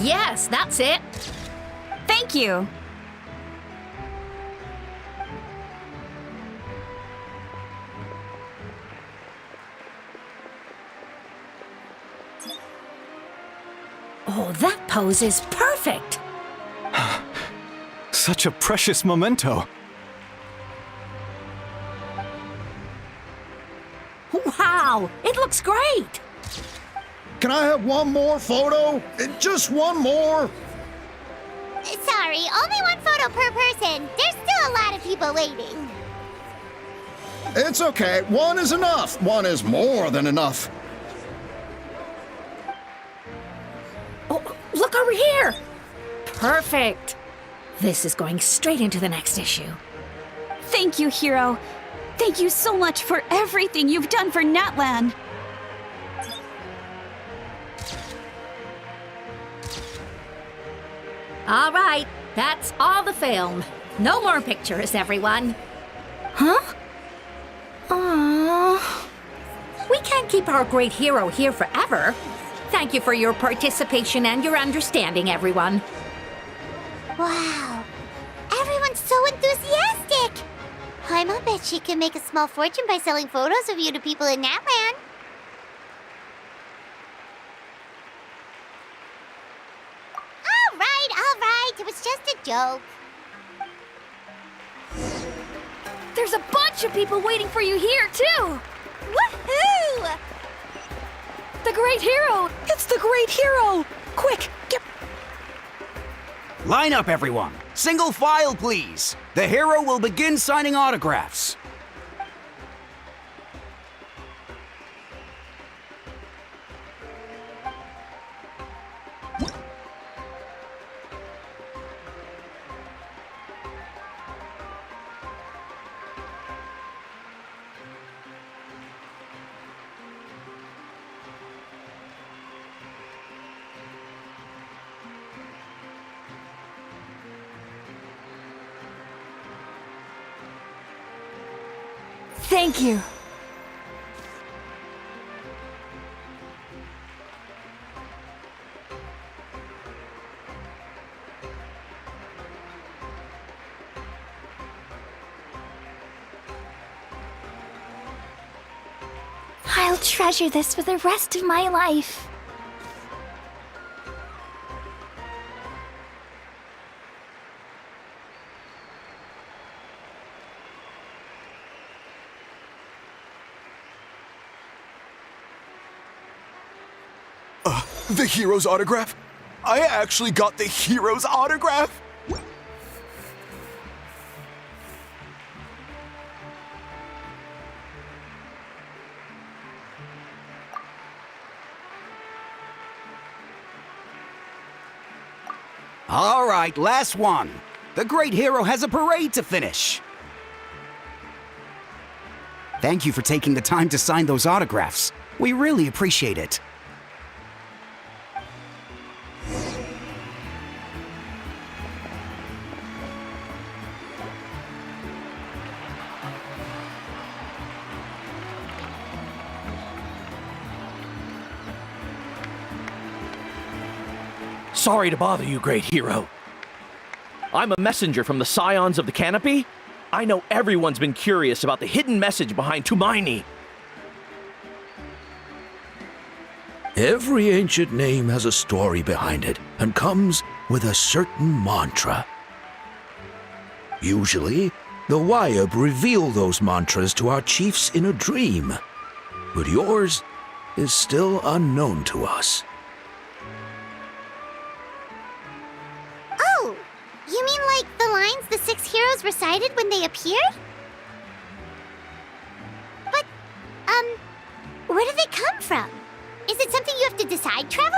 Yes, that's it. Thank you. Oh, that pose is perfect. Such a precious memento. Wow, it looks great. Can I have one more photo? Just one more? Sorry, only one photo per person. There's still a lot of people waiting. It's okay. One is enough. One is more than enough. Oh, look over here. Perfect. This is going straight into the next issue. Thank you, hero. Thank you so much for everything you've done for Natlan. All right, that's all the film. No more pictures, everyone. Huh? Aww. We can't keep our great hero here forever. Thank you for your participation and your understanding, everyone. Wow, everyone's so enthusiastic. I'm I'll bet she can make a small fortune by selling photos of you to people in Natlan. All right. It was just a joke. There's a bunch of people waiting for you here, too! Woohoo! The Great Hero! It's the Great Hero! Quick, get... Line up, everyone. Single file, please. The hero will begin signing autographs. Thank you. I'll treasure this for the rest of my life. The hero's autograph? I actually got the hero's autograph? All right, last one. The Great Hero has a parade to finish. Thank you for taking the time to sign those autographs. We really appreciate it. Sorry to bother you, Great Hero. I'm a messenger from the Scions of the Canopy. I know everyone's been curious about the hidden message behind Tumaini. Every ancient name has a story behind it and comes with a certain mantra. Usually, the Wayab reveal those mantras to our chiefs in a dream, but yours is still unknown to us. Oh, you mean like the lines the 6 heroes recited when they appeared? But, where do they come from? Is it something you have to decide, Traveler?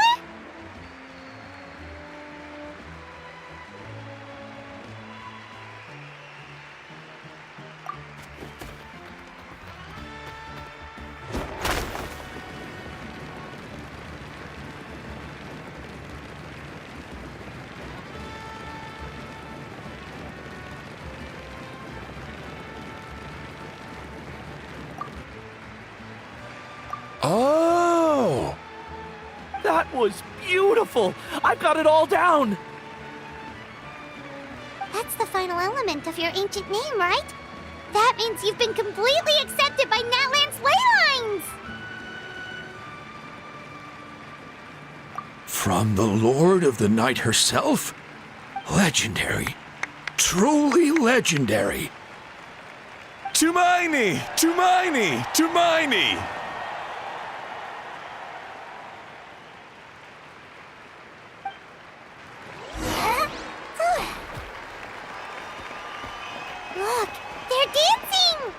Oh! That was beautiful! I've got it all down! That's the final element of your ancient name, right? That means you've been completely accepted by Natlan's ley lines! From the Lord of the Night herself? Legendary. Truly legendary. Tumaini! Tumaini! Tumaini! Look, they're dancing!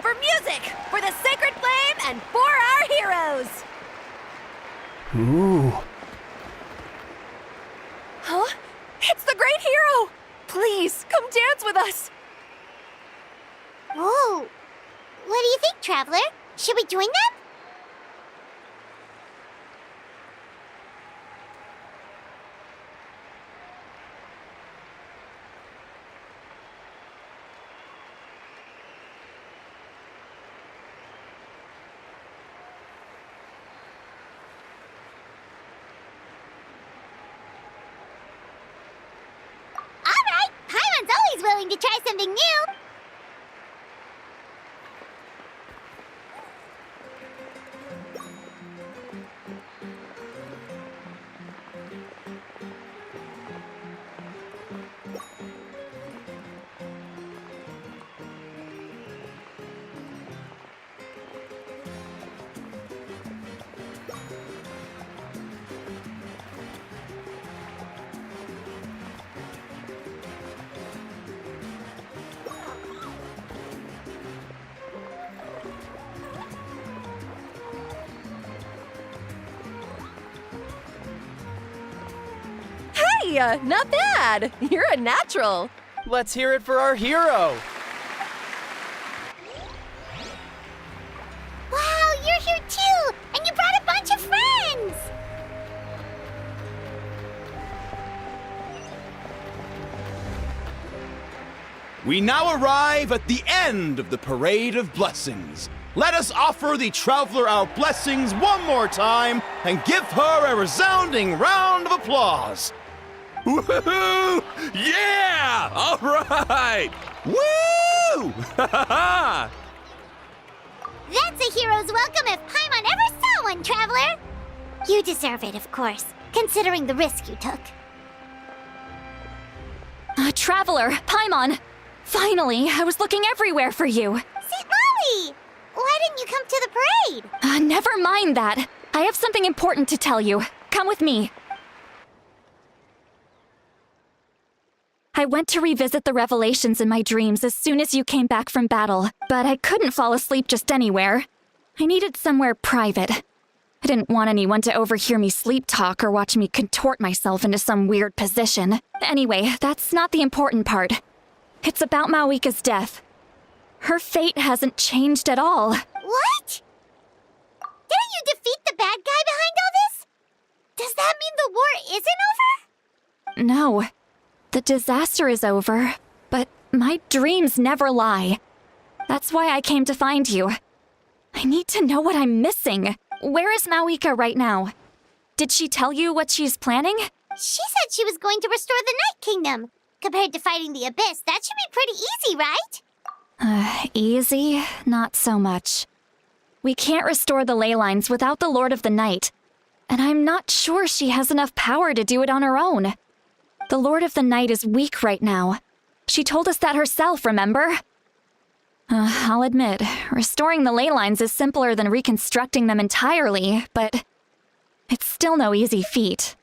For music, for the sacred flame, and for our heroes! Ooh. Huh? It's the Great Hero! Please, come dance with us! Whoa! What do you think, Traveler? Should we join them? All right, Paimon's always willing to try something new. Hey, not bad. You're a natural. Let's hear it for our hero. Wow, you're here too! And you brought a bunch of friends! We now arrive at the end of the Parade of Blessings. Let us offer the traveler our blessings one more time and give her a resounding round of applause. Woohoo! Yeah! All right! Woo! That's a hero's welcome if Paimon ever saw one, traveler! You deserve it, of course, considering the risk you took. Traveler, Paimon! Finally, I was looking everywhere for you. St. Molly! Why didn't you come to the parade? Never mind that. I have something important to tell you. Come with me. I went to revisit the revelations in my dreams as soon as you came back from battle, but I couldn't fall asleep just anywhere. I needed somewhere private. I didn't want anyone to overhear me sleep talk or watch me contort myself into some weird position. Anyway, that's not the important part. It's about Mawika's death. Her fate hasn't changed at all. What? Didn't you defeat the bad guy behind all this? Does that mean the war isn't over? No. The disaster is over, but my dreams never lie. That's why I came to find you. I need to know what I'm missing. Where is Mawika right now? Did she tell you what she's planning? She said she was going to restore the Night Kingdom. Compared to fighting the Abyss, that should be pretty easy, right? Easy? Not so much. We can't restore the ley lines without the Lord of the Night, and I'm not sure she has enough power to do it on her own. The Lord of the Night is weak right now. She told us that herself, remember? I'll admit, restoring the ley lines is simpler than reconstructing them entirely, but it's still no easy feat.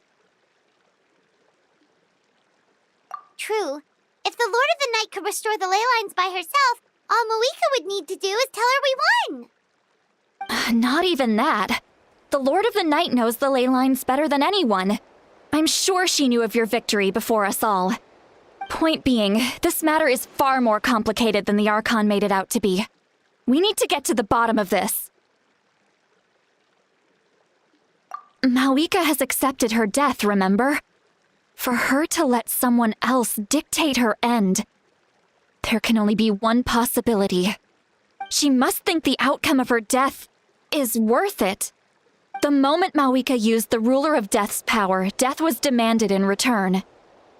True. If the Lord of the Night could restore the ley lines by herself, all Mawika would need to do is tell her we won. Not even that. The Lord of the Night knows the ley lines better than anyone. I'm sure she knew of your victory before us all. Point being, this matter is far more complicated than the Archon made it out to be. We need to get to the bottom of this. Mawika has accepted her death, remember? For her to let someone else dictate her end, there can only be one possibility. She must think the outcome of her death is worth it. The moment Mawika used the Ruler of Death's power, death was demanded in return.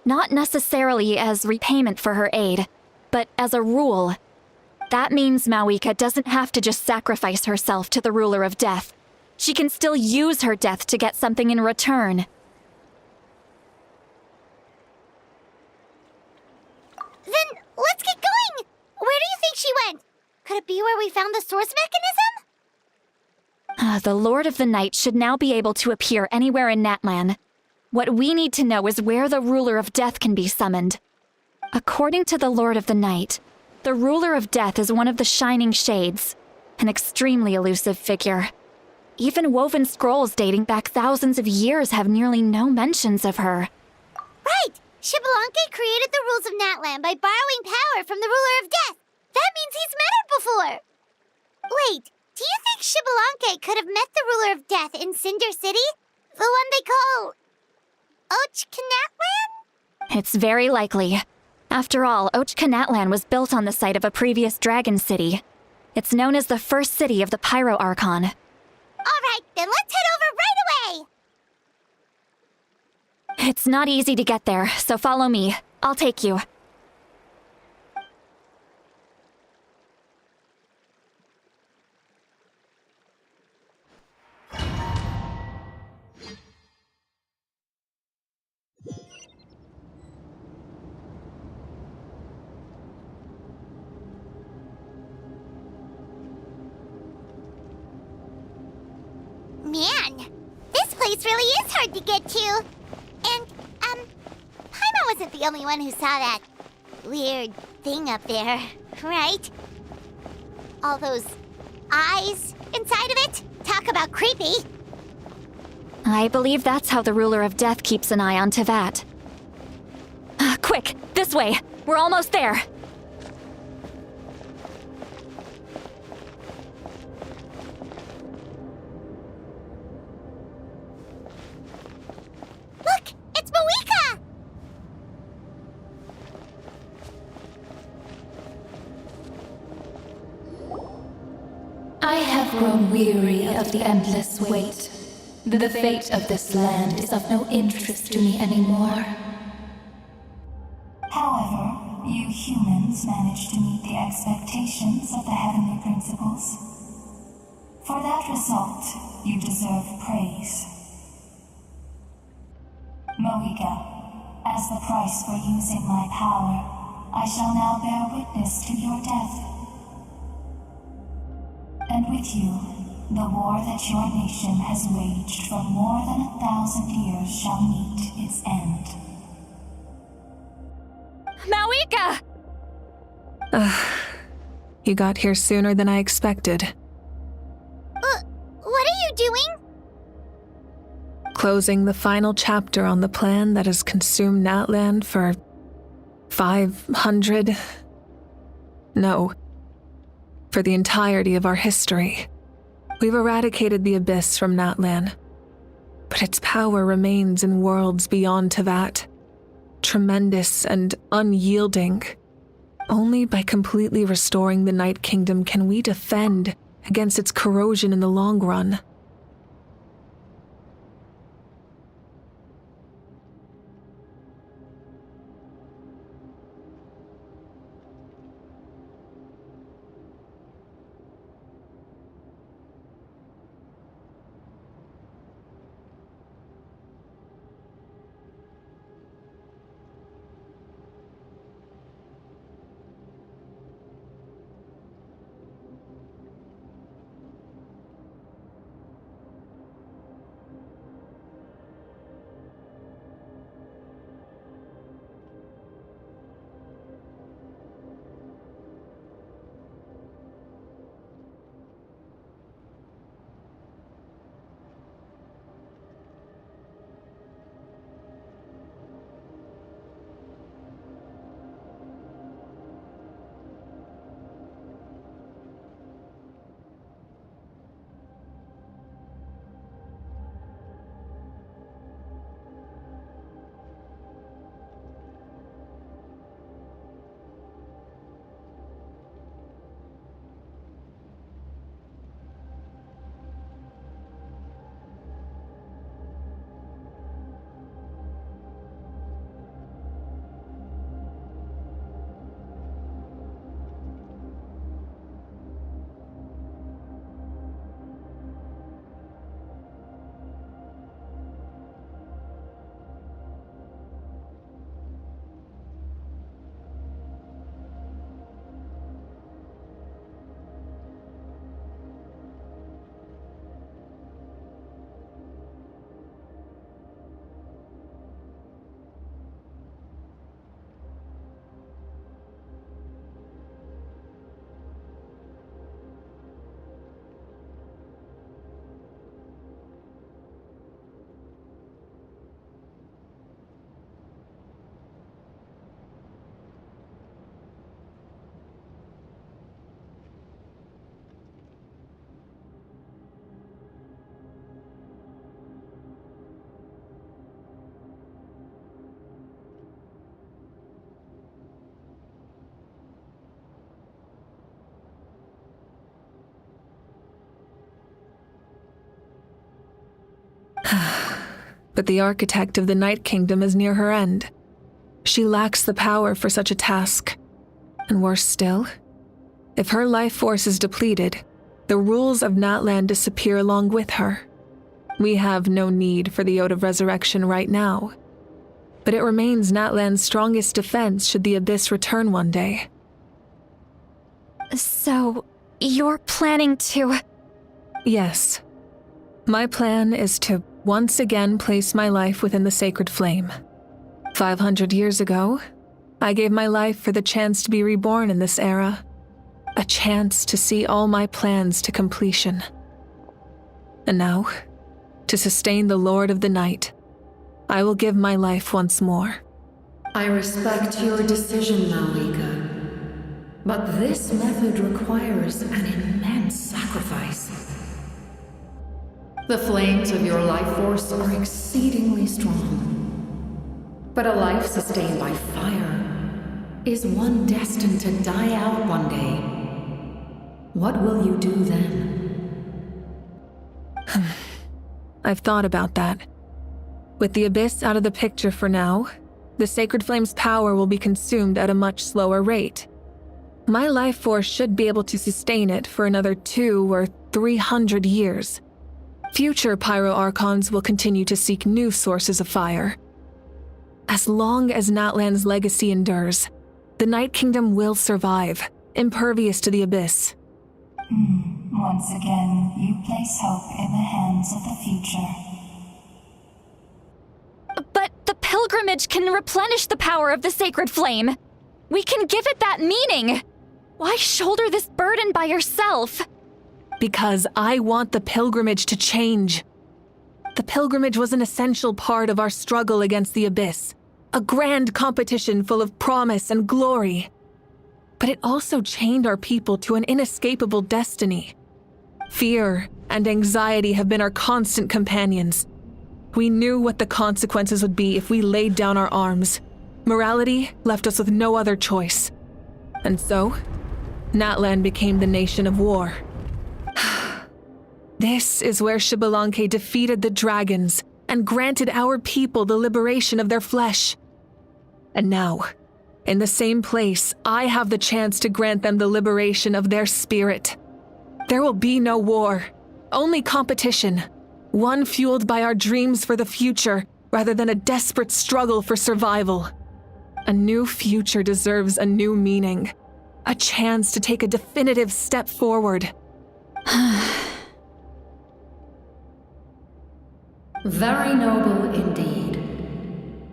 Not necessarily as repayment for her aid, but as a rule. That means Mawika doesn't have to just sacrifice herself to the Ruler of Death. She can still use her death to get something in return. Then let's get going! Where do you think she went? Could it be where we found the source mechanism? The Lord of the Night should now be able to appear anywhere in Natlan. What we need to know is where the Ruler of Death can be summoned. According to the Lord of the Night, the Ruler of Death is one of the Shining Shades, an extremely elusive figure. Even woven scrolls dating back thousands of years have nearly no mentions of her. Right! Xbalanque created the rules of Natlan by borrowing power from the Ruler of Death. That means he's met her before. Wait, do you think Xbalanque could have met the Ruler of Death in Cinder City? The one they call... Natlan? It's very likely. After all, Natlan was built on the site of a previous dragon city. It's known as the first city of the Pyro Archon. All right, then let's head over right away! It's not easy to get there, so follow me. I'll take you. Man, this place really is hard to get to. And, Paimon wasn't the only one who saw that weird thing up there, right? All those eyes inside of it? Talk about creepy. I believe that's how the Ruler of Death keeps an eye on Tevat. Quick, this way. We're almost there. Look, it's Moeka! I have grown weary of the endless wait. The fate of this land is of no interest to me anymore. However, you humans managed to meet the expectations of the heavenly principles. For that result, you deserve praise. Moeka, as the price for using my power, I shall now bear witness to your death. And with you, the war that your nation has waged for more than 1,000 years shall meet its end. Moeka! You got here sooner than I expected. What are you doing? Closing the final chapter on the plan that has consumed Natlan for 500... No. For the entirety of our history. We've eradicated the Abyss from Natlan, but its power remains in worlds beyond Teyvat. Tremendous and unyielding. Only by completely restoring the Night Kingdom can we defend against its corrosion in the long run. But the architect of the Night Kingdom is near her end. She lacks the power for such a task. And worse still, if her life force is depleted, the rules of Natlan disappear along with her. We have no need for the Ode of Resurrection right now, but it remains Natlan's strongest defense should the Abyss return one day. So, you're planning to... Yes. My plan is to once again place my life within the sacred flame. 500 years ago, I gave my life for the chance to be reborn in this era. A chance to see all my plans to completion. And now, to sustain the Lord of the Night, I will give my life once more. I respect your decision, Malika. But this method requires an immense sacrifice. The flames of your life force are exceedingly strong. But a life sustained by fire is one destined to die out one day. What will you do then? I've thought about that. With the Abyss out of the picture for now, the Sacred Flame's power will be consumed at a much slower rate. My life force should be able to sustain it for another 200 or 300 years. Future Pyro Archons will continue to seek new sources of fire. As long as Natlan's legacy endures, the Night Kingdom will survive, impervious to the Abyss. Once again, you place hope in the hands of the future. But the pilgrimage can replenish the power of the Sacred Flame. We can give it that meaning. Why shoulder this burden by yourself? Because I want the pilgrimage to change. The pilgrimage was an essential part of our struggle against the Abyss, a grand competition full of promise and glory. But it also chained our people to an inescapable destiny. Fear and anxiety have been our constant companions. We knew what the consequences would be if we laid down our arms. Morality left us with no other choice. And so, Natlan became the nation of war. This is where Xbalanque defeated the dragons and granted our people the liberation of their flesh. And now, in the same place, I have the chance to grant them the liberation of their spirit. There will be no war, only competition, one fueled by our dreams for the future rather than a desperate struggle for survival. A new future deserves a new meaning, a chance to take a definitive step forward. Very noble indeed.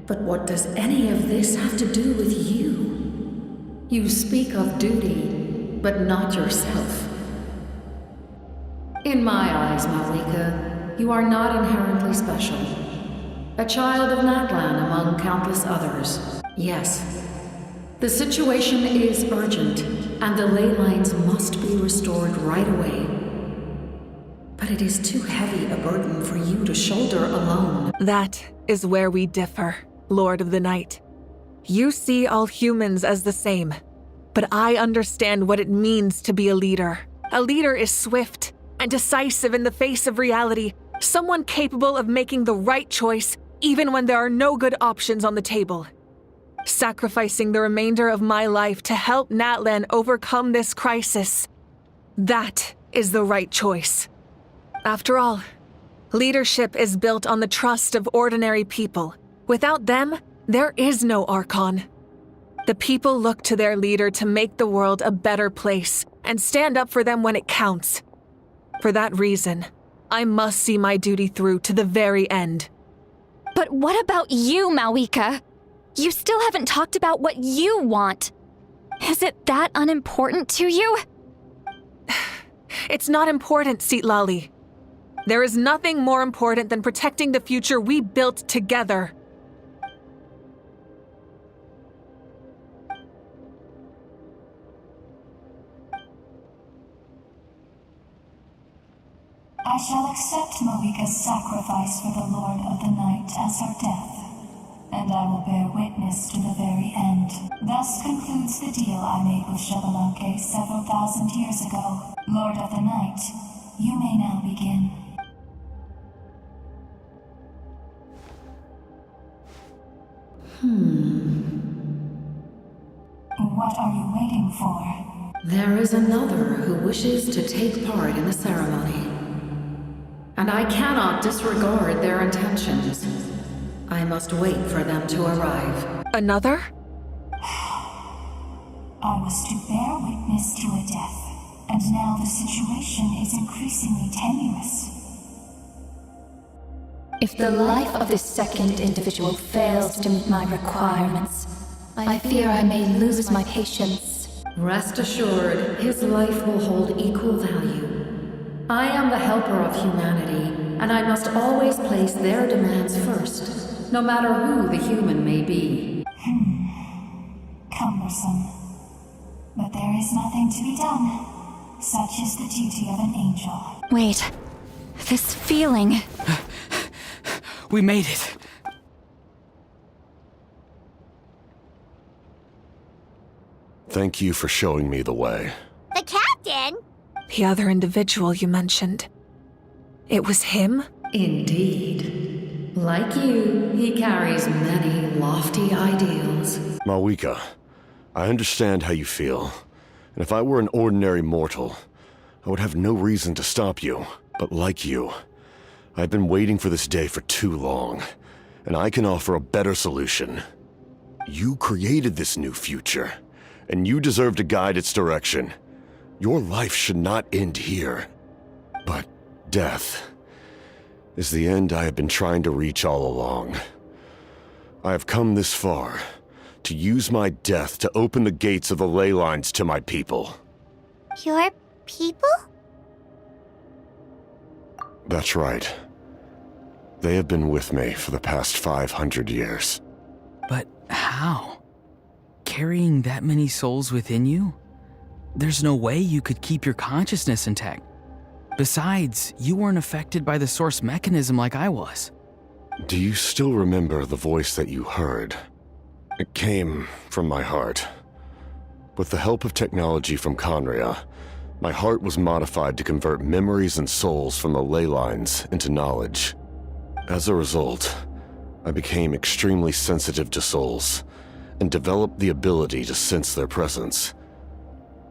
But what does any of this have to do with you? You speak of duty, but not yourself. In my eyes, Malika, you are not inherently special. A child of Natlan among countless others. Yes, the situation is urgent, and the ley lines must be restored right away. But it is too heavy a burden for you to shoulder alone. That is where we differ, Lord of the Night. You see all humans as the same, but I understand what it means to be a leader. A leader is swift and decisive in the face of reality, someone capable of making the right choice even when there are no good options on the table. Sacrificing the remainder of my life to help Natlan overcome this crisis. That is the right choice. After all, leadership is built on the trust of ordinary people. Without them, there is no Archon. The people look to their leader to make the world a better place and stand up for them when it counts. For that reason, I must see my duty through to the very end. But what about you, Malika? You still haven't talked about what you want. Is it that unimportant to you? It's not important, Citlali. There is nothing more important than protecting the future we built together. I shall accept Malika's sacrifice for the Lord of the Night as her death, and I will bear witness to the very end. Thus concludes the deal I made with Xbalanque several thousand years ago. Lord of the Night, you may now begin. What are you waiting for? There is another who wishes to take part in the ceremony. And I cannot disregard their intentions. I must wait for them to arrive. Another? I was to bear witness to a death, and now the situation is increasingly tenuous. If the life of this second individual fails to meet my requirements, I fear I may lose my patience. Rest assured, his life will hold equal value. I am the helper of humanity, and I must always place their demands first, no matter who the human may be. cumbersome. But there is nothing to be done. Such is the duty of an angel. Wait. This feeling. We made it. Thank you for showing me the way. The captain? The other individual you mentioned. It was him? Indeed. Like you, he carries many lofty ideals. Malwika, I understand how you feel. And if I were an ordinary mortal, I would have no reason to stop you. But like you, I've been waiting for this day for too long, and I can offer a better solution. You created this new future, and you deserve to guide its direction. Your life should not end here. But death is the end I have been trying to reach all along. I have come this far to use my death to open the gates of the ley lines to my people. Your people? That's right. They have been with me for the past 500 years. But how? Carrying that many souls within you? There's no way you could keep your consciousness intact. Besides, you weren't affected by the source mechanism like I was. Do you still remember the voice that you heard? It came from my heart. With the help of technology from Conria, my heart was modified to convert memories and souls from the ley lines into knowledge. As a result, I became extremely sensitive to souls and developed the ability to sense their presence,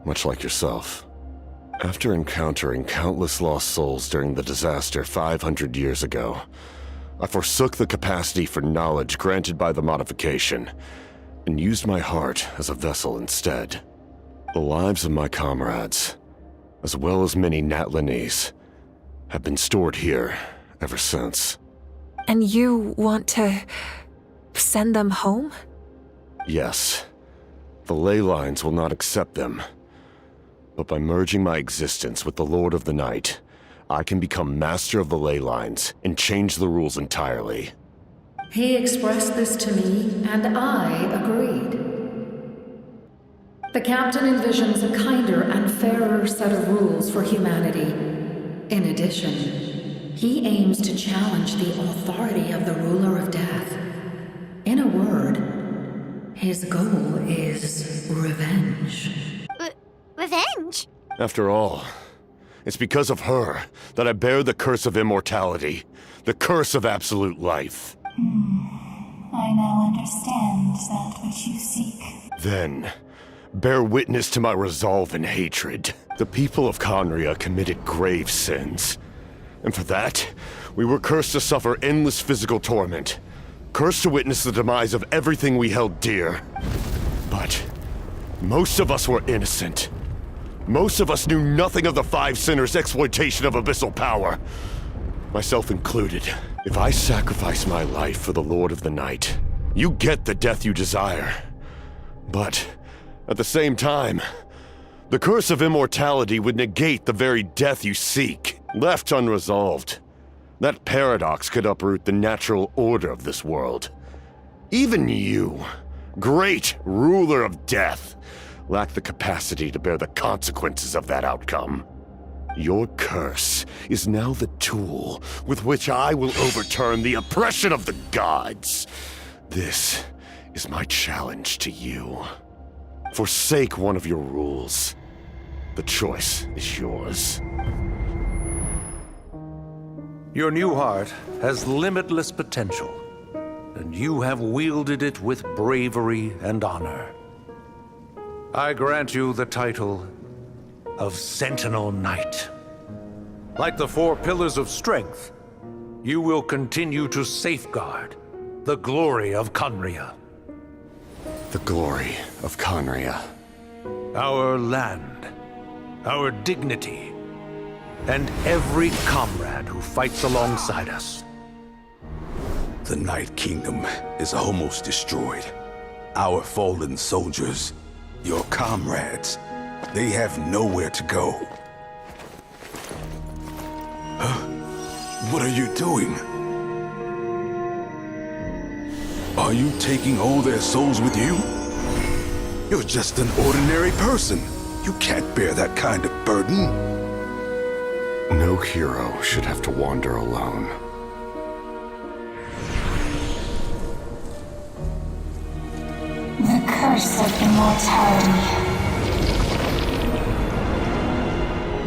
much like yourself. After encountering countless lost souls during the disaster 500 years ago, I forsook the capacity for knowledge granted by the modification and used my heart as a vessel instead. The lives of my comrades, as well as many Natlanese, have been stored here ever since. And you want to send them home? Yes. The ley lines will not accept them. But by merging my existence with the Lord of the Night, I can become master of the ley lines and change the rules entirely. He expressed this to me, and I agreed. The captain envisions a kinder and fairer set of rules for humanity. In addition, he aims to challenge the authority of the ruler of death. In a word, his goal is revenge. Revenge? After all, it's because of her that I bear the curse of immortality, the curse of absolute life. I now understand that which you seek. Then, bear witness to my resolve and hatred. The people of Conria committed grave sins. And for that, we were cursed to suffer endless physical torment. Cursed to witness the demise of everything we held dear. But most of us were innocent. Most of us knew nothing of the Five Sinners' exploitation of abyssal power. Myself included. If I sacrifice my life for the Lord of the Night, you get the death you desire. But at the same time, the curse of immortality would negate the very death you seek. Left unresolved, that paradox could uproot the natural order of this world. Even you, great ruler of death, lack the capacity to bear the consequences of that outcome. Your curse is now the tool with which I will overturn the oppression of the gods. This is my challenge to you. Forsake one of your rules. The choice is yours. Your new heart has limitless potential, and you have wielded it with bravery and honor. I grant you the title of Sentinel Knight. Like the four pillars of strength, you will continue to safeguard the glory of Conria. The glory of Conria. Our land, our dignity, and every comrade who fights alongside us. The Night Kingdom is almost destroyed. Our fallen soldiers, your comrades, they have nowhere to go. What are you doing? Are you taking all their souls with you? You're just an ordinary person. You can't bear that kind of burden. No hero should have to wander alone. The curse of immortality.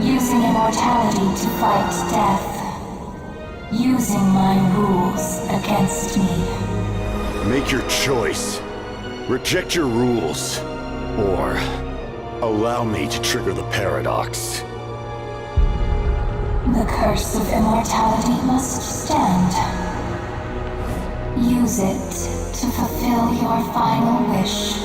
Using immortality to fight death. Using my rules against me. Make your choice. Reject your rules. Or allow me to trigger the paradox. The curse of immortality must stand. Use it to fulfill your final wish.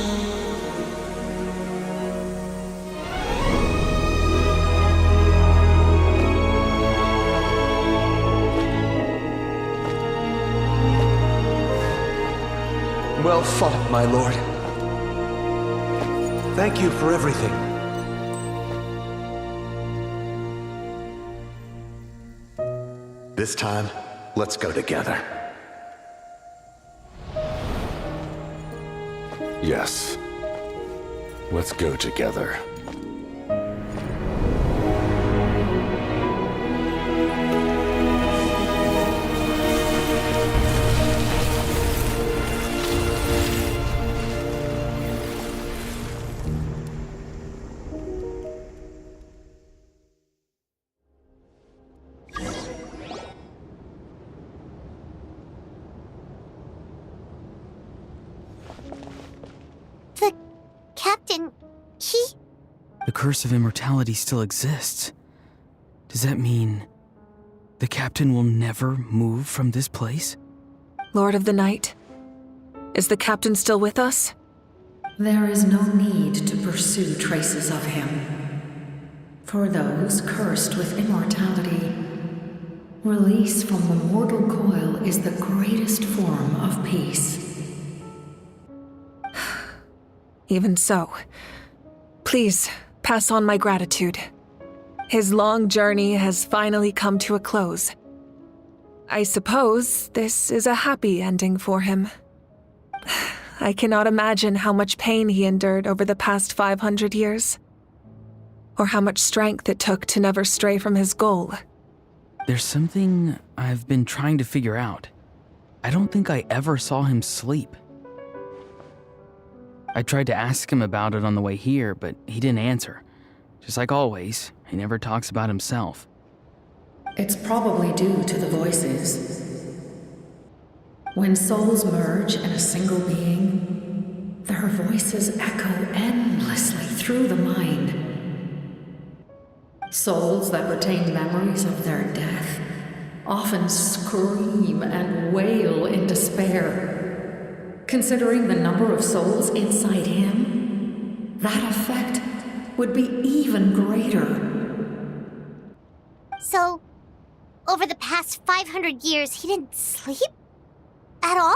Well fought, my lord. Thank you for everything. This time, let's go together. Yes. Let's go together. Captain, The curse of immortality still exists. Does that mean the captain will never move from this place? Lord of the Night, is the captain still with us? There is no need to pursue traces of him. For those cursed with immortality, release from the mortal coil is the greatest form of peace. Even so, please pass on my gratitude. His long journey has finally come to a close. I suppose this is a happy ending for him. I cannot imagine how much pain he endured over the past 500 years, or how much strength it took to never stray from his goal. There's something I've been trying to figure out. I don't think I ever saw him sleep. I tried to ask him about it on the way here, but he didn't answer. Just like always, he never talks about himself. It's probably due to the voices. When souls merge in a single being, their voices echo endlessly through the mind. Souls that retain memories of their death often scream and wail in despair. Considering the number of souls inside him, that effect would be even greater. So, over the past 500 years, he didn't sleep? At all?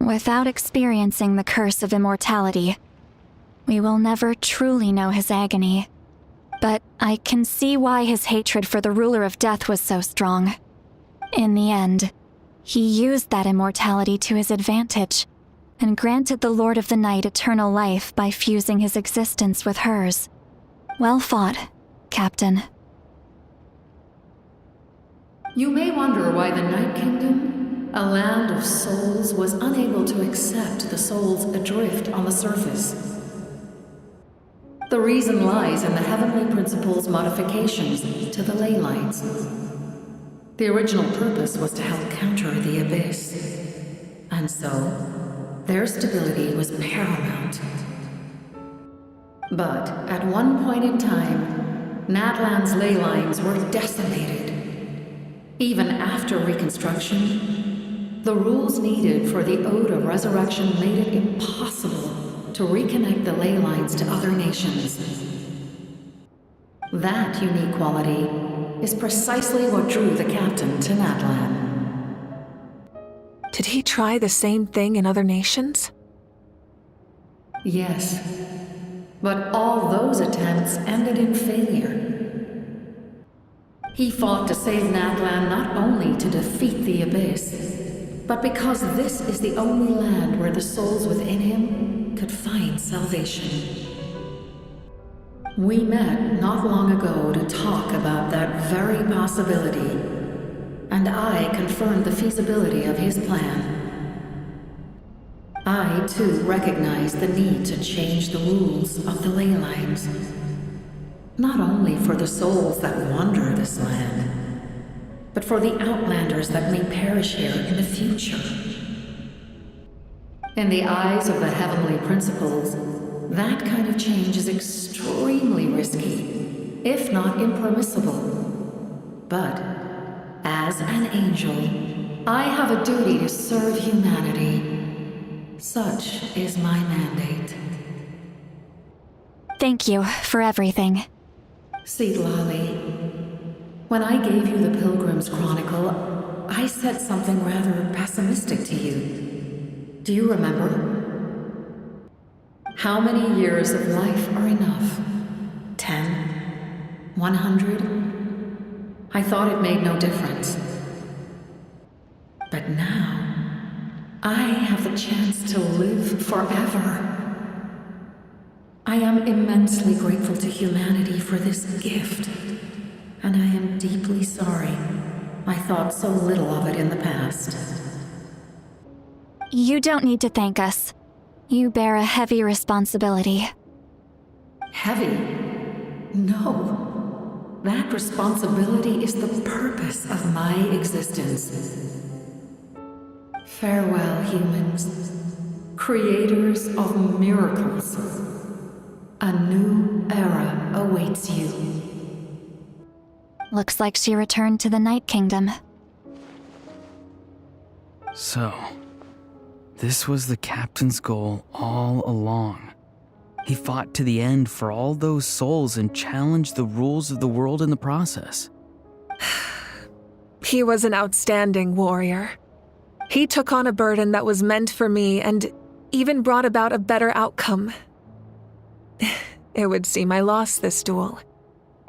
Without experiencing the curse of immortality, we will never truly know his agony. But I can see why his hatred for the ruler of death was so strong. In the end, he used that immortality to his advantage, and granted the Lord of the Night eternal life by fusing his existence with hers. Well fought, Captain. You may wonder why the Night Kingdom, a land of souls, was unable to accept the souls adrift on the surface. The reason lies in the Heavenly Principle's modifications to the ley lines. The original purpose was to help counter the Abyss, and so their stability was paramount. But at one point in time, Natlan's ley lines were decimated. Even after reconstruction, the rules needed for the Ode of Resurrection made it impossible to reconnect the ley lines to other nations. That unique quality is precisely what drew the captain to Natlan. Did he try the same thing in other nations? Yes, but all those attempts ended in failure. He fought to save Natlan not only to defeat the Abyss, but because this is the only land where the souls within him could find salvation. We met not long ago to talk about that very possibility, and I confirmed the feasibility of his plan. I, too, recognize the need to change the rules of the ley lines. Not only for the souls that wander this land, but for the outlanders that may perish here in the future. In the eyes of the heavenly principles, that kind of change is extremely risky, if not impermissible. But, as an angel, I have a duty to serve humanity. Such is my mandate. Thank you for everything. Seedlali, when I gave you the Pilgrim's Chronicle, I said something rather pessimistic to you. Do you remember? How many years of life are enough? 10? 100? I thought it made no difference. But now, I have the chance to live forever. I am immensely grateful to humanity for this gift, and I am deeply sorry I thought so little of it in the past. You don't need to thank us. You bear a heavy responsibility. Heavy? No. That responsibility is the purpose of my existence. Farewell, humans, creators of miracles. A new era awaits you. Looks like she returned to the Night Kingdom. So, this was the captain's goal all along. He fought to the end for all those souls and challenged the rules of the world in the process. He was an outstanding warrior. He took on a burden that was meant for me and even brought about a better outcome. It would seem I lost this duel.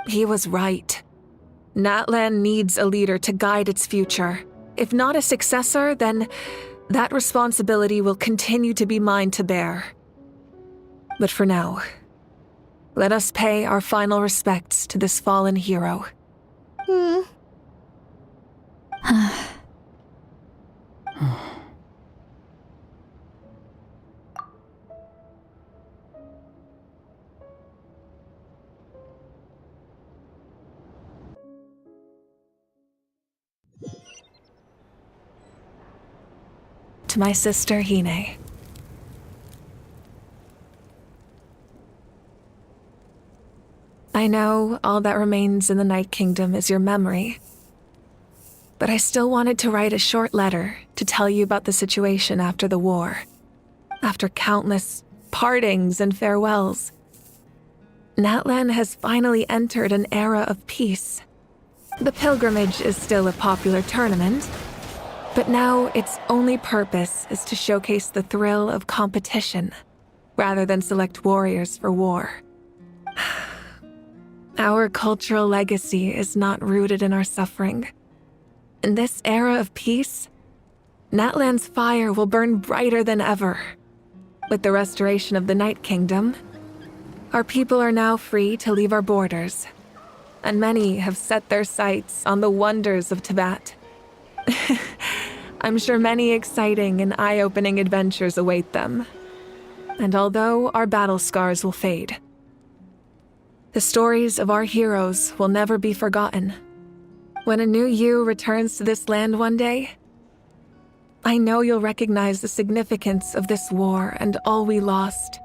He was right. Natlan needs a leader to guide its future. If not a successor, then that responsibility will continue to be mine to bear. But for now, let us pay our final respects to this fallen hero. To my sister, Hine. I know all that remains in the Night Kingdom is your memory, but I still wanted to write a short letter to tell you about the situation after the war. After countless partings and farewells, Natlan has finally entered an era of peace. The pilgrimage is still a popular tournament, but now its only purpose is to showcase the thrill of competition, rather than select warriors for war. Our cultural legacy is not rooted in our suffering. In this era of peace, Natlan's fire will burn brighter than ever. With the restoration of the Night Kingdom, our people are now free to leave our borders, and many have set their sights on the wonders of Tibet. I'm sure many exciting and eye-opening adventures await them. And although our battle scars will fade, the stories of our heroes will never be forgotten. When a new you returns to this land one day, I know you'll recognize the significance of this war and all we lost.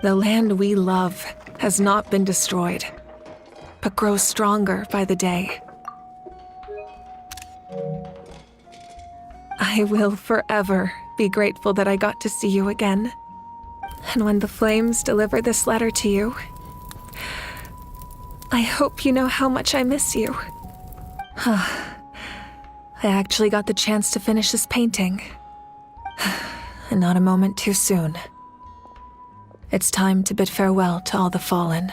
The land we love has not been destroyed, but grows stronger by the day. I will forever be grateful that I got to see you again. And when the flames deliver this letter to you, I hope you know how much I miss you. I actually got the chance to finish this painting. And not a moment too soon. It's time to bid farewell to all the fallen.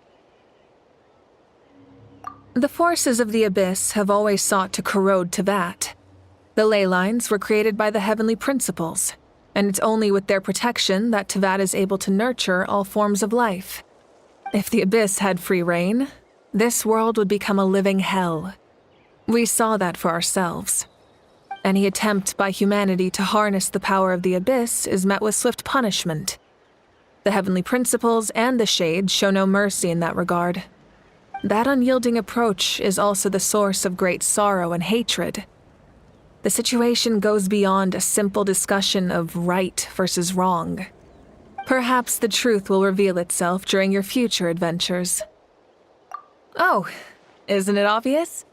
The forces of the Abyss have always sought to corrode Tevat. The ley lines were created by the heavenly principles, and it's only with their protection that Tevat is able to nurture all forms of life. If the Abyss had free reign, this world would become a living hell. We saw that for ourselves. Any attempt by humanity to harness the power of the Abyss is met with swift punishment. The heavenly principles and the Shades show no mercy in that regard. That unyielding approach is also the source of great sorrow and hatred. The situation goes beyond a simple discussion of right versus wrong. Perhaps the truth will reveal itself during your future adventures. Oh, isn't it obvious?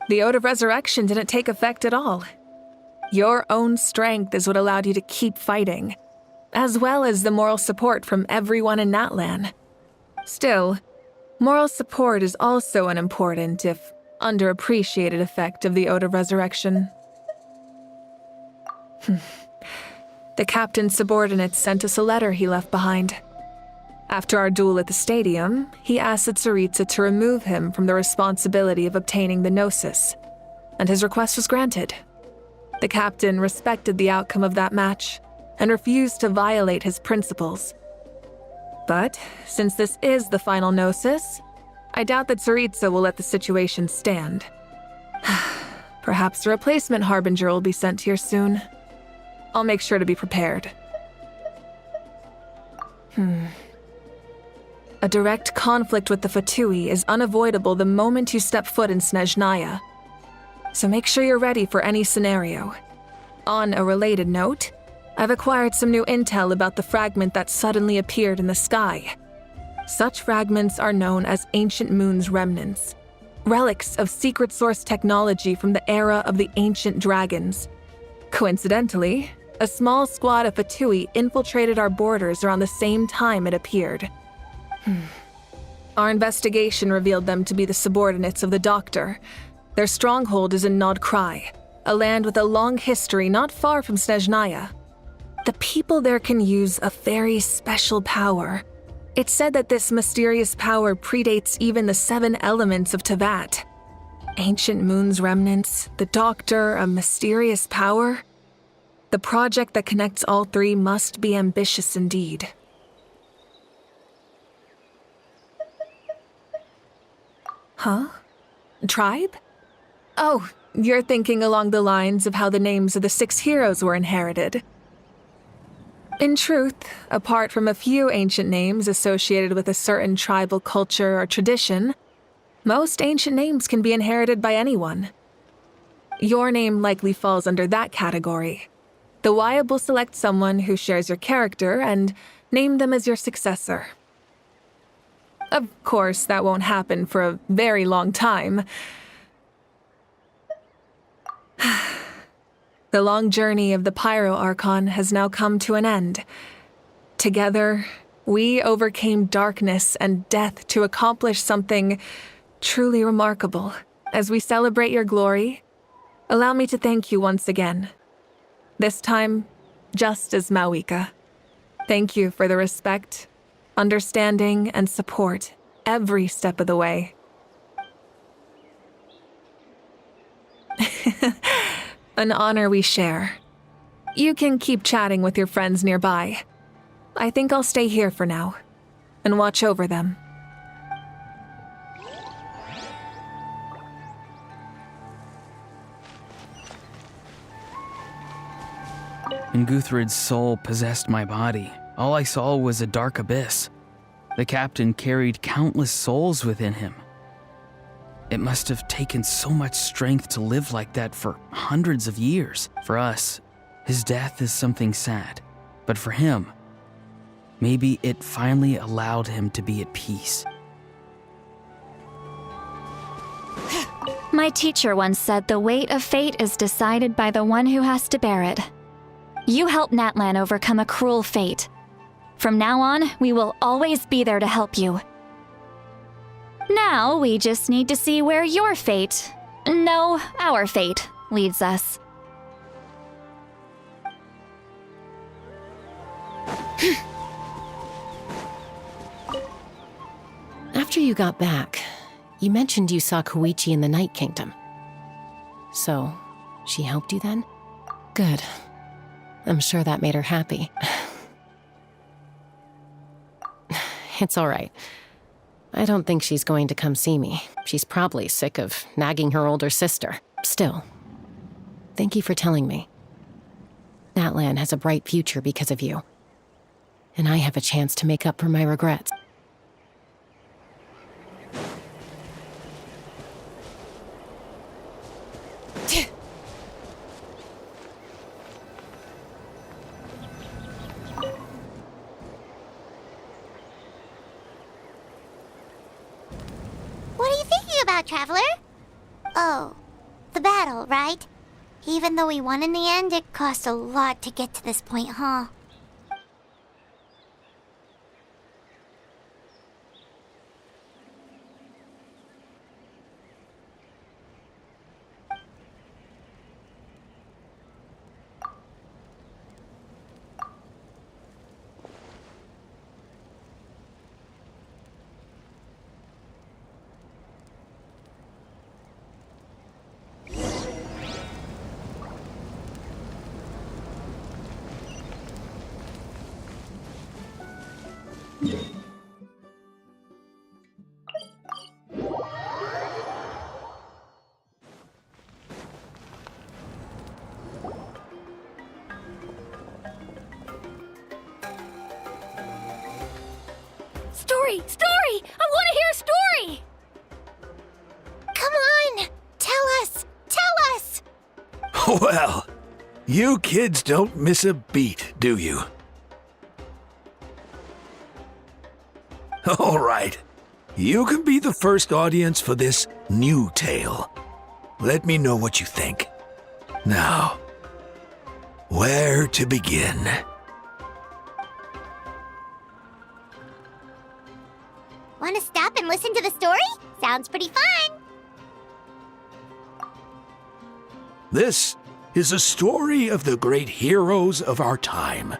The Ode of Resurrection didn't take effect at all. Your own strength is what allowed you to keep fighting, as well as the moral support from everyone in Natlan. Still, moral support is also an important, if underappreciated, effect of the Ode of Resurrection. The captain's subordinates sent us a letter he left behind. After our duel at the stadium, he asked the Tsaritsa to remove him from the responsibility of obtaining the Gnosis, and his request was granted. The captain respected the outcome of that match and refused to violate his principles. But since this is the final Gnosis, I doubt that Tsaritsa will let the situation stand. Perhaps a replacement Harbinger will be sent here soon. I'll make sure to be prepared. A direct conflict with the Fatui is unavoidable the moment you step foot in Snezhnaya. So make sure you're ready for any scenario. On a related note, I've acquired some new intel about the fragment that suddenly appeared in the sky. Such fragments are known as Ancient Moon's remnants, relics of secret source technology from the era of the ancient dragons. Coincidentally, a small squad of Fatui infiltrated our borders around the same time it appeared. Our investigation revealed them to be the subordinates of the Doctor. Their stronghold is in Nod Krai, a land with a long history not far from Snezhnaya. The people there can use a very special power. It's said that this mysterious power predates even the 7 elements of Tevat. Ancient Moon's remnants, the Doctor, a mysterious power. The project that connects all 3 must be ambitious indeed. Huh? Tribe? Oh, you're thinking along the lines of how the names of the 6 heroes were inherited. In truth, apart from a few ancient names associated with a certain tribal culture or tradition, most ancient names can be inherited by anyone. Your name likely falls under that category. The Wyatt will select someone who shares your character and name them as your successor. Of course, that won't happen for a very long time. The long journey of the Pyro Archon has now come to an end. Together, we overcame darkness and death to accomplish something truly remarkable. As we celebrate your glory, allow me to thank you once again. This time, just as Mawika. Thank you for the respect, understanding, and support every step of the way. An honor we share. You can keep chatting with your friends nearby. I think I'll stay here for now and watch over them. When Guthred's soul possessed my body, all I saw was a dark abyss. The captain carried countless souls within him. It must have taken so much strength to live like that for hundreds of years. For us, his death is something sad. But for him, maybe it finally allowed him to be at peace. My teacher once said the weight of fate is decided by the one who has to bear it. You helped Natlan overcome a cruel fate. From now on, we will always be there to help you. Now, we just need to see where your fate, no, our fate, leads us. After you got back, You mentioned you saw Koichi in the Night Kingdom. So, she helped you then? Good. I'm sure that made her happy. It's all right. I don't think she's going to come see me. She's probably sick of nagging her older sister. Still, thank you for telling me. Natlan has a bright future because of you. And I have a chance to make up for my regrets. What are you thinking about, Traveler? Oh, the battle, right? Even though we won in the end, it cost a lot to get to this point, huh? Story! Story! I want to hear a story! Come on! Tell us! Tell us! Well, you kids don't miss a beat, do you? All right. You can be the first audience for this new tale. Let me know what you think. Now, where to begin? Want to stop and listen to the story? Sounds pretty fun! This is a story of the great heroes of our time.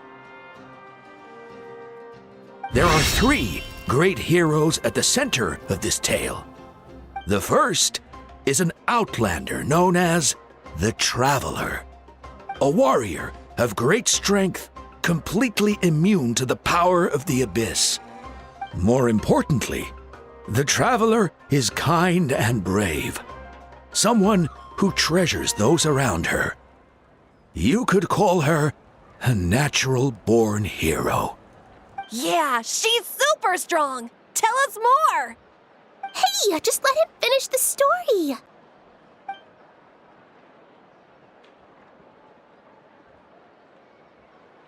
There are 3 great heroes at the center of this tale. The first is an outlander known as the Traveler, a warrior of great strength, completely immune to the power of the abyss. More importantly, the Traveler is kind and brave, someone who treasures those around her. You could call her a natural-born hero. Yeah, she's super strong! Tell us more! Hey, just let him finish the story!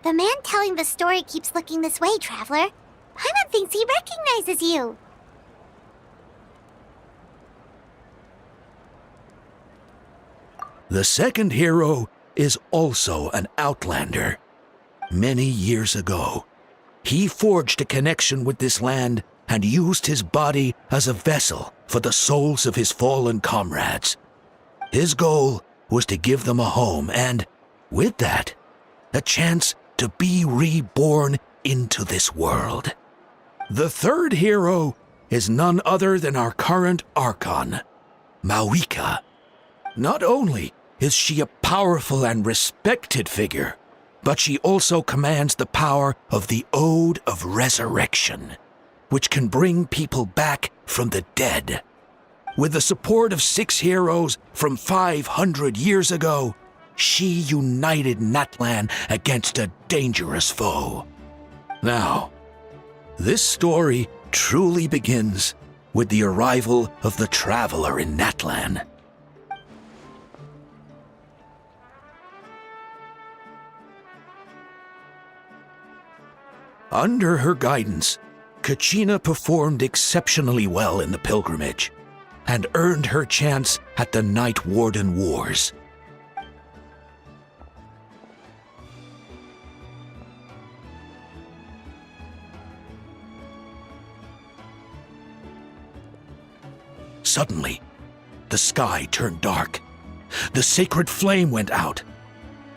The man telling the story keeps looking this way, Traveler. Paimon thinks he recognizes you. The second hero is also an outlander. Many years ago, he forged a connection with this land and used his body as a vessel for the souls of his fallen comrades. His goal was to give them a home and, with that, a chance to be reborn into this world. The third hero is none other than our current Archon, Mawika. Not only is she a powerful and respected figure, but she also commands the power of the Ode of Resurrection, which can bring people back from the dead. With the support of 6 heroes from 500 years ago, she united Natlan against a dangerous foe. Now, this story truly begins with the arrival of the Traveler in Natlan. Under her guidance, Kachina performed exceptionally well in the pilgrimage and earned her chance at the Night Warden Wars. Suddenly, the sky turned dark, the sacred flame went out,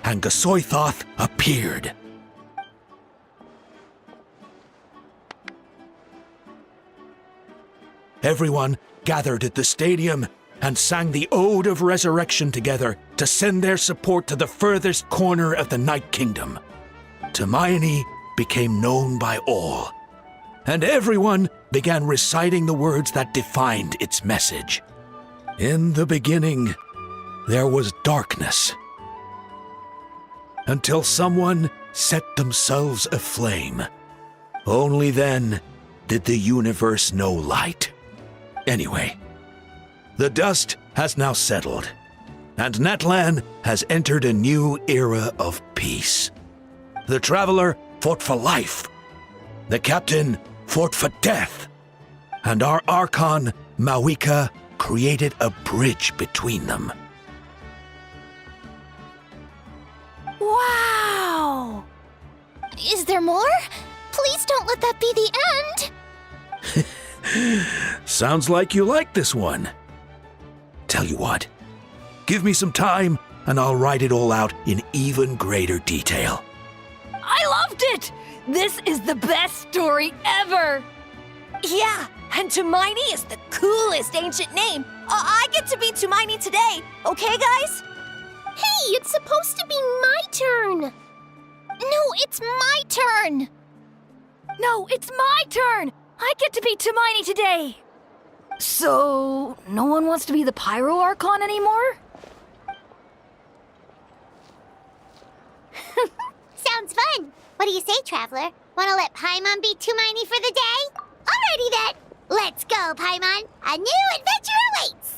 and Gasoithoth appeared. Everyone gathered at the stadium and sang the Ode of Resurrection together to send their support to the furthest corner of the Night Kingdom. Hermione became known by all, and everyone began reciting the words that defined its message. In the beginning, there was darkness, until someone set themselves aflame. Only then did the universe know light. Anyway, the dust has now settled, and Natlan has entered a new era of peace. The Traveler fought for life, the Captain fought for death, and our Archon, Mawika, created a bridge between them. Wow! Is there more? Please don't let that be the end! Sounds like you like this one. Tell you what, give me some time and I'll write it all out in even greater detail. I loved it! This is the best story ever! Yeah, and Hermione is the coolest ancient name. I get to be Hermione today, okay, guys? Hey, it's supposed to be my turn! No, it's my turn! No, it's my turn! I get to be Hermione today! So, no one wants to be the Pyro Archon anymore? Sounds fun! What do you say, Traveler? Wanna let Paimon be Hermione for the day? Alrighty then! Let's go, Paimon! A new adventure awaits!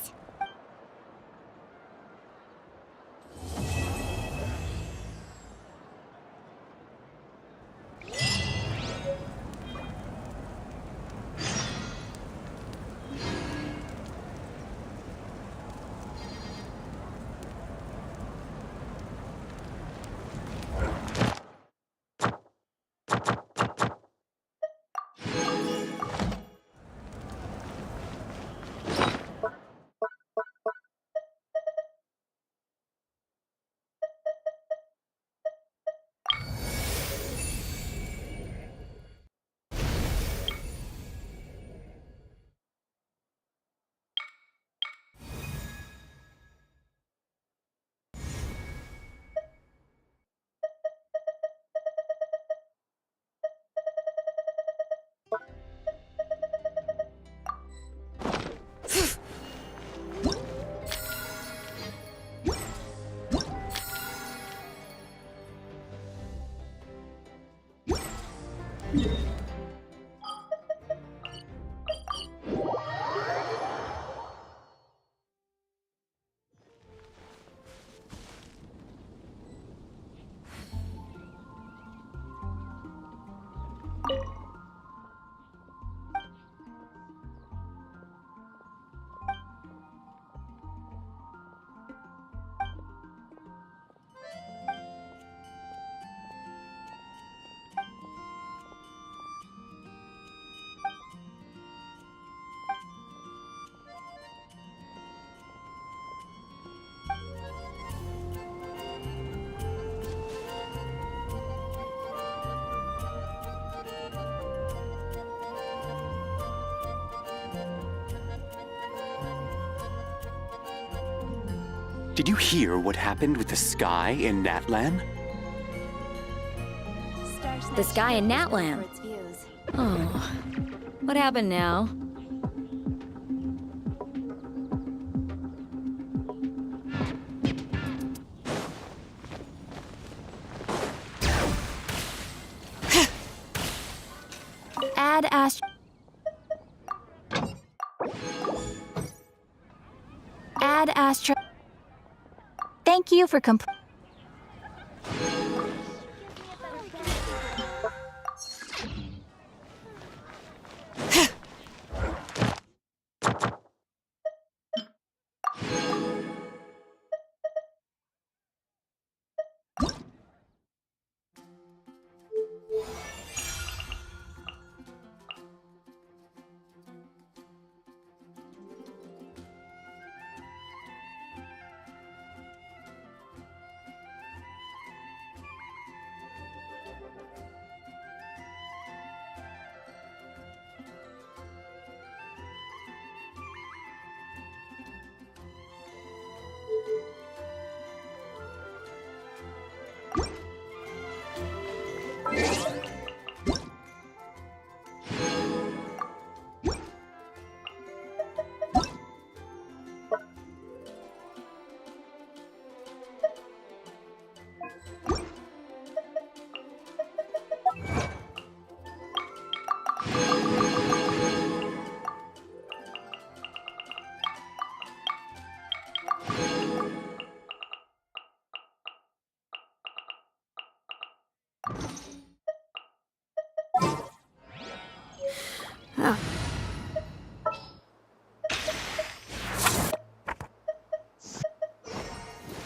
Did you hear what happened with the sky in Natlan? The sky in Natlan. Oh, what happened now? Add Astra. Thank you for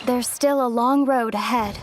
There's still a long road ahead.